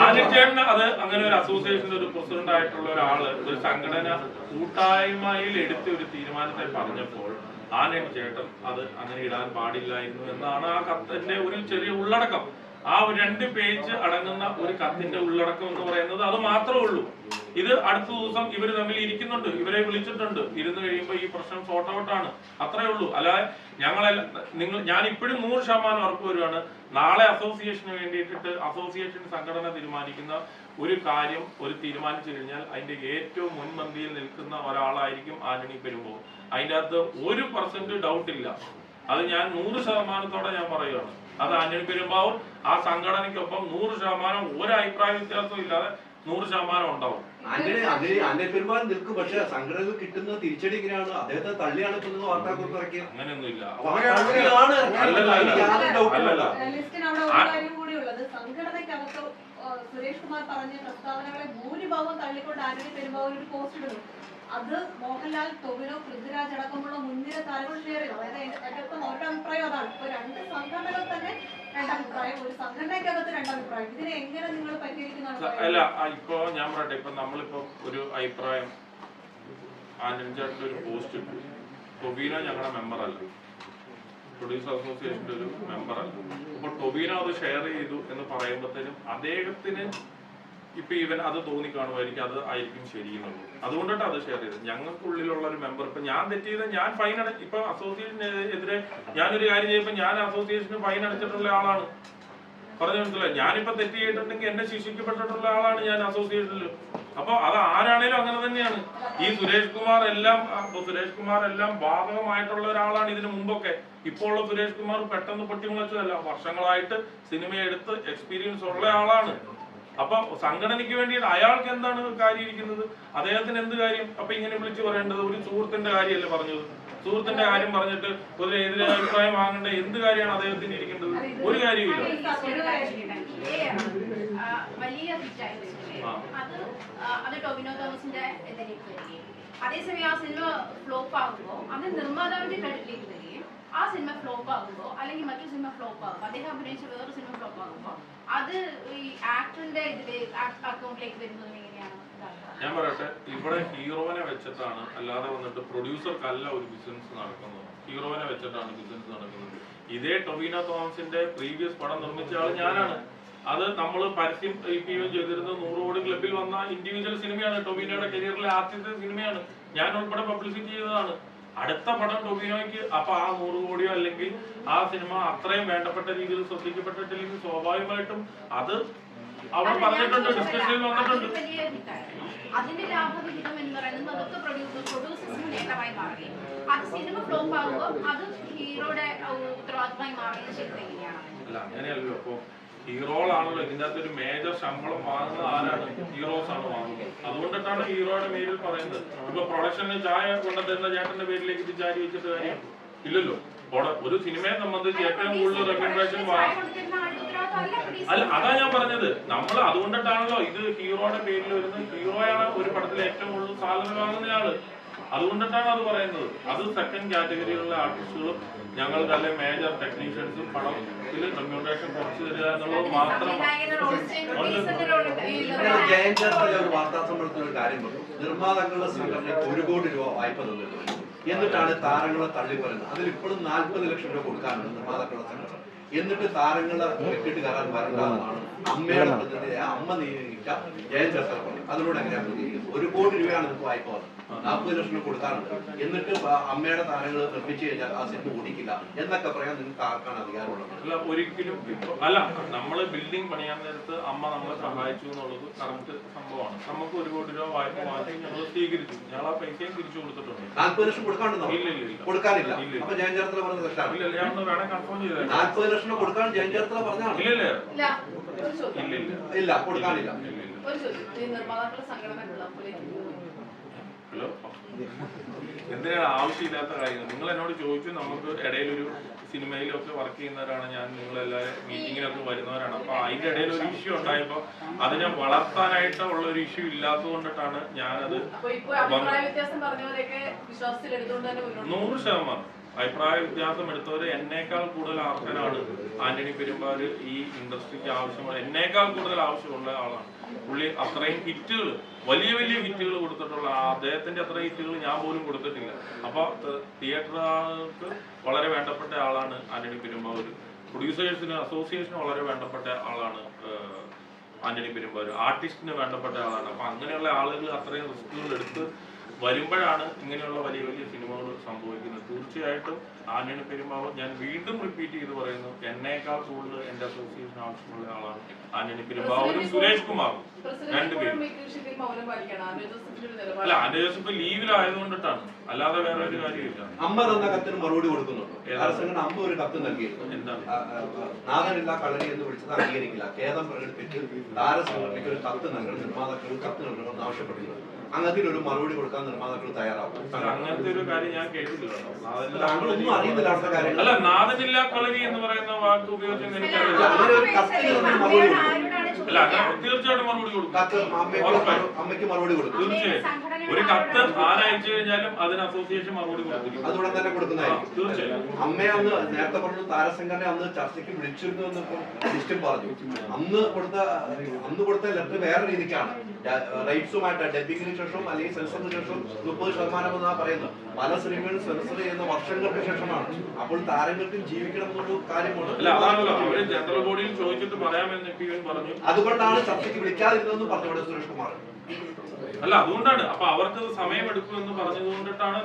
ആന്റണി ചേട്ടന് അത് അങ്ങനെ ഒരു അസോസിയേഷന്റെ ഒരു പ്രസിഡന്റ് ആയിട്ടുള്ള ഒരാള് ഒരു സംഘടന കൂട്ടായ്മയിൽ എടുത്ത ഒരു തീരുമാനത്തെ പറഞ്ഞപ്പോൾ ആന്റണി ചേട്ടൻ അത് അങ്ങനെ ഇടാൻ പാടില്ലായിരുന്നു എന്നാണ് ആ കത്തിന്റെ ഒരു ചെറിയ ഉള്ളടക്കം. ആ 2 പേജ് അടങ്ങുന്ന ഒരു കത്തിന്റെ ഉള്ളടക്കം എന്ന് പറയുന്നത് അത് മാത്രമേ ഉള്ളൂ. ഇത് അടുത്ത ദിവസം ഇവർ തമ്മിൽ ഇരിക്കുന്നുണ്ട്, ഇവരെ വിളിച്ചിട്ടുണ്ട്. ഇരുന്ന് കഴിയുമ്പോൾ ഈ പ്രശ്നം സോർട്ട് ഔട്ട് ആണ്, അത്രേ ഉള്ളൂ. അല്ലാതെ ഞാൻ ഇപ്പോഴും 100% ഉറപ്പ് വരുവാണ്, നാളെ അസോസിയേഷന് വേണ്ടിയിട്ട് അസോസിയേഷൻ സംഘടന തീരുമാനിക്കുന്ന ഒരു കാര്യം തീരുമാനിച്ചു കഴിഞ്ഞാൽ അതിന്റെ ഏറ്റവും മുൻപന്തിയിൽ നിൽക്കുന്ന ഒരാളായിരിക്കും ആന്റണി പെരുമ്പാവൂർ. അതിന്റെ അകത്ത് 1% ഡൗട്ട് ഇല്ല. അത് ഞാൻ 100% ഞാൻ പറയുകയാണ്. അത് ആന്റണി പെരുമ്പാവൂർ ആ സംഘടനയ്ക്കൊപ്പം 100% ഒരു അഭിപ്രായ വ്യത്യാസവും ഇല്ലാതെ 100% ഉണ്ടാവും. ആന്റണി പെരുമ്പാവൂർ നിൽക്കും. പക്ഷെ സംഘടനകൾ കിട്ടുന്ന തിരിച്ചടി എങ്ങനെയാണ്? അദ്ദേഹത്തെ തള്ളിയാണ് ഇപ്പൊ നിങ്ങൾ വാർത്താക്കുറിപ്പ് ഇറക്കിയത്. അങ്ങനെയൊന്നുമില്ല. ലിസ്റ്റിന് അവിടെ ഒരു കാര്യം കൂടിയുള്ളത്, സംഘടനയ്ക്കകത്ത് സുരേഷ് കുമാർ പറഞ്ഞ പ്രസ്താവനകളെ ഭൂരിഭാഗം തള്ളിക്കൊണ്ട് ആന്റണി പെരുമ്പാവൂർ ഒരു പോസ്റ്റ് ഇടുന്നു. അത് മോഹൻലാൽ, ടൊവിനോ, പൃഥ്വിരാജ് അടക്കമുള്ള മുൻനിര താരങ്ങൾ ഷെയർ ചെയ്തു. അതായത് ഏറ്റവും അവരുടെ അഭിപ്രായം അതാണ്. ഇപ്പൊ 2 സംഘടനകൾ തന്നെ 2 അഭിപ്രായം, ഒരു സംഘടനയ്ക്കകത്ത് 2 അഭിപ്രായം. ഇതിനെ എങ്ങനെ നിങ്ങൾ പരിഹരിക്കുന്നതാണ്? അല്ല, ഇപ്പൊ ഞാൻ പറയട്ടെ, ഇപ്പൊ നമ്മളിപ്പോ ഒരു അഭിപ്രായം ആന്റണി ചേട്ടന്റെ ഒരു പോസ്റ്റ് ഇട്ടു. ടൊവിനോ ഞങ്ങളുടെ മെമ്പർ അല്ല, പ്രൊഡ്യൂസർ അസോസിയേഷന്റെ ഒരു മെമ്പർ അല്ല. അപ്പൊ ടൊവിനോ അത് ഷെയർ ചെയ്തു എന്ന് പറയുമ്പോഴത്തേനും അദ്ദേഹത്തിന് ഇപ്പൊ ഇവൻ അത് തോന്നിക്കാണുമായിരിക്കും, അത് ആയിരിക്കും ശരിയെന്നുള്ളൂ. അതുകൊണ്ടിട്ട് അത് ഷെയർ ചെയ്തത്. ഞങ്ങൾക്കുള്ളിലുള്ള ഒരു മെമ്പർ ഇപ്പൊ ഞാൻ തെറ്റ് ചെയ്ത ഞാൻ ഫൈൻ ഇപ്പൊ അസോസിയേഷനെതിരെ ഞാനൊരു കാര്യം ചെയ്യുമ്പോൾ ഞാൻ അസോസിയേഷന് ഫൈൻ അടച്ചിട്ടുള്ള ആളാണ്. പറഞ്ഞു മനസ്സിലായി. ഞാനിപ്പോ തെറ്റ് ചെയ്തിട്ടുണ്ടെങ്കിൽ എന്നെ ശിക്ഷിക്കപ്പെട്ടിട്ടുള്ള ആളാണ് ഞാൻ അസോസിയേഷനിൽ. അപ്പൊ അത് ആരാണേലും അങ്ങനെ തന്നെയാണ്. ഈ സുരേഷ് കുമാർ എല്ലാം ബാധകമായിട്ടുള്ള ഒരാളാണ് ഇതിനു മുമ്പൊക്കെ. ഇപ്പോൾ ഉള്ള സുരേഷ് കുമാർ പെട്ടെന്ന് പൊട്ടിമുളച്ചതല്ല, വർഷങ്ങളായിട്ട് സിനിമ എടുത്ത് എക്സ്പീരിയൻസ് ഉള്ള ആളാണ്. അപ്പൊ സംഘടനയ്ക്ക് വേണ്ടിയിട്ട് അയാൾക്ക് എന്താണ് കാര്യം ഇരിക്കുന്നത്? അദ്ദേഹത്തിന് എന്ത് കാര്യം? അപ്പൊ ഇങ്ങനെ വിളിച്ചു പറയേണ്ടത്? ഒരു സുഹൃത്തിന്റെ കാര്യമല്ലേ പറഞ്ഞത്? സുഹൃത്തിന്റെ കാര്യം പറഞ്ഞിട്ട് ഒരു എതിരെ അഭിപ്രായം വാങ്ങേണ്ട എന്ത് കാര്യമാണ് അദ്ദേഹത്തിന് ഇരിക്കേണ്ടത്? ഒരു കാര്യമില്ല. വലിയ അത് ടൊവിനോ തോമസിന്റെ ഇതിലേക്ക് വരികയും അതേസമയം ആ സിനിമ ഫ്ലോപ്പ് ആകുമ്പോൾ അത് നിർമ്മാതാവിന്റെ ക്രെഡിറ്റിലേക്ക് വരികയും ആ സിനിമ ഫ്ലോപ്പ് ആകുമ്പോൾ അല്ലെങ്കിൽ മറ്റൊരു സിനിമ ഫ്ലോപ്പ് ആകുമ്പോൾ അദ്ദേഹം അഭിനയിച്ച വേറൊരു സിനിമ ഫ്ലോപ്പ് ആകുമ്പോൾ അത് ഈ ആക്ടറിന്റെ അക്കൗണ്ടിലേക്ക് വരുന്നത് എങ്ങനെയാണ്? ഞാൻ പറയട്ടെ, ഇവിടെ ഹീറോനെ വെച്ചിട്ടാണ്, അല്ലാതെ വന്നിട്ട് പ്രൊഡ്യൂസർക്കല്ല ഒരു ബിസിനസ് നടക്കുന്നത്. ഹീറോനെ വെച്ചിട്ടാണ് ബിസിനസ് നടക്കുന്നത്. ഇതേ ടൊവിനോ തോമസിന്റെ പ്രീവിയസ് പടം നിർമ്മിച്ച ആൾ ഞാനാണ്. അത് നമ്മൾ പരസ്യം ചെയ്തിരുന്ന 100 കോടി ക്ലബിൽ വന്ന ഇൻഡിവിജ്വൽ സിനിമയാണ്. ടൊവിനോയുടെ കരിയറിലെ ആദ്യത്തെ സിനിമയാണ്. ഞാൻ ഉൾപ്പെടെ പബ്ലിസിറ്റി ചെയ്തതാണ്. അടുത്ത പടം ടൊവിനോയ്ക്ക് അപ്പൊ ആ 100 കോടിയോ അല്ലെങ്കിൽ ആ സിനിമ അത്രയും വേണ്ടപ്പെട്ട രീതിയിൽ ശ്രദ്ധിക്കപ്പെട്ടിട്ടില്ലെങ്കിൽ സ്വാഭാവികമായിട്ടും അത് അവിടെ പറഞ്ഞിട്ടുണ്ട്, ഡിസ്കഷനിൽ വന്നിട്ടുണ്ട്. അതിന്റെ ലാഭവിഹിതം എന്ന് പറയുന്നത് അതൊക്കെ പ്രൊഡ്യൂസേഴ്സിന് നേട്ടമായി മാറുകയും അത് സിനിമ ഫ്ലോപ്പ് ആകുമ്പോൾ അത് ഹീറോയുടെ ഉത്തരവാദിത്തമായി മാറുന്നത് ശരിക്കും എങ്ങനെയാണ്? അല്ല, അങ്ങനെയല്ലോ. അപ്പൊ ഹീറോകളാണല്ലോ ഇതിൻ്റെ അകത്ത് ഒരു മേജർ ശമ്പളം വാങ്ങുന്നത്. ആരാണ്? ഹീറോസ് ആണ് വാങ്ങുന്നത്. അതുകൊണ്ടിട്ടാണ് ഹീറോയുടെ പേരിൽ പറയുന്നത്. ഇപ്പൊ പ്രൊഡക്ഷന് ചായ കൊണ്ടുതരുന്ന ചേട്ടന്റെ പേരിലേക്ക് ഇത് ചാരി വെച്ചിട്ട് കാര്യം ഇല്ലല്ലോ. ഒരു സിനിമയെ സംബന്ധിച്ച് ഏറ്റവും കൂടുതൽ റെക്കഗ്നേഷൻ അല്ല, അതാ ഞാൻ പറഞ്ഞത്. നമ്മൾ അതുകൊണ്ടിട്ടാണല്ലോ ഇത് ഹീറോയുടെ പേരിൽ വരുന്നത്. ഹീറോയാണ് ഒരു പടത്തിൽ ഏറ്റവും കൂടുതൽ സാലറി വാങ്ങുന്നയാള്. അതുകൊണ്ടിട്ടാണ് അത് പറയുന്നത്. അത് സെക്കൻഡ് കാറ്റഗറിയിലുള്ള ആർട്ടിസ്റ്റുകളും ഞങ്ങൾക്ക് അല്ലെ മേജർ ടെക്നീഷ്യൻസും പടത്തിൽ റെമ്യൂണറേഷൻ കുറച്ച് തരിക എന്നുള്ളത് മാത്രമാണ്. ഒരു വാർത്താ സമ്മേളനത്തിൽ ഒരു കാര്യം പറഞ്ഞു, നിർമ്മാതാക്കളുടെ സംഘടനയ്ക്ക് 1 കോടി രൂപ വായ്പ തന്നിട്ടുണ്ട്. എന്നിട്ടാണ് താരങ്ങളെ തള്ളി പറയുന്നത്. അതിൽ ഇപ്പോഴും 40 ലക്ഷം രൂപ കൊടുക്കാനുണ്ട് നിർമ്മാതാക്കളുടെ സംഘടന. എന്നിട്ട് താരങ്ങളെ വെക്കിട്ട് കയറാൻ വരേണ്ടതാണ് അമ്മയുടെ പ്രതിനിധിയായ അമ്മ നിയോഗിച്ച ജയൻ ചേർത്തല പറഞ്ഞു. അതിലൂടെ എങ്ങനെയാണ് പ്രതികരിക്കുന്നത്? 1 കോടി രൂപയാണ് നിങ്ങൾക്ക് വായ്പ വന്നത്. 40 ലക്ഷം കൊടുക്കാറുണ്ട്. എന്നിട്ട് അമ്മയുടെ താരങ്ങൾ നിർമ്മിച്ചു കഴിഞ്ഞാൽ ആ സിനിമ ഓടിക്കില്ല എന്നൊക്കെ പറയാൻ നിങ്ങൾക്ക് ആർക്കാണ് അധികാരമുള്ളത്? അല്ല, ഒരിക്കലും ഇപ്പൊ അല്ല, നമ്മള് ബിൽഡിംഗ് പണിയാൻ നേരത്ത് അമ്മ നമ്മളെ സഹായിച്ചു എന്നുള്ളത് കറക്റ്റ് സംഭവമാണ്. നമുക്ക് 1 കോടി രൂപ വായ്പ വാങ്ങി ഞങ്ങൾ സ്വീകരിച്ചു. ഞങ്ങൾ ആ പൈസയും തിരിച്ചു കൊടുത്തിട്ടുണ്ട്. 40 ലക്ഷം കൊടുക്കാനുണ്ടോ? ഇല്ല ഇല്ല ഇല്ല, കൊടുക്കാനില്ല. ഇല്ല. അപ്പൊ ജയൻ ചേർത്തല പറഞ്ഞത് തെറ്റാണ്. ഇല്ല, ഞാൻ ഒന്ന് വേണേ കൺഫേം ചെയ്തേക്കാം. 40 ലക്ഷം കൊടുക്കാൻ ജയൻ ചേർത്തല പറഞ്ഞാണ്. ഇല്ല ഇല്ല ഇല്ല, ഒരു ചോദ്യം. ഇല്ല ഇല്ല ഇല്ല, കൊടുക്കാനില്ല. ഇല്ല ഇല്ല. ഒരു ചോദ്യം. ഈ നിർമ്മാതാക്കളുടെ സംഘടനകൾ ഹലോ, എന്തിനാണ് ആവശ്യമില്ലാത്ത കാര്യങ്ങൾ? നിങ്ങൾ എന്നോട് ചോദിച്ചു. നമുക്ക് ഇടയിലൊരു സിനിമയിലൊക്കെ വർക്ക് ചെയ്യുന്നവരാണ് ഞാൻ, നിങ്ങളെല്ലാവരും മീറ്റിങ്ങിലൊക്കെ വരുന്നവരാണ്. അപ്പൊ അതിന്റെ ഇടയിൽ ഒരു ഇഷ്യൂ ഉണ്ടായപ്പോ അതിനെ വളർത്താനായിട്ടുള്ള ഒരു ഇഷ്യൂ ഇല്ലാത്തത് കൊണ്ടിട്ടാണ് ഞാനത്. അപ്പൊ ഇപ്പൊ അഭിപ്രായ വ്യത്യാസം പറഞ്ഞവരെയൊക്കെ വിശ്വാസത്തിൽ എടുത്തുകൊണ്ട് തന്നെ മുന്നോട്ട് 100% അഭിപ്രായ വ്യത്യാസം എടുത്തവര് എന്നേക്കാൾ കൂടുതൽ ആർക്കാനാണ് ആന്റണി പെരുമ്പാവൂർ ഈ ഇൻഡസ്ട്രിക്ക് ആവശ്യമുള്ള, എന്നേക്കാൾ കൂടുതൽ ആവശ്യമുള്ള ആളാണ് പുള്ളി. അത്രയും ഹിറ്റുകൾ, വലിയ വലിയ ഹിറ്റുകൾ കൊടുത്തിട്ടുള്ള അദ്ദേഹത്തിന്റെ അത്രയും ഹിറ്റുകൾ ഞാൻ പോലും കൊടുത്തിട്ടില്ല. അപ്പൊ തിയേറ്ററുകൾക്ക് വളരെ വേണ്ടപ്പെട്ട ആളാണ് ആന്റണി പെരുമ്പാവൂർ. പ്രൊഡ്യൂസേഴ്സിന് അസോസിയേഷന് വളരെ വേണ്ടപ്പെട്ട ആളാണ് ആന്റണി പെരുമ്പാവൂർ. ആർട്ടിസ്റ്റിന് വേണ്ടപ്പെട്ട ആളാണ്. അപ്പൊ അങ്ങനെയുള്ള ആളുകൾ അത്രയും റിസ്കുകൾ എടുത്ത് വരുമ്പോഴാണ് ഇങ്ങനെയുള്ള വലിയ വലിയ സിനിമകൾ സംഭവിക്കുന്നത്. തീർച്ചയായിട്ടും ആന്റണി പെരുമ്പാവൂർ, ഞാൻ വീണ്ടും റിപ്പീറ്റ് ചെയ്ത് പറയുന്നു, എന്നേക്കാൾ കൂടുതൽ എന്റെ അസോസിയേഷൻ ആവശ്യമുള്ള ആളാണ് ആന്റണി പെരുമ്പാവൂരും സുരേഷ് കുമാറും. രണ്ടുപേരും. അല്ല, ആന്റണി ജോസഫ് ലീവിലായതുകൊണ്ടിട്ടാണ്, അല്ലാതെ വേറെ ഒരു കാര്യമില്ല. അമ്മ തന്ന കത്തിന് മറുപടി കൊടുക്കുന്നുണ്ടോ? താരസംഘടന അമ്മ ഒരു കത്ത് നൽകിയിരുന്നു. എന്താണ്? നാഗനില്ല കളരി എന്ന് വിളിച്ചത് അംഗീകരിക്കില്ല, ഖേദം പ്രകടിപ്പിച്ച് താരസംഘടനയ്ക്ക് ഒരു കത്ത് നൽകണം, നിർമ്മാതാക്കൾ ഒരു കത്ത് നൽകണമെന്ന് ആവശ്യപ്പെട്ടിട്ടുണ്ട്. അങ്ങനത്തിനൊരു മറുപടി കൊടുക്കാൻ നിർമ്മാതാക്കൾ തയ്യാറാവും. അങ്ങനത്തെ ഒരു കാര്യം ഞാൻ കേട്ടില്ല. താങ്കളൊന്നും അറിയുന്നില്ല അടുത്ത കാര്യം. അല്ല, നാദനില്ല കളരി എന്ന് പറയുന്ന വാക്ക് ഉപയോഗിച്ചെന്ന് എനിക്കറിയില്ല. അങ്ങനെ ഒരു കത്തിന് മറുപടി കൊടുക്കും. അല്ല, അങ്ങനെ തീർച്ചയായിട്ടും മറുപടി കൊടുക്കും. കത്ത് അമ്മയ്ക്ക് മറുപടി കൊടുക്കും. തീർച്ചയായും ഒരു കത്ത് ആരയച്ചു കഴിഞ്ഞാലും അതിന് അസോസിയേഷൻ മറുപടി കൊടുക്കും. അതുകൊണ്ട് തന്നെ കൊടുക്കുന്നതായിരിക്കും. തീർച്ചയായും. അമ്മയെ അന്ന് നേരത്തെ പറഞ്ഞു താരസംഘടന അന്ന് ചർച്ചയ്ക്ക് വിളിച്ചിരുന്നു എന്നൊക്കെ ലിസ്റ്റും പറഞ്ഞു. അന്ന് കൊടുത്ത ലെറ്റർ വേറെ രീതിക്കാണ്. റൈറ്റ്സുമായിട്ട് ഡബിങ്ങിന് ശേഷം അല്ലെങ്കിൽ സെൻസറിന് ശേഷം 30% എന്നാണ് പറയുന്നത്. പല സിനിമകളും സെൻസർ ചെയ്യുന്ന വർഷങ്ങൾക്ക് ശേഷമാണ്. അപ്പോൾ താരങ്ങൾക്കും ജീവിക്കണം എന്നൊരു കാര്യമാണ്. അല്ല, അതാണല്ലോ അവര് ജനറൽ ബോഡിയിൽ ചോദിച്ചിട്ട് പറയാമെന്ന് ഇവൻ പറഞ്ഞു. അതുകൊണ്ടാണ് ചർച്ചയ്ക്ക് വിളിക്കാതിരുന്നതെന്ന് പറഞ്ഞു ഇവിടെ സുരേഷ് കുമാർ. അല്ല, അതുകൊണ്ടാണ്. അപ്പൊ അവർക്ക് സമയമെടുക്കുമെന്ന് പറഞ്ഞതുകൊണ്ടിട്ടാണ്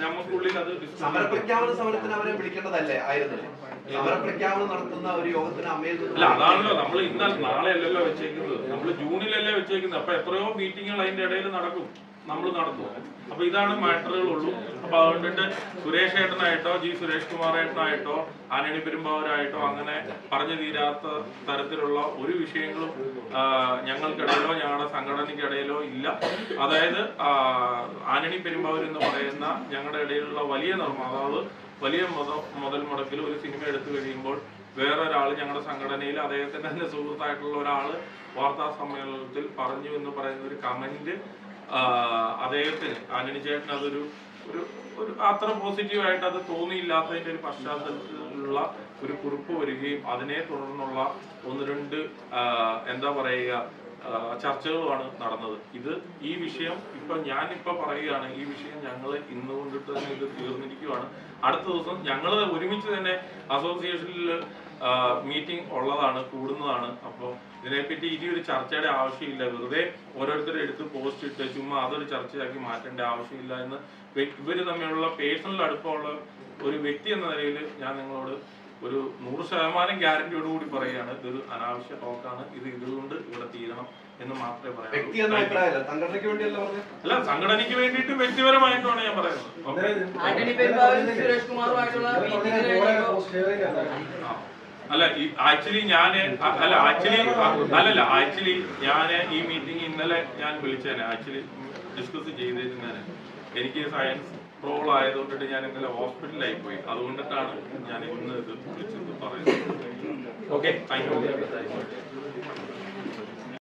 നമുക്കുള്ളിൽ അത് സമരപ്രഖ്യാപന സമരത്തിന് അവരെ വിളിക്കേണ്ടതല്ലേ ആയിരുന്നില്ലേ? സമരപ്രഖ്യാപനം നടത്തുന്ന ഒരു യോഗത്തിന് അമ്മയിൽ അല്ല, അതാണല്ലോ നമ്മൾ നാളെ അല്ലല്ലോ വെച്ചേക്കുന്നത്, നമ്മൾ ജൂണിലല്ലേ വെച്ചേക്കുന്നത്. അപ്പൊ എത്രയോ മീറ്റിങ്ങുകൾ അതിന്റെ ഇടയിൽ നമ്മൾ നടത്തും. അപ്പൊ ഇതാണ് മാറ്ററുകളുള്ളൂ. അപ്പൊ അതുകൊണ്ടിട്ട് സുരേഷ് ഏട്ടനായിട്ടോ സുരേഷ് കുമാർ ഏട്ടനായിട്ടോ ആന്റണി പെരുമ്പാവൂരായിട്ടോ അങ്ങനെ പറഞ്ഞു തീരാത്ത തരത്തിലുള്ള ഒരു വിഷയങ്ങളും ഞങ്ങൾക്കിടയിലോ ഞങ്ങളുടെ സംഘടനയ്ക്കിടയിലോ ഇല്ല. അതായത് ആന്റണി പെരുമ്പാവൂർ എന്ന് പറയുന്ന ഞങ്ങളുടെ ഇടയിലുള്ള വലിയ നിർമ്മാതാവ് വലിയ മുതൽ മുടക്കിൽ ഒരു സിനിമ എടുത്തു കഴിയുമ്പോൾ വേറൊരാൾ ഞങ്ങളുടെ സംഘടനയിൽ അദ്ദേഹത്തിന്റെ തന്നെ സുഹൃത്തായിട്ടുള്ള ഒരാൾ വാർത്താ സമ്മേളനത്തിൽ പറഞ്ഞു എന്ന് പറയുന്ന ഒരു കമന്റ് അദ്ദേഹത്തിന് ആന്റണി ചേട്ടൻ അതൊരു ഒരു അത്ര പോസിറ്റീവായിട്ട് അത് തോന്നിയില്ലാത്തതിന്റെ ഒരു പശ്ചാത്തലത്തിലുള്ള ഒരു കുറിപ്പ് വരികയും അതിനെ തുടർന്നുള്ള 1-2 എന്താ പറയുക ചർച്ചകളുമാണ് നടന്നത്. ഈ വിഷയം ഞാനിപ്പോ പറയുകയാണ്, ഈ വിഷയം ഞങ്ങൾ ഇന്ന് കൊണ്ടിട്ട് തന്നെ ഇത് തീർന്നിരിക്കുകയാണ്. അടുത്ത ദിവസം ഞങ്ങൾ ഒരുമിച്ച് തന്നെ അസോസിയേഷനിൽ മീറ്റിംഗ് ഉള്ളതാണ്, കൂടുന്നതാണ്. അപ്പോൾ ഇതിനെപ്പറ്റി ഇനി ഒരു ചർച്ചയുടെ ആവശ്യമില്ല. വെറുതെ ഓരോരുത്തരുടെ എടുത്ത് പോസ്റ്റ് ഇട്ട് ചുമ്മാ അതൊരു ചർച്ചയാക്കി മാറ്റേണ്ട ആവശ്യമില്ല എന്ന് ഇവര് തമ്മിലുള്ള പേഴ്സണൽ അടുപ്പമുള്ള ഒരു വ്യക്തി എന്ന നിലയിൽ ഞാൻ നിങ്ങളോട് ഒരു 100% ഗ്യാരണ്ടിയോടുകൂടി പറയുകയാണ്, ഇതൊരു അനാവശ്യ ടോക്കാണ്. ഇതുകൊണ്ട് ഇവിടെ തീരണം എന്ന് മാത്രമേ പറയാം. അല്ല, സംഘടനയ്ക്ക് വേണ്ടിയിട്ട് വ്യക്തിപരമായിട്ടാണ് ഞാൻ പറയുന്നത്. അല്ല, ആക്ച്വലി ഞാൻ ഈ മീറ്റിംഗ് ഇന്നലെ ഞാൻ വിളിച്ചേനെ, ആക്ച്വലി ഡിസ്കസ് ചെയ്തിരുന്നേനെ. എനിക്ക് സയൻസ് പ്രോബ്ലം ആയതുകൊണ്ടിട്ട് ഞാൻ ഇന്നലെ ഹോസ്പിറ്റലിലായി പോയി. അതുകൊണ്ടിട്ടാണ് ഞാൻ ഇന്ന് ഇത് വിളിച്ചത് പറയുന്നത്. Okay, thank you.